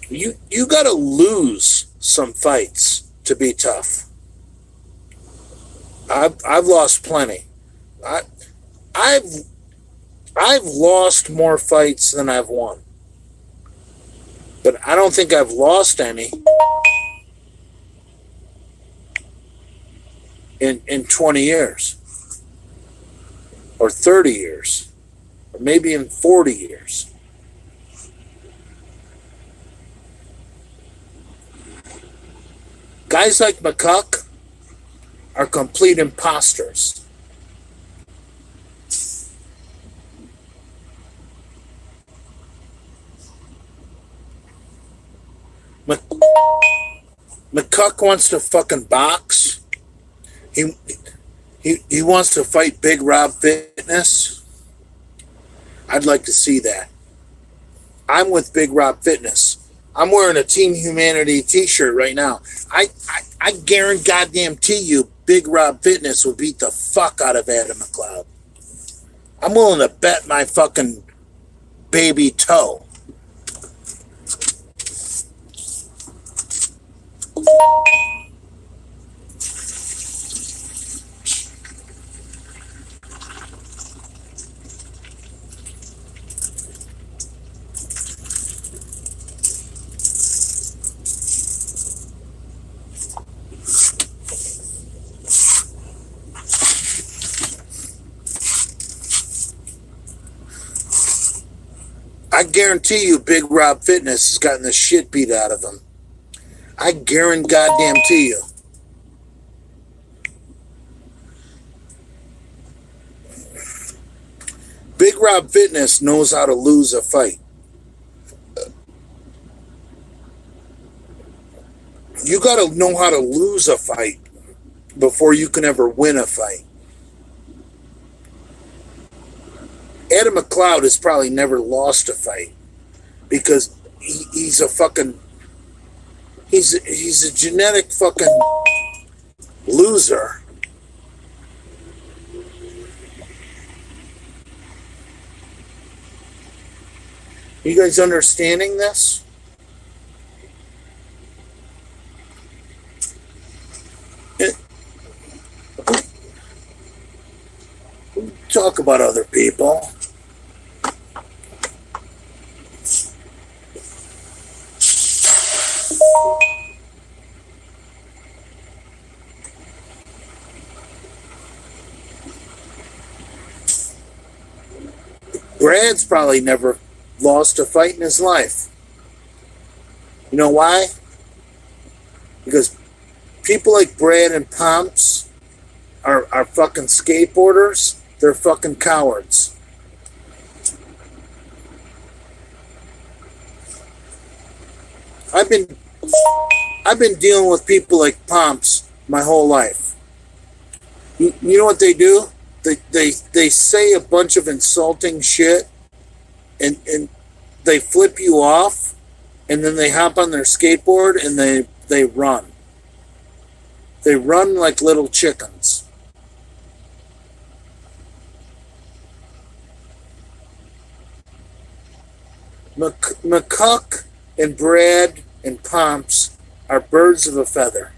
You got to lose some fights to be tough. I've lost plenty. I've lost more fights than I've won. But I don't think I've lost any in 20 years. Or 30 years. Or maybe in 40 years. Guys like McCuck are complete imposters. McCuck wants to fucking box. He wants to fight Big Rob Fitness. I'd like to see that. I'm with Big Rob Fitness. I'm wearing a Team Humanity t-shirt right now. I guarantee you Big Rob Fitness would beat the fuck out of Adam McCloud. I'm willing to bet my fucking baby toe. I guarantee you Big Rob Fitness has gotten the shit beat out of him. I guarantee you. Big Rob Fitness knows how to lose a fight. You got to know how to lose a fight before you can ever win a fight. Adam McCloud has probably never lost a fight because he's a fucking he's a genetic fucking loser. You guys understanding this? Talk about other people. Brad's probably never lost a fight in his life. You know why? Because people like Brad and Pomps are fucking skateboarders. They're fucking cowards. I've been dealing with people like Pomps my whole life. You know what they do? They say a bunch of insulting shit, and they flip you off, and then they hop on their skateboard and they run. They run like little chickens. McCuck and Brad and Pomps are birds of a feather.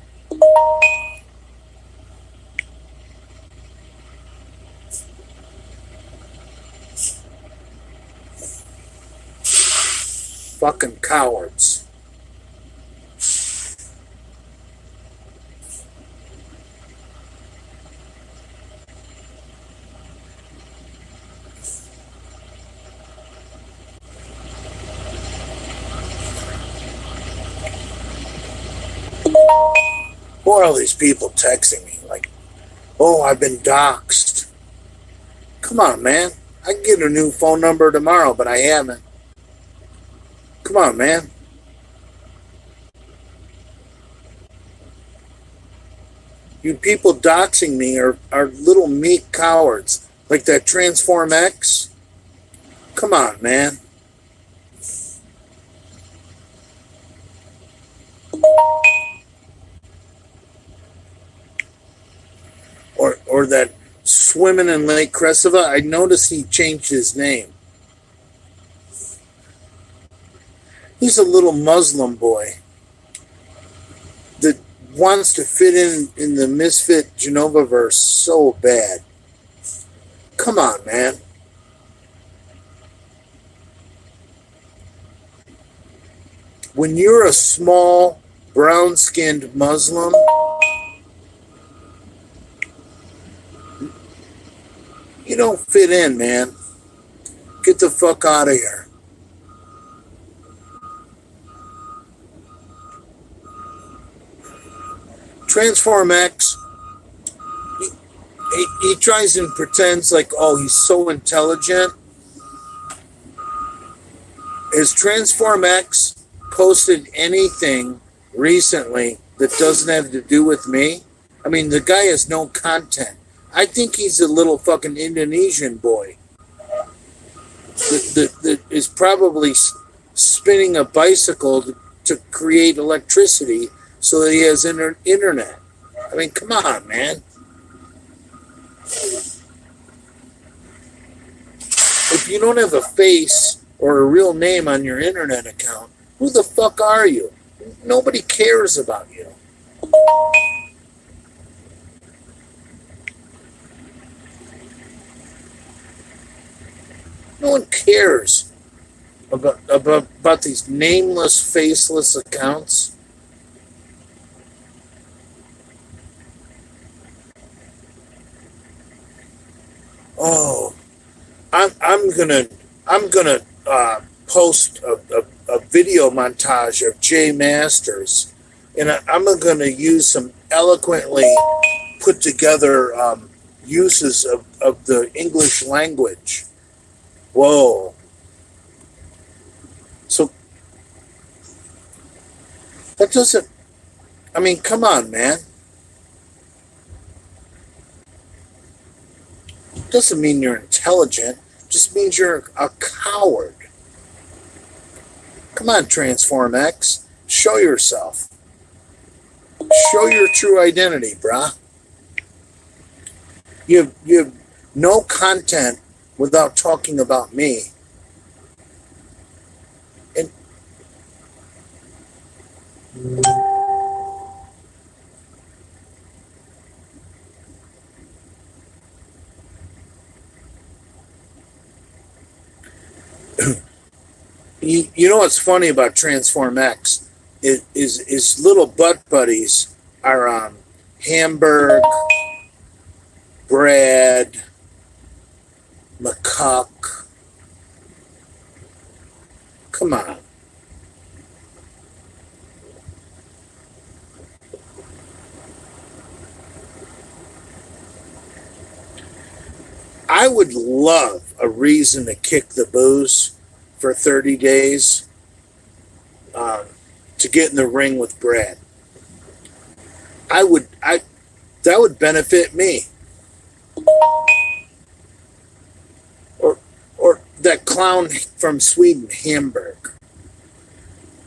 Fucking cowards. Who are all these people texting me like, oh, I've been doxxed? Come on, man. I can get a new phone number tomorrow, but I haven't. Come on, man. You people doxing me are little meek cowards. Like that Transform X. Come on, man. Or that swimming in Lake Cressida. I noticed he changed his name. He's a little Muslim boy that wants to fit in the misfit Genova-verse so bad. Come on, man. When you're a small, brown-skinned Muslim, you don't fit in, man. Get the fuck out of here. Transform X, he tries and pretends like, oh, he's so intelligent. Has Transform X posted anything recently that doesn't have to do with me? I mean, the guy has no content. I think he's a little fucking Indonesian boy that is probably spinning a bicycle to create electricity so that he has internet. I mean, come on, man. If you don't have a face or a real name on your internet account, who the fuck are you? Nobody cares about you. No one cares about these nameless, faceless accounts. Oh, I'm gonna post a video montage of Jay Masters, and I'm gonna use some eloquently put together uses of the English language. Whoa. So that doesn't, I mean, come on, man. It doesn't mean you're intelligent. It just means you're a coward. Come on, Transform X. Show yourself. Show your true identity, brah. You have no content without talking about me. And you know what's funny about Transform X is little butt buddies are Hamburg, Brad, McCuck. Come on. I would love a reason to kick the booze for 30 days. to get in the ring with Brad. That would benefit me. Or that clown from Sweden, Hamburg.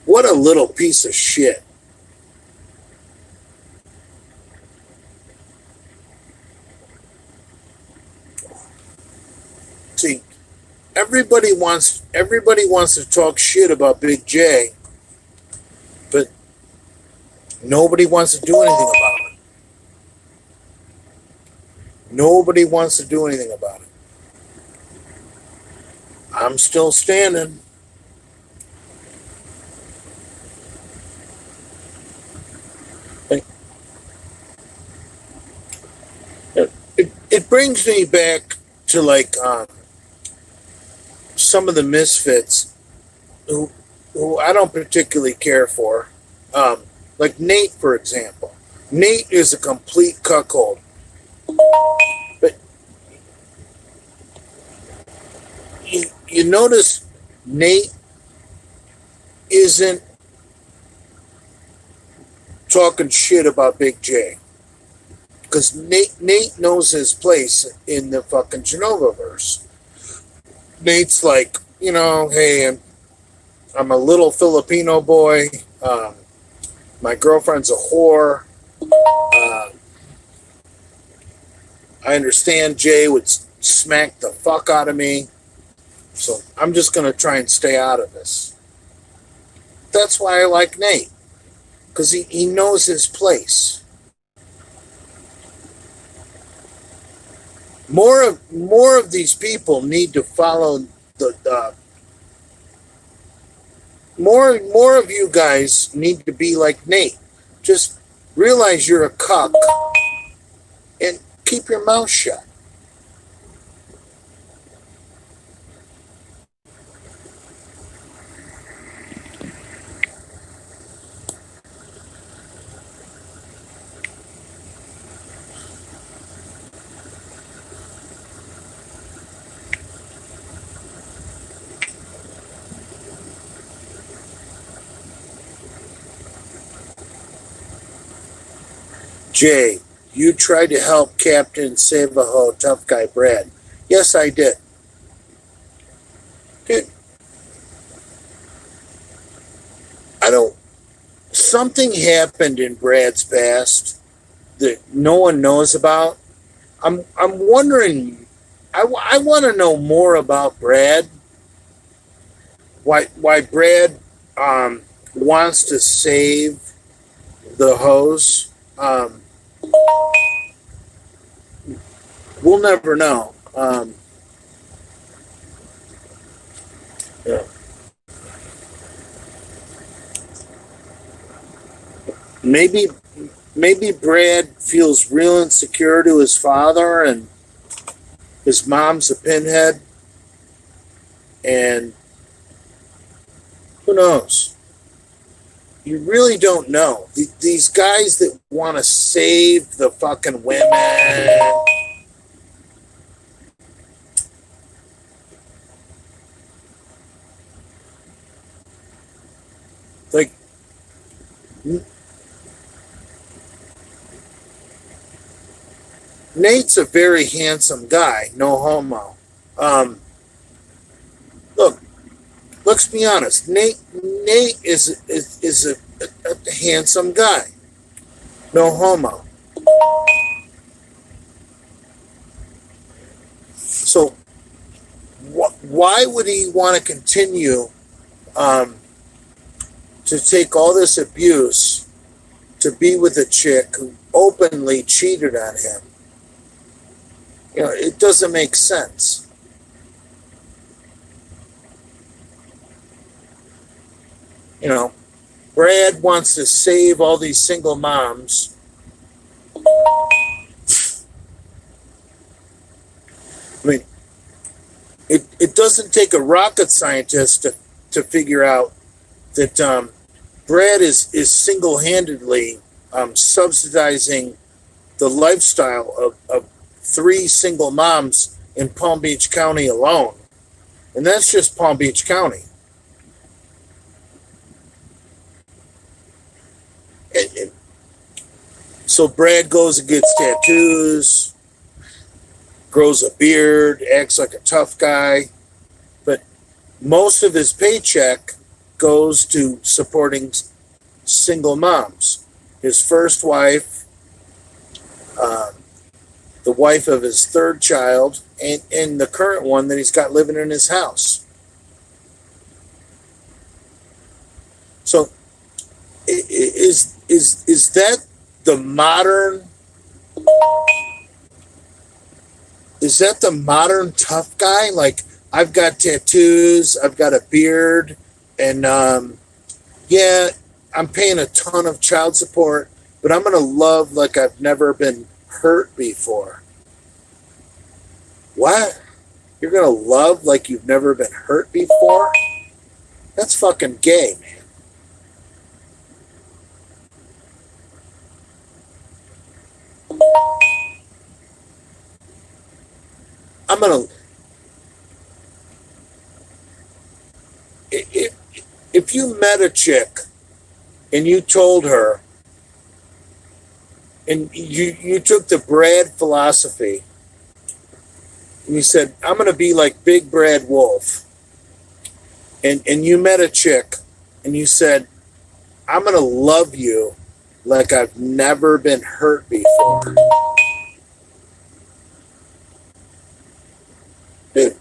What a little piece of shit. See, everybody wants to talk shit about Big J, but nobody wants to do anything about it. Nobody wants to do anything about it. I'm still standing. It brings me back to like some of the misfits who I don't particularly care for. Like Nate, for example. Nate is a complete cuckold. But you notice Nate isn't talking shit about Big J. Because Nate knows his place in the fucking Genovaverse. Nate's like, you know, hey, I'm a little Filipino boy. My girlfriend's a whore. I understand Jay would smack the fuck out of me. So I'm just going to try and stay out of this. That's why I like Nate. Because he knows his place. More of these people need to follow the more of you guys need to be like Nate. Just realize you're a cuck and keep your mouth shut. Jay, you tried to help Captain Savaho Tough Guy Brad. Yes, I did. Dude, something happened in Brad's past that no one knows about. I'm wondering, I want to know more about Brad. Why Brad wants to save the hose. We'll never know. Yeah. Maybe Brad feels real insecure to his father, and his mom's a pinhead, and who knows? You really don't know. These guys that want to save the fucking women. Like, Nate's a very handsome guy, no homo. Look, let's be honest. Nate is a handsome guy, no homo. So, why would he want to continue to take all this abuse to be with a chick who openly cheated on him? You know, it doesn't make sense. You know, Brad wants to save all these single moms. I mean, it doesn't take a rocket scientist to figure out that Brad is single-handedly subsidizing the lifestyle of 3 single moms in Palm Beach County alone. And that's just Palm Beach County. So Brad goes and gets tattoos, grows a beard, acts like a tough guy, but most of his paycheck goes to supporting single moms. His first wife, the wife of his third child, and the current one that he's got living in his house. So is that the modern, is that the modern tough guy? Like, I've got tattoos, I've got a beard, and yeah, I'm paying a ton of child support, but I'm going to love like I've never been hurt before. What? You're going to love like you've never been hurt before? That's fucking gay, man. I'm going to... If you met a chick and you told her, and you took the Brad philosophy, and you said, I'm going to be like Big Brad Wolf, and you met a chick, and you said, I'm going to love you like I've never been hurt before. Dude,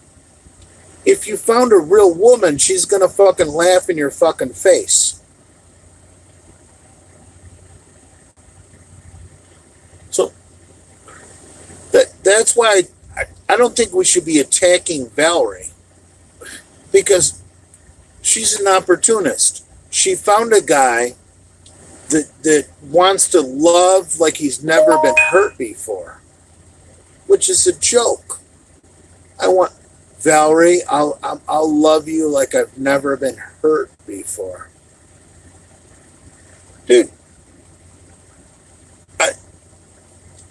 if you found a real woman, she's going to fucking laugh in your fucking face. So that's why I don't think we should be attacking Valerie, because she's an opportunist. She found a guy that wants to love like he's never been hurt before, which is a joke. I want Valerie. I'll love you like I've never been hurt before, dude.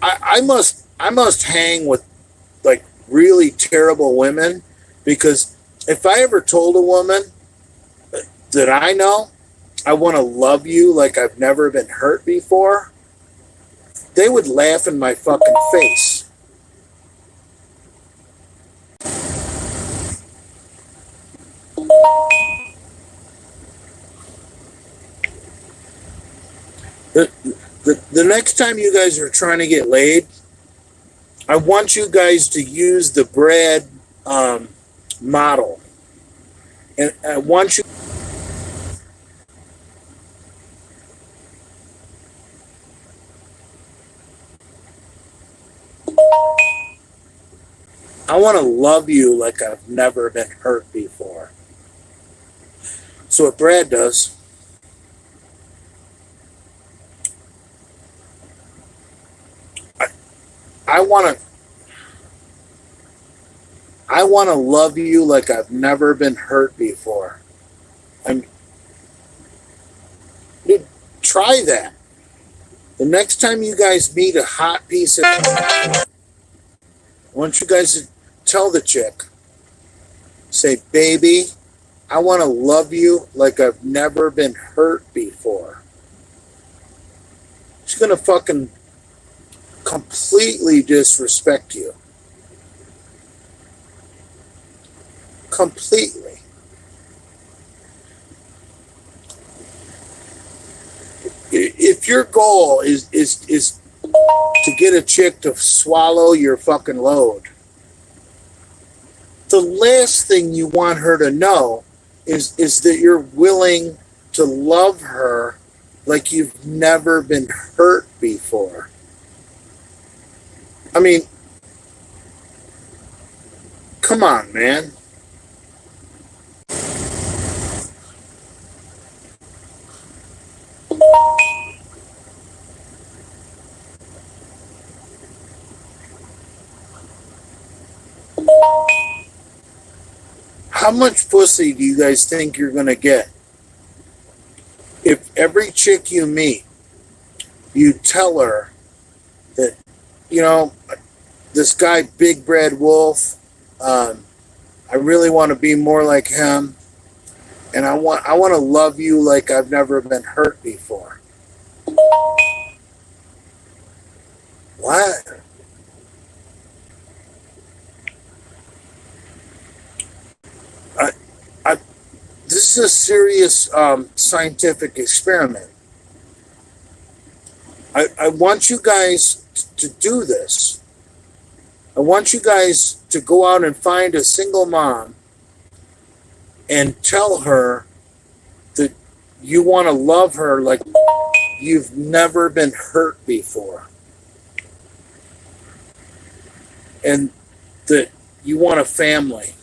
I must hang with like really terrible women, because if I ever told a woman that I know I want to love you like I've never been hurt before, they would laugh in my fucking face. The next time you guys are trying to get laid, I want you guys to use the Brad model. And I want you... I want to love you like I've never been hurt before. So what Brad does, I want to love you like I've never been hurt before. Dude, try that. The next time you guys meet a hot piece of... I want you guys to tell the chick, say, baby, I want to love you like I've never been hurt before. She's going to fucking completely disrespect you. Completely. If your goal is to get a chick to swallow your fucking load, the last thing you want her to know is that you're willing to love her like you've never been hurt before. I mean, come on, man. How much pussy do you guys think you're going to get if every chick you meet, you tell her that, you know, this guy, Big Brad Wolf, I really want to be more like him, and I want to love you like I've never been hurt before. What? I, I, this is a serious scientific experiment. I want you guys to do this. I want you guys to go out and find a single mom and tell her that you want to love her like you've never been hurt before. And that you want a family.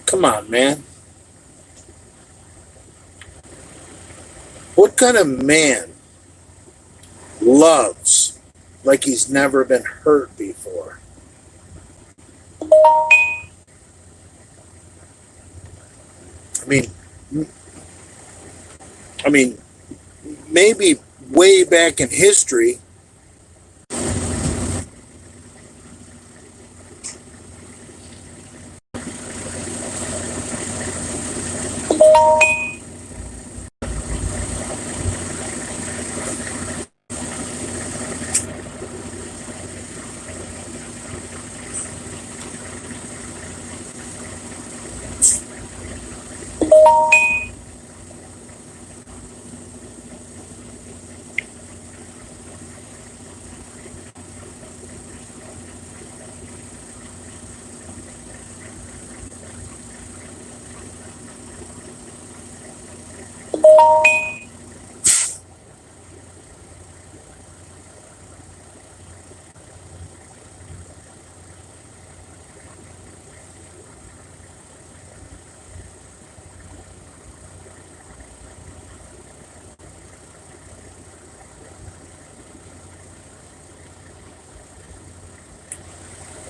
Come on, man. What kind of man loves like he's never been hurt before? I mean, I mean, maybe way back in history,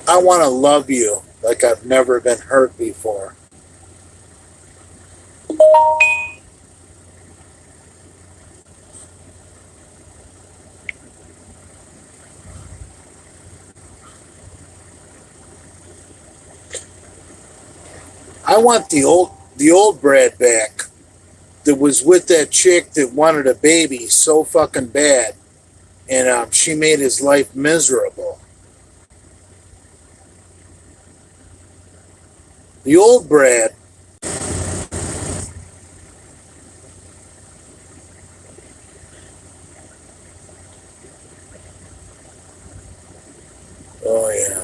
I want to love you like I've never been hurt before. I want the old Brad back that was with that chick that wanted a baby so fucking bad, and she made his life miserable. The old Brad. Oh yeah.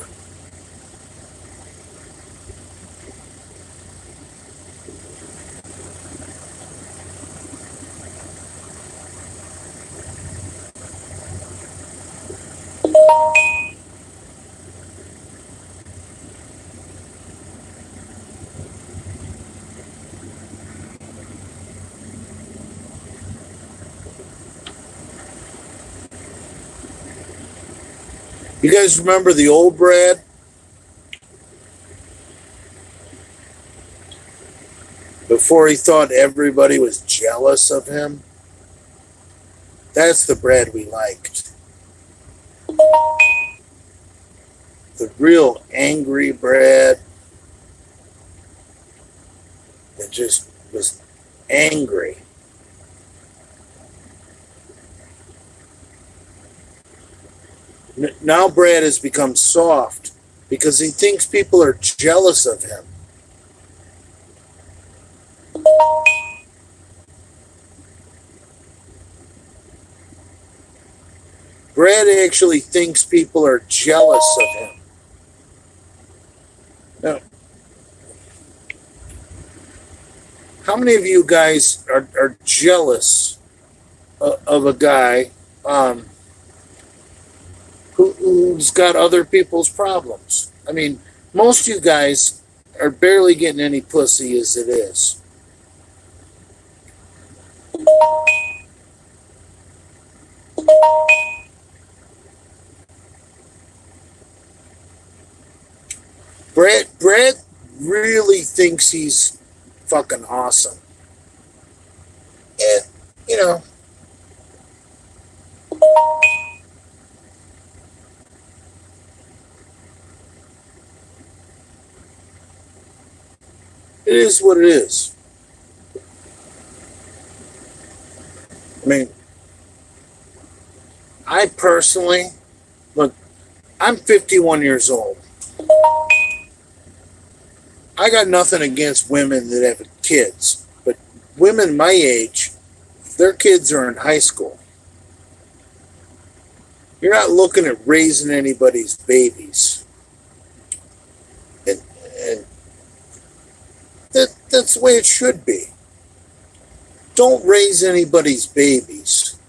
You guys remember the old Brad? Before he thought everybody was jealous of him? That's the Brad we liked. The real angry Brad that just was angry. Now Brad has become soft because he thinks people are jealous of him. Brad actually thinks people are jealous of him. Now, how many of you guys are jealous of a guy who's got other people's problems? I mean, most of you guys are barely getting any pussy as it is. Brad really thinks he's fucking awesome. And, you know, it is what it is. I mean, I personally, look, I'm 51 years old. I got nothing against women that have kids, but women my age, their kids are in high school. You're not looking at raising anybody's babies. And that's the way it should be. Don't raise anybody's babies.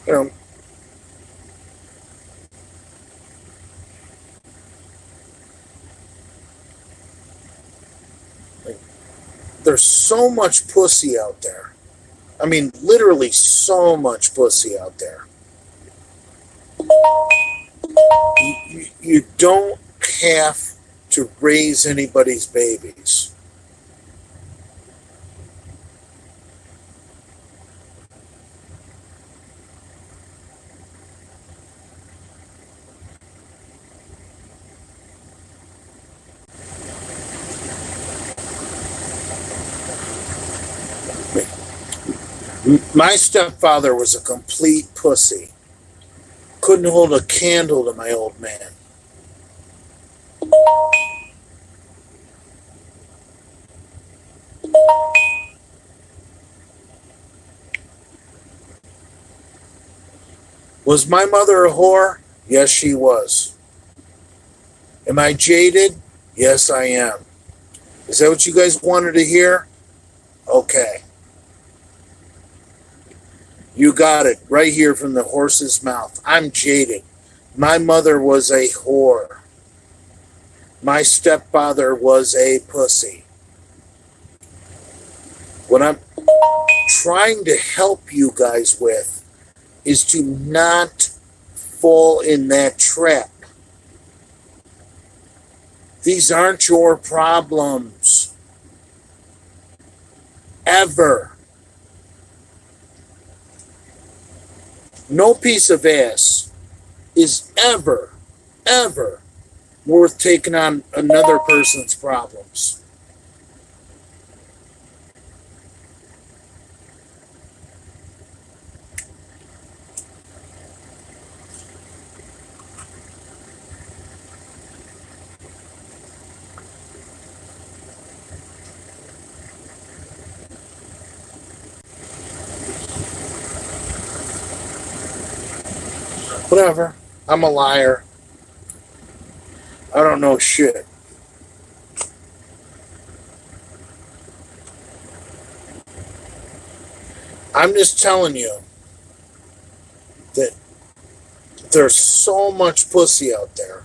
You know, there's so much pussy out there. I mean, literally so much pussy out there. You don't have to raise anybody's babies. My stepfather was a complete pussy. Couldn't hold a candle to my old man. Was my mother a whore? Yes, she was. Am I jaded? Yes, I am. Is that what you guys wanted to hear? Okay. You got it right here from the horse's mouth. I'm jaded. My mother was a whore. My stepfather was a pussy. What I'm trying to help you guys with is to not fall in that trap. These aren't your problems. Ever. No piece of ass is ever worth taking on another person's problems. Whatever. I'm a liar. I don't know shit. I'm just telling you that there's so much pussy out there.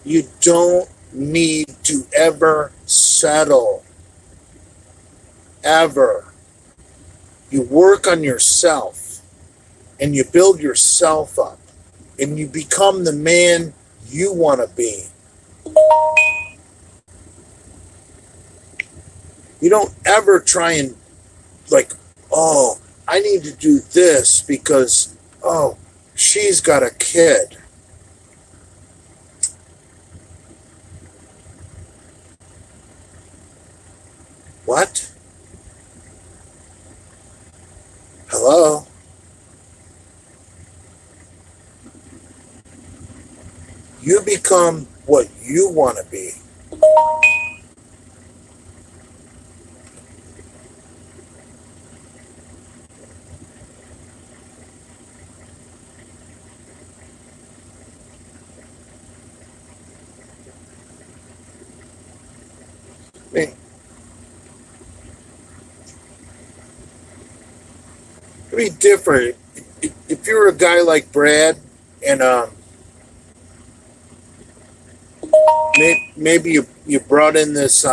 You don't need to ever settle. Ever. You work on yourself and you build yourself up and you become the man you want to be. You don't ever try and oh, I need to do this because, oh, she's got a kid. What? Hello? You become what you want to be. It'd be different if you're a guy like Brad and maybe you brought in this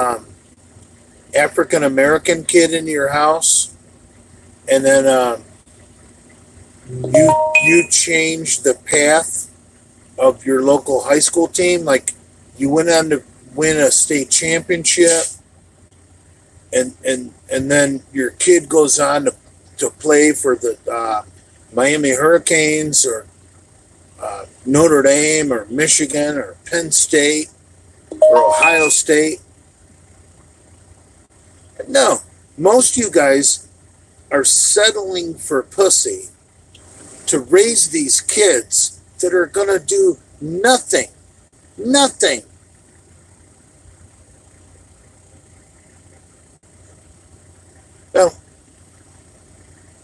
African American kid into your house, and then you changed the path of your local high school team. Like you went on to win a state championship, and then your kid goes on to play for the Miami Hurricanes or Notre Dame or Michigan or Penn State or Ohio State. No, most of you guys are settling for pussy to raise these kids that are going to do nothing. Nothing. Now,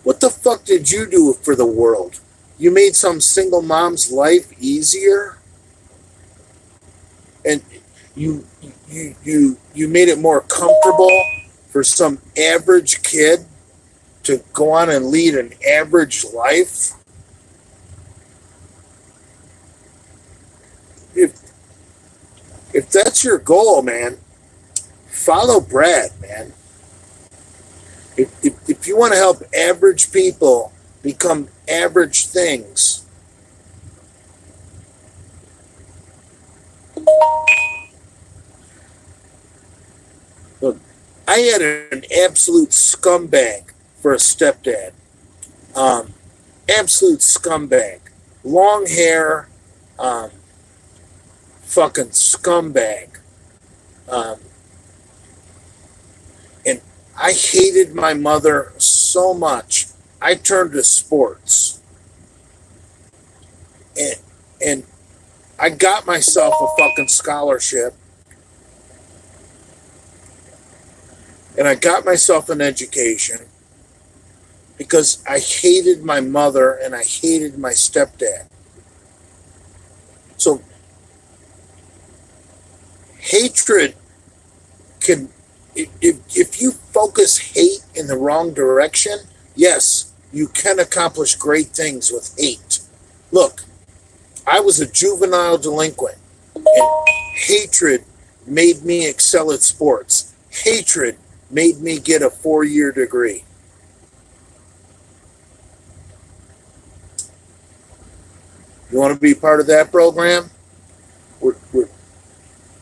what the fuck did you do for the world? You made some single mom's life easier? And you made it more comfortable for some average kid to go on and lead an average life? If that's your goal, man, follow Brad, man. If you want to help average people become average things, look, I had an absolute scumbag for a stepdad. Absolute scumbag. Long hair, fucking scumbag. And I hated my mother so much, I turned to sports. And I got myself a fucking scholarship. And I got myself an education because I hated my mother and I hated my stepdad. So hatred can, if you focus hate in the wrong direction, yes, you can accomplish great things with hate. Look, I was a juvenile delinquent, and hatred made me excel at sports. Hatred made me get a 4-year degree. You want to be part of that program?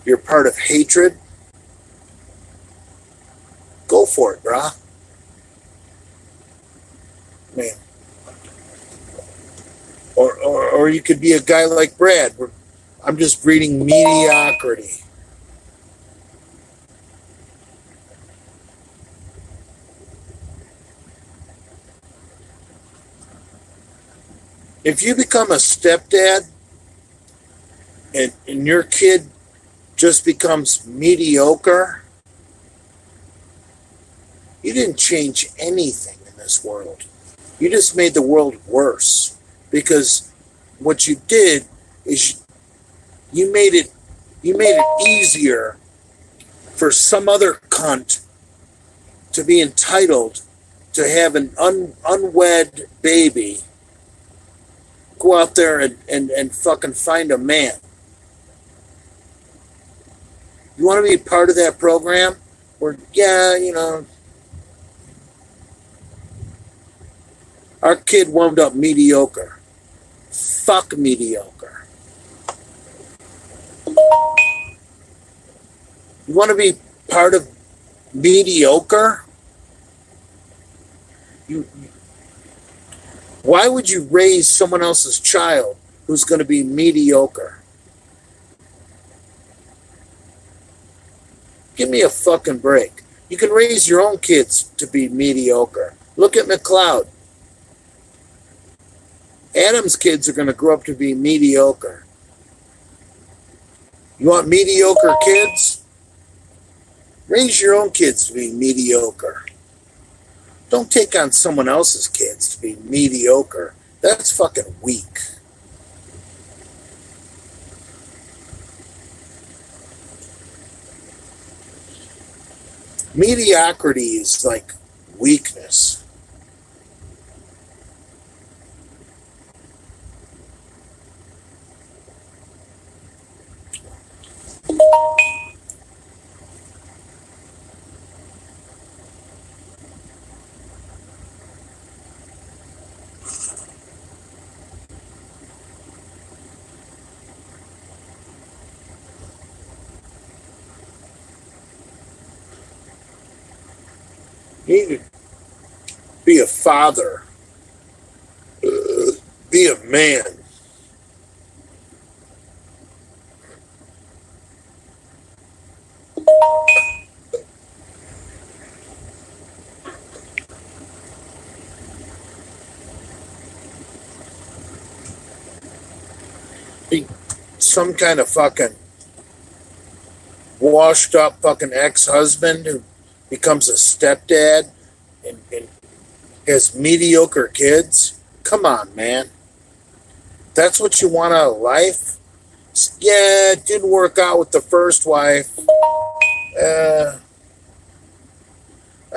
You're part of hatred? Go for it, brah. Man. Or you could be a guy like Brad. I'm just breeding mediocrity. If you become a stepdad and your kid just becomes mediocre, you didn't change anything in this world. You just made the world worse, because what you did is you made it easier for some other cunt to be entitled to have an unwed baby, go out there and fucking find a man. You want to be part of that program? Where, yeah, you know, our kid wound up mediocre. Fuck mediocre. You want to be part of mediocre? Why would you raise someone else's child who's going to be mediocre? Give me a fucking break. You can raise your own kids to be mediocre. Look at McCloud. Adam's kids are going to grow up to be mediocre. You want mediocre kids? Raise your own kids to be mediocre. Don't take on someone else's kids to be mediocre. That's fucking weak. Mediocrity is like weakness. You need to be a father. Be a man. some kind of fucking washed up fucking ex-husband who becomes a stepdad and has mediocre kids. Come on, man. That's what you want out of life? Yeah, it didn't work out with the first wife.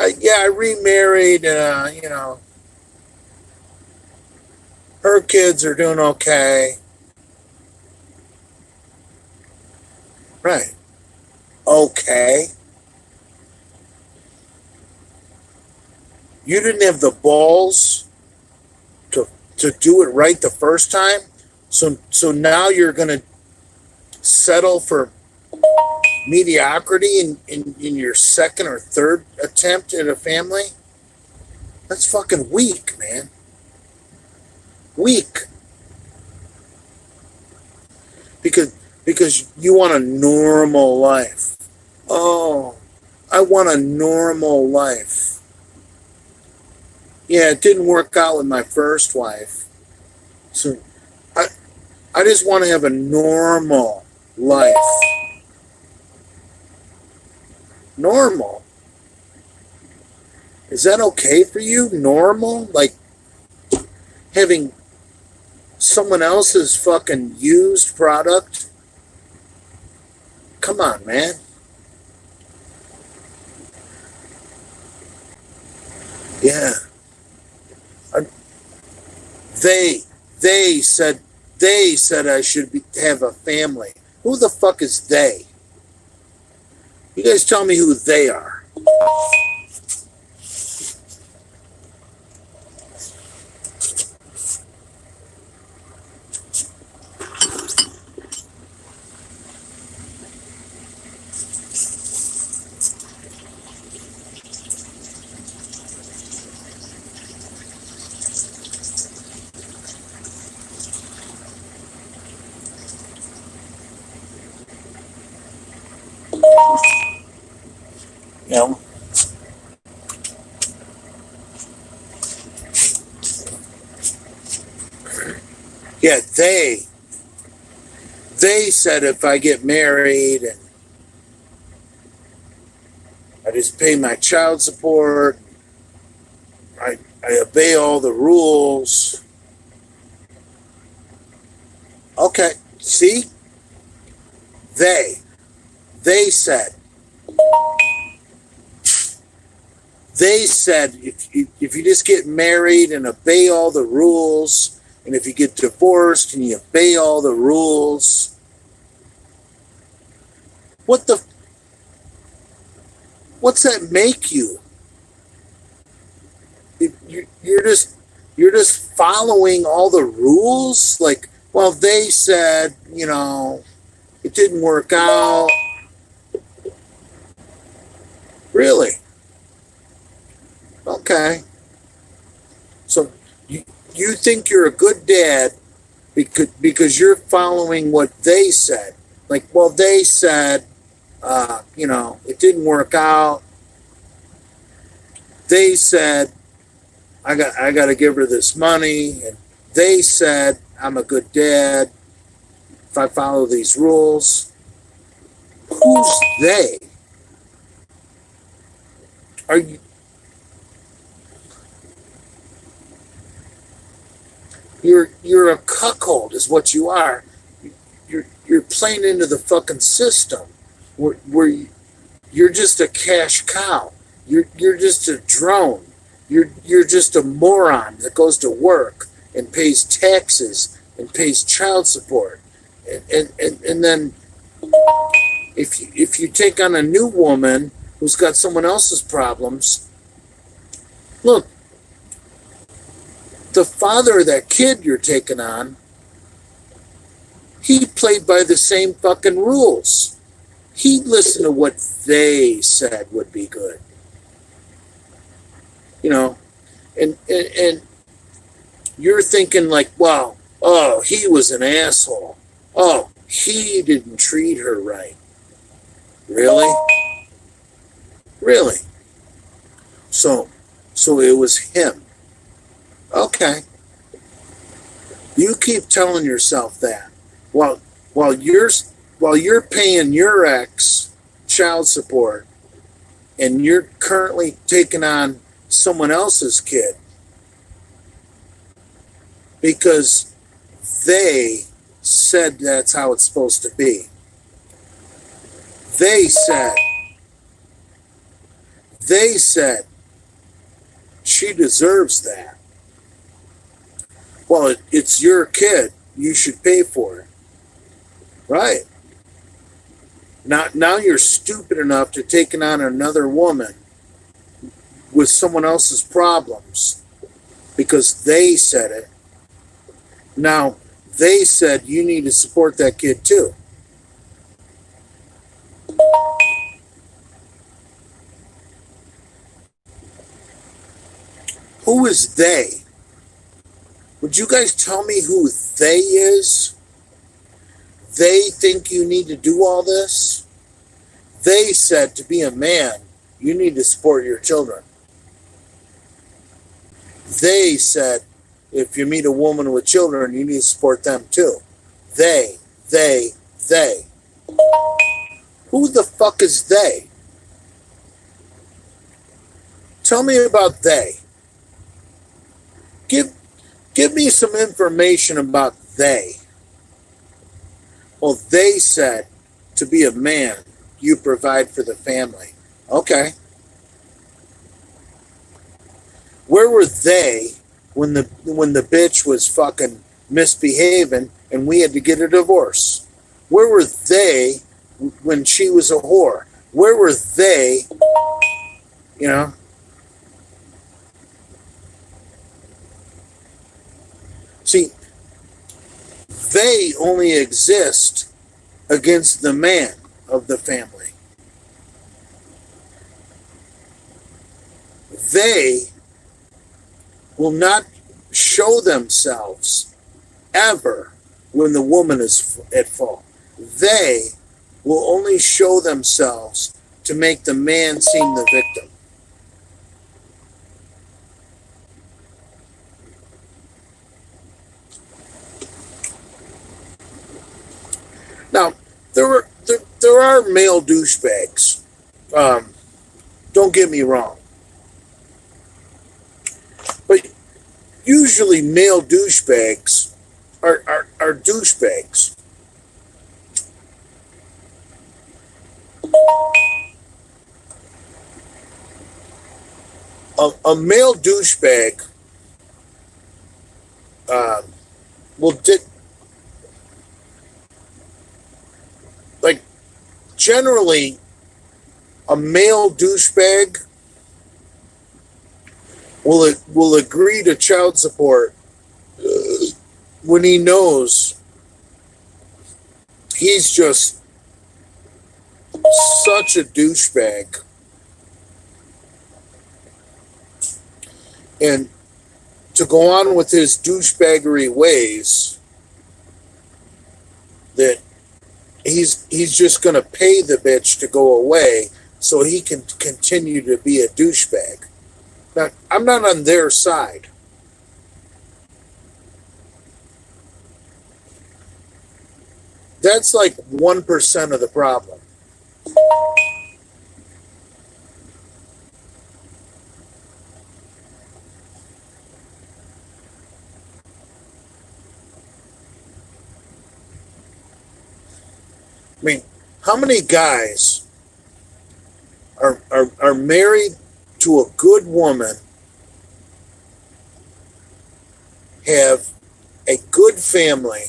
I remarried, her kids are doing okay. Right. Okay. You didn't have the balls to do it right the first time, so now you're gonna settle for mediocrity in your second or third attempt at a family? That's fucking weak, man. Weak. Because you want a normal life. Oh, I want a normal life. Yeah, it didn't work out with my first wife. So I just want to have a normal life. Normal? Is that okay for you? Normal? Like having someone else's fucking used product? Come on, man. Yeah. They said I should have a family. Who the fuck is they? You guys tell me who they are. You know? Yeah, they said if I get married and I just pay my child support, I obey all the rules. Okay, see? They said if you just get married and obey all the rules, and if you get divorced and you obey all the rules, what's that make you? You're just following all the rules? Like, well, they said, it didn't work out. Really? Okay. So you think you're a good dad because you're following what they said. Like, well, they said, it didn't work out. They said, I got to give her this money. And they said, I'm a good dad if I follow these rules. Who's they? Are you? You're a cuckold is what you are. You're playing into the fucking system where you're just a cash cow. You're just a drone. You're just a moron that goes to work and pays taxes and pays child support. And then if you take on a new woman who's got someone else's problems, look, the father of that kid you're taking on, he played by the same fucking rules. He listened to what they said would be good. And you're thinking like, wow, oh, he was an asshole. Oh, he didn't treat her right. Really? Really? So it was him. Okay. You keep telling yourself that. while while you're while you're paying your ex child support and you're currently taking on someone else's kid because they said that's how it's supposed to be. They said she deserves that. Well, it's your kid. You should pay for it. Right. Now you're stupid enough to take on another woman with someone else's problems because they said it. Now, they said you need to support that kid too. Who is they? Would you guys tell me who they is? They think you need to do all this? They said to be a man, you need to support your children. They said if you meet a woman with children, you need to support them too. They. Who the fuck is they? Tell me about they. Give me some information about they. Well, they said to be a man, you provide for the family. Okay. Where were they when the bitch was fucking misbehaving and we had to get a divorce? Where were they when she was a whore? Where were they, you know? See, they only exist against the man of the family. They will not show themselves ever when the woman is at fault. They will only show themselves to make the man seem the victim. Now, there are male douchebags. Don't get me wrong. But usually male douchebags are douchebags. A male douchebag will generally, a male douchebag will agree to child support when he knows he's just such a douchebag. And to go on with his douchebaggery ways, that he's just going to pay the bitch to go away so he can continue to be a douchebag. Now, I'm not on their side. That's like 1% of the problem. I mean, how many guys are married to a good woman, have a good family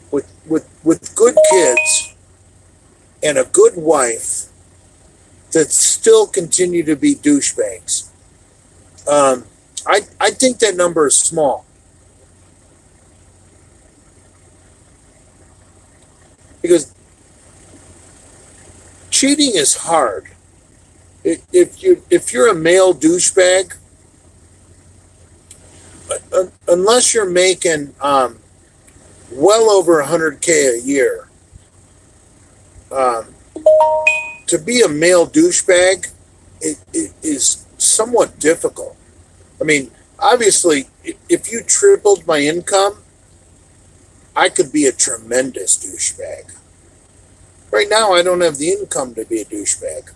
with good kids and a good wife that still continue to be douchebags? I think that number is small. Because cheating is hard. If you're a male douchebag, unless you're making well over $100K a year, to be a male douchebag, it is somewhat difficult. I mean, obviously, if you tripled my income, I could be a tremendous douchebag. Right now, I don't have the income to be a douchebag.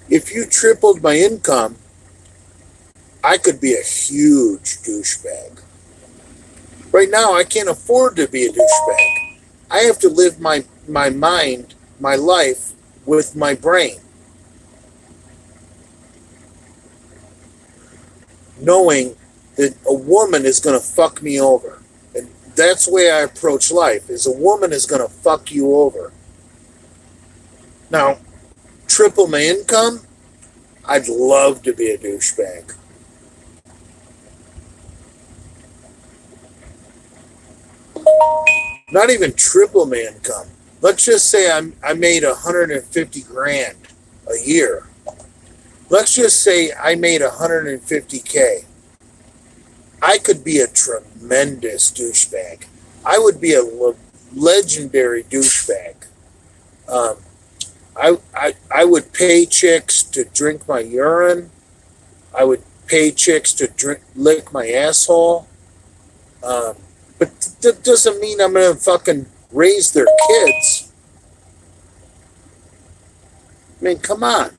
If you tripled my income, I could be a huge douchebag. Right now, I can't afford to be a douchebag. I have to live my mind, my life with my brain. Knowing that a woman is going to fuck me over. And that's the way I approach life, is a woman is going to fuck you over. Now, triple my income, I'd love to be a douchebag. Not even triple my income. Let's just say I made 150 grand a year. Let's just say I made 150K. I could be a tremendous douchebag. I would be a legendary douchebag. I would pay chicks to drink my urine. I would pay chicks to lick my asshole. But that doesn't mean I'm going to fucking raise their kids. I mean, come on.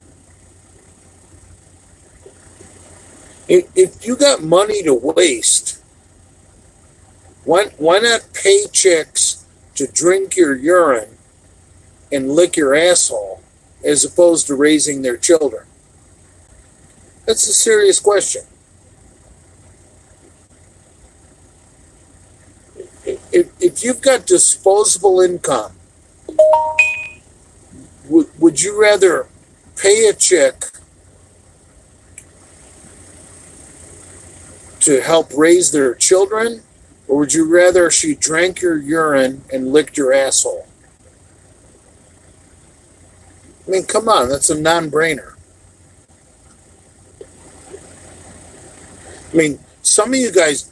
If you got money to waste, why not pay chicks to drink your urine and lick your asshole as opposed to raising their children? That's a serious question. If you've got disposable income, would you rather pay a chick to help raise their children, or would you rather she drank your urine and licked your asshole? I mean, come on, that's a non-brainer. I mean, some of you guys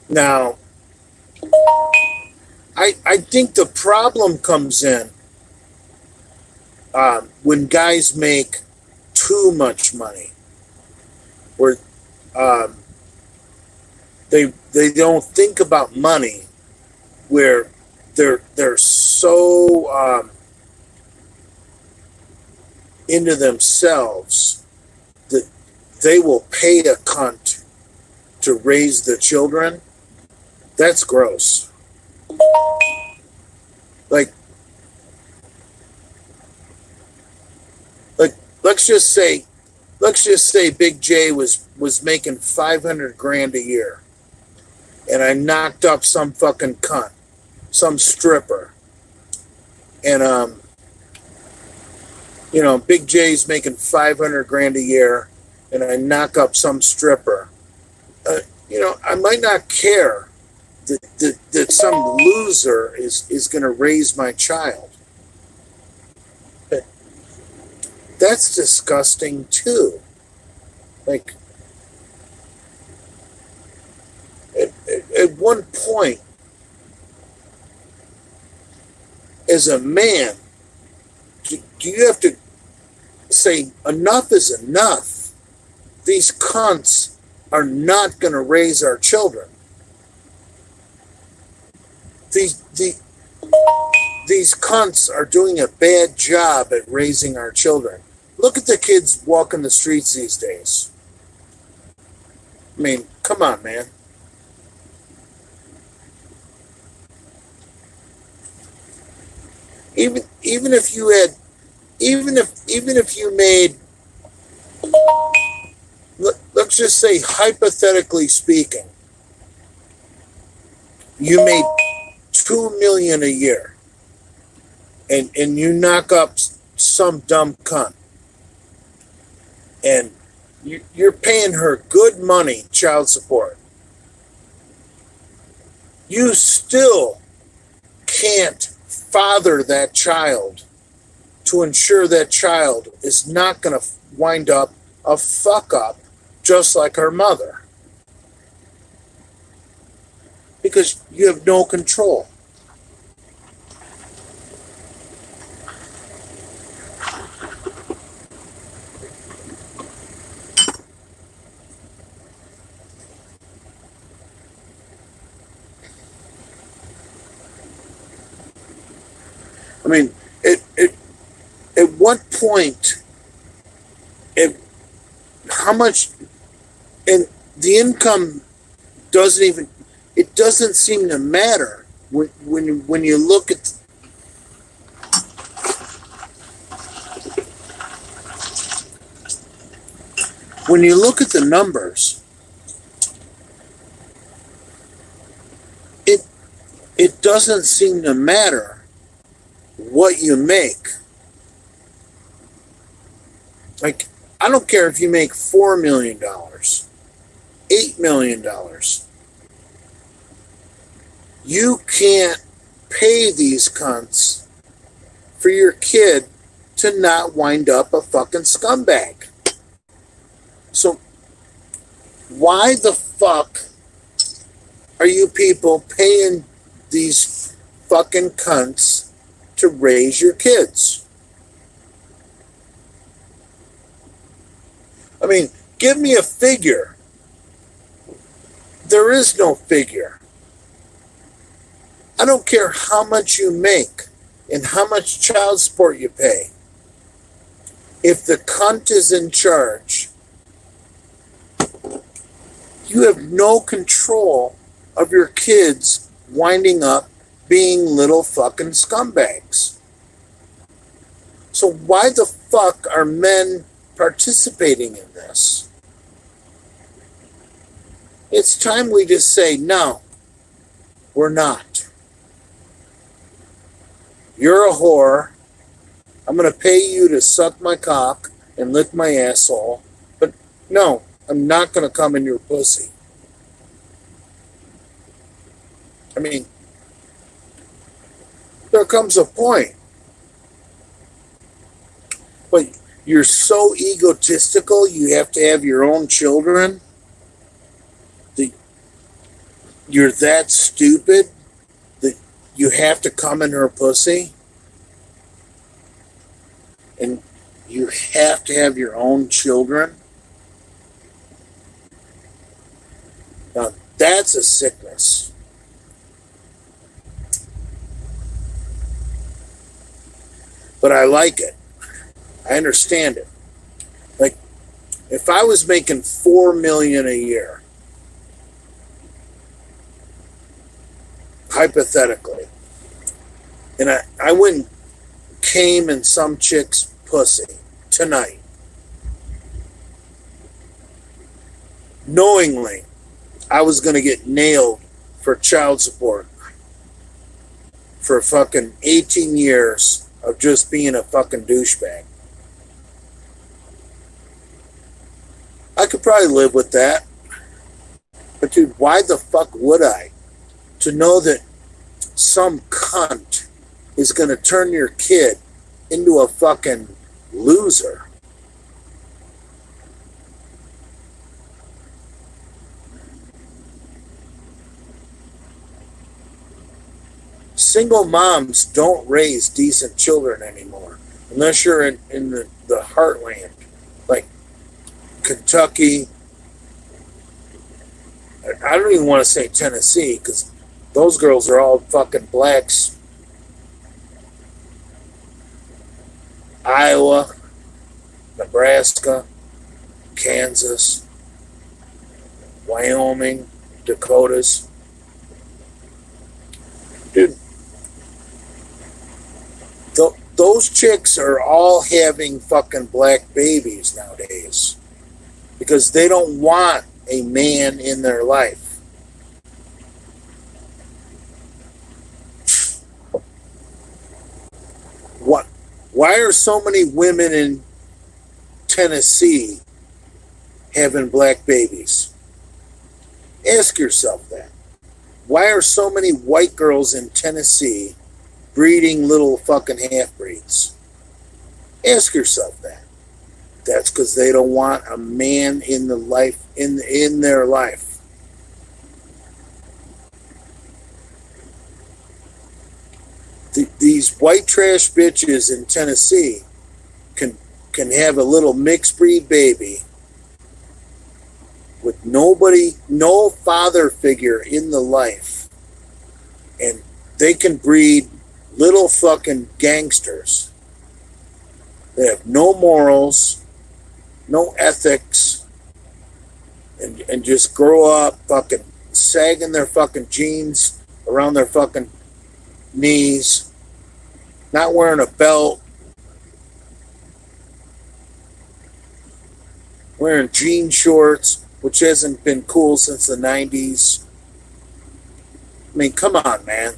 now, I think the problem comes in when guys make too much money, where they don't think about money, where they're so into themselves that they will pay a cunt to raise the children. That's gross. Like let's just say Big J was making 500 grand a year, and I knocked up some fucking cunt, some stripper, and Big J's making 500 grand a year, and I knock up some stripper. I might not care that some loser is going to raise my child. But that's disgusting too. Like, at one point, as a man, do you have to say enough is enough? These cunts are not going to raise our children. These cunts are doing a bad job at raising our children. Look at the kids walking the streets these days. I mean, come on, man. Even if you made, let's just say, hypothetically speaking, you made $2 million a year, and you knock up some dumb cunt, and you're paying her good money, child support. You still can't father that child to ensure that child is not going to wind up a fuck up just like her mother. Because you have no control. I mean, at what point, how much, and the income doesn't even, it doesn't seem to matter when you look at, when you look at the numbers, it doesn't seem to matter what you make. Like, I don't care if you make $4 million, $8 million. You can't pay these cunts for your kid to not wind up a fucking scumbag. So why the fuck are you people paying these fucking cunts to raise your kids? I mean, give me a figure. There is no figure. I don't care how much you make and how much child support you pay. If the cunt is in charge, you have no control of your kids winding up being little fucking scumbags. So why the fuck are men participating in this? It's time we just say, no, we're not. You're a whore. I'm going to pay you to suck my cock and lick my asshole. But no, I'm not going to come in your pussy. I mean, there comes a point. But you're so egotistical, you have to have your own children. You're that stupid that you have to come in her pussy. And you have to have your own children. Now, that's a sickness. But I like it. I understand it. Like, if I was making $4 million a year, hypothetically, and I went and came in some chick's pussy tonight, knowingly I was going to get nailed for child support for fucking 18 years of just being a fucking douchebag. I could probably live with that. But dude, why the fuck would I? To know that some cunt is going to turn your kid into a fucking loser. Single moms don't raise decent children anymore. Unless you're in the heartland. Like Kentucky. I don't even want to say Tennessee, because those girls are all fucking blacks. Iowa, Nebraska, Kansas, Wyoming, Dakotas. Dude, those chicks are all having fucking black babies nowadays because they don't want a man in their life. What? Why are so many women in Tennessee having black babies? Ask yourself that. Why are so many white girls in Tennessee breeding little fucking half-breeds? Ask yourself that. That's because they don't want a man in the life in their life. These white trash bitches in Tennessee can have a little mixed breed baby with no father figure in the life, and they can breed little fucking gangsters. They have no morals, no ethics, and just grow up fucking sagging their fucking jeans around their fucking knees, not wearing a belt, wearing jean shorts, which hasn't been cool since the 90s. I mean, come on, man.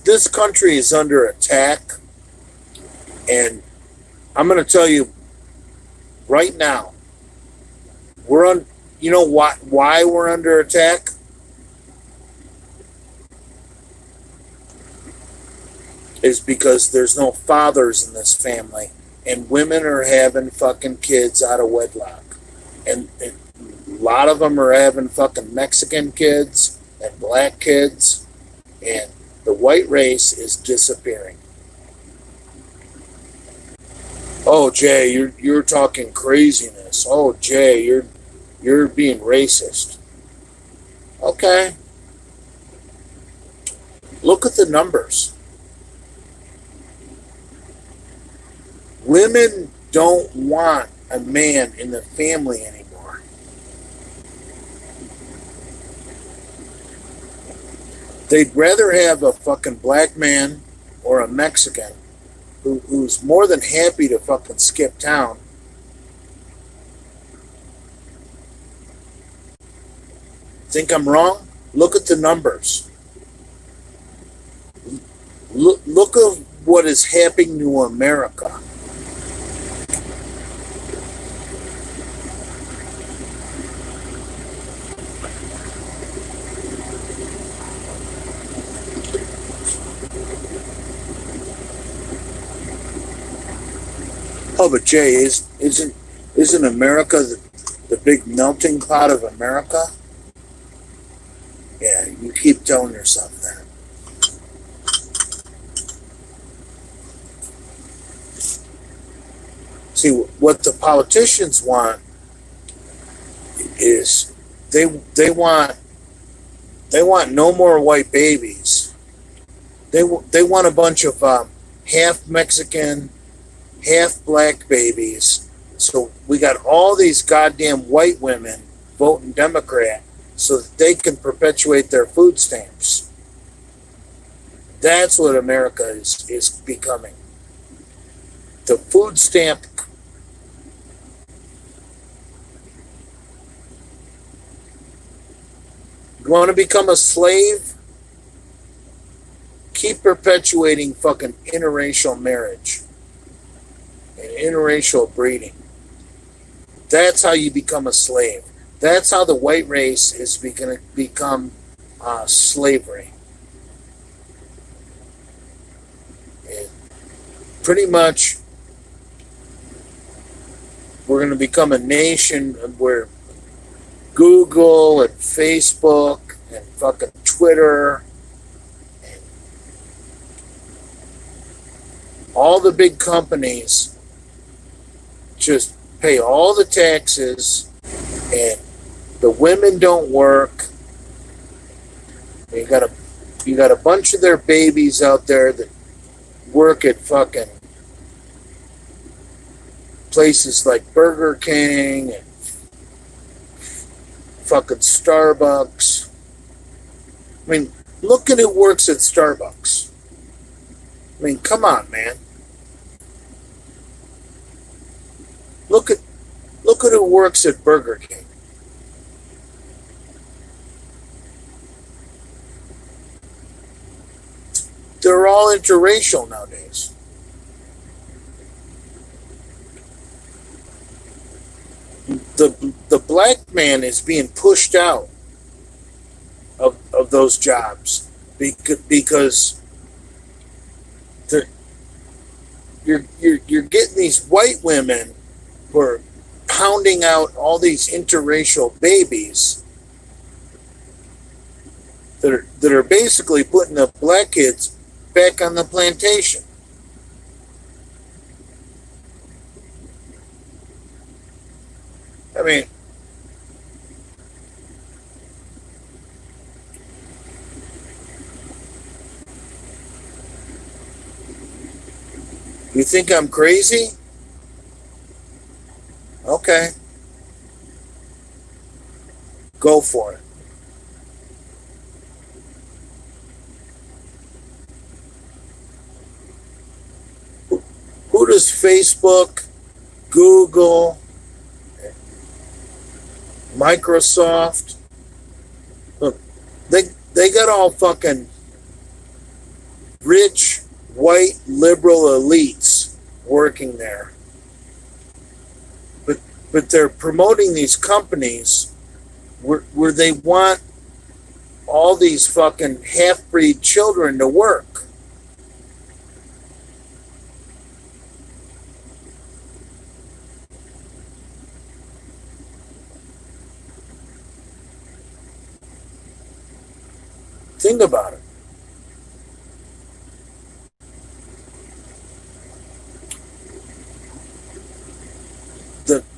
This country is under attack, and I'm going to tell you right now, we're on. You know why we're under attack? Is because there's no fathers in this family, and women are having fucking kids out of wedlock, and a lot of them are having fucking Mexican kids and black kids, and the white race is disappearing. Oh, Jay, you're talking craziness. Oh, Jay, you're being racist. Okay. Look at the numbers. Women don't want a man in the family anymore. They'd rather have a fucking black man or a Mexican who's more than happy to fucking skip town. Think I'm wrong? Look at the numbers. Look at what is happening to America. Oh, but Jay, isn't America the big melting pot of America? Yeah, you keep telling yourself that. See, what the politicians want is they want no more white babies. They want a bunch of half Mexican, half black babies. So we got all these goddamn white women voting Democrat so that they can perpetuate their food stamps. That's what America is becoming. The food stamp. You want to become a slave? Keep perpetuating fucking interracial marriage and interracial breeding. That's how you become a slave. That's how the white race is going to become slavery. And pretty much, we're going to become a nation where Google and Facebook and fucking Twitter and all the big companies just pay all the taxes, and the women don't work. You got a bunch of their babies out there that work at fucking places like Burger King and fucking Starbucks. I mean, look at who works at Starbucks. I mean, come on, man. Look at who works at Burger King. They're all interracial nowadays. The black man is being pushed out of those jobs because you're getting these white women who are pounding out all these interracial babies that are basically putting the black kids back on the plantation. I mean, you think I'm crazy? Okay, go for it. Who does Facebook, Google, Microsoft? Look, they got all fucking rich, white, liberal elites working there. But they're promoting these companies where they want all these fucking half-breed children to work. Think about it.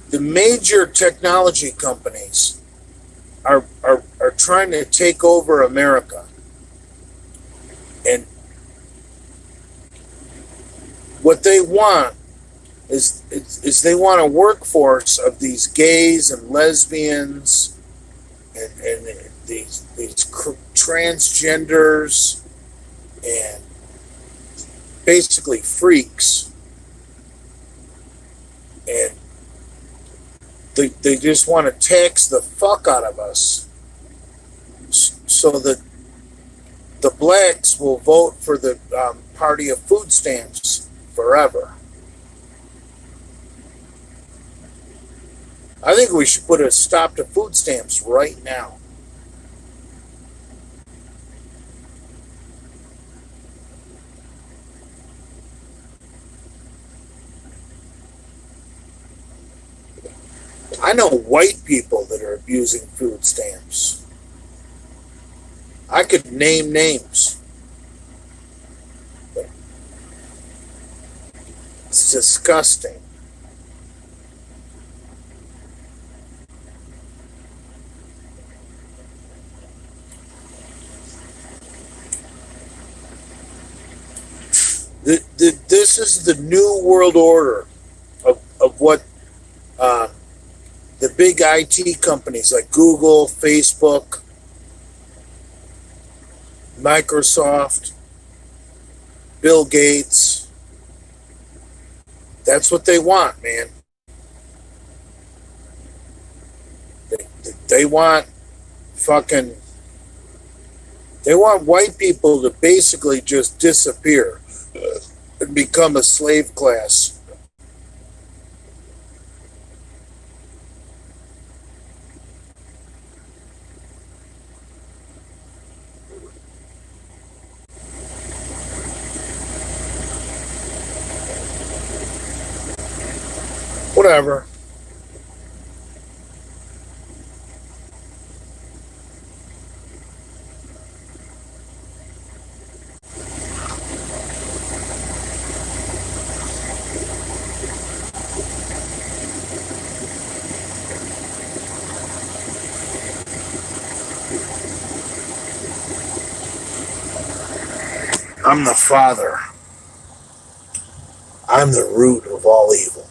The major technology companies are trying to take over America. And what they want is they want a workforce of these gays and lesbians and these transgenders and basically freaks. And they just want to tax the fuck out of us so that the blacks will vote for the party of food stamps forever. I think we should put a stop to food stamps right now. I know white people that are abusing food stamps. I could name names. It's disgusting. This is the new world order of what the big IT companies like Google, Facebook, Microsoft, Bill Gates. That's what they want, man. They want fucking. They want white people to basically just disappear and become a slave class. Whatever. I'm the father. I'm the root of all evil.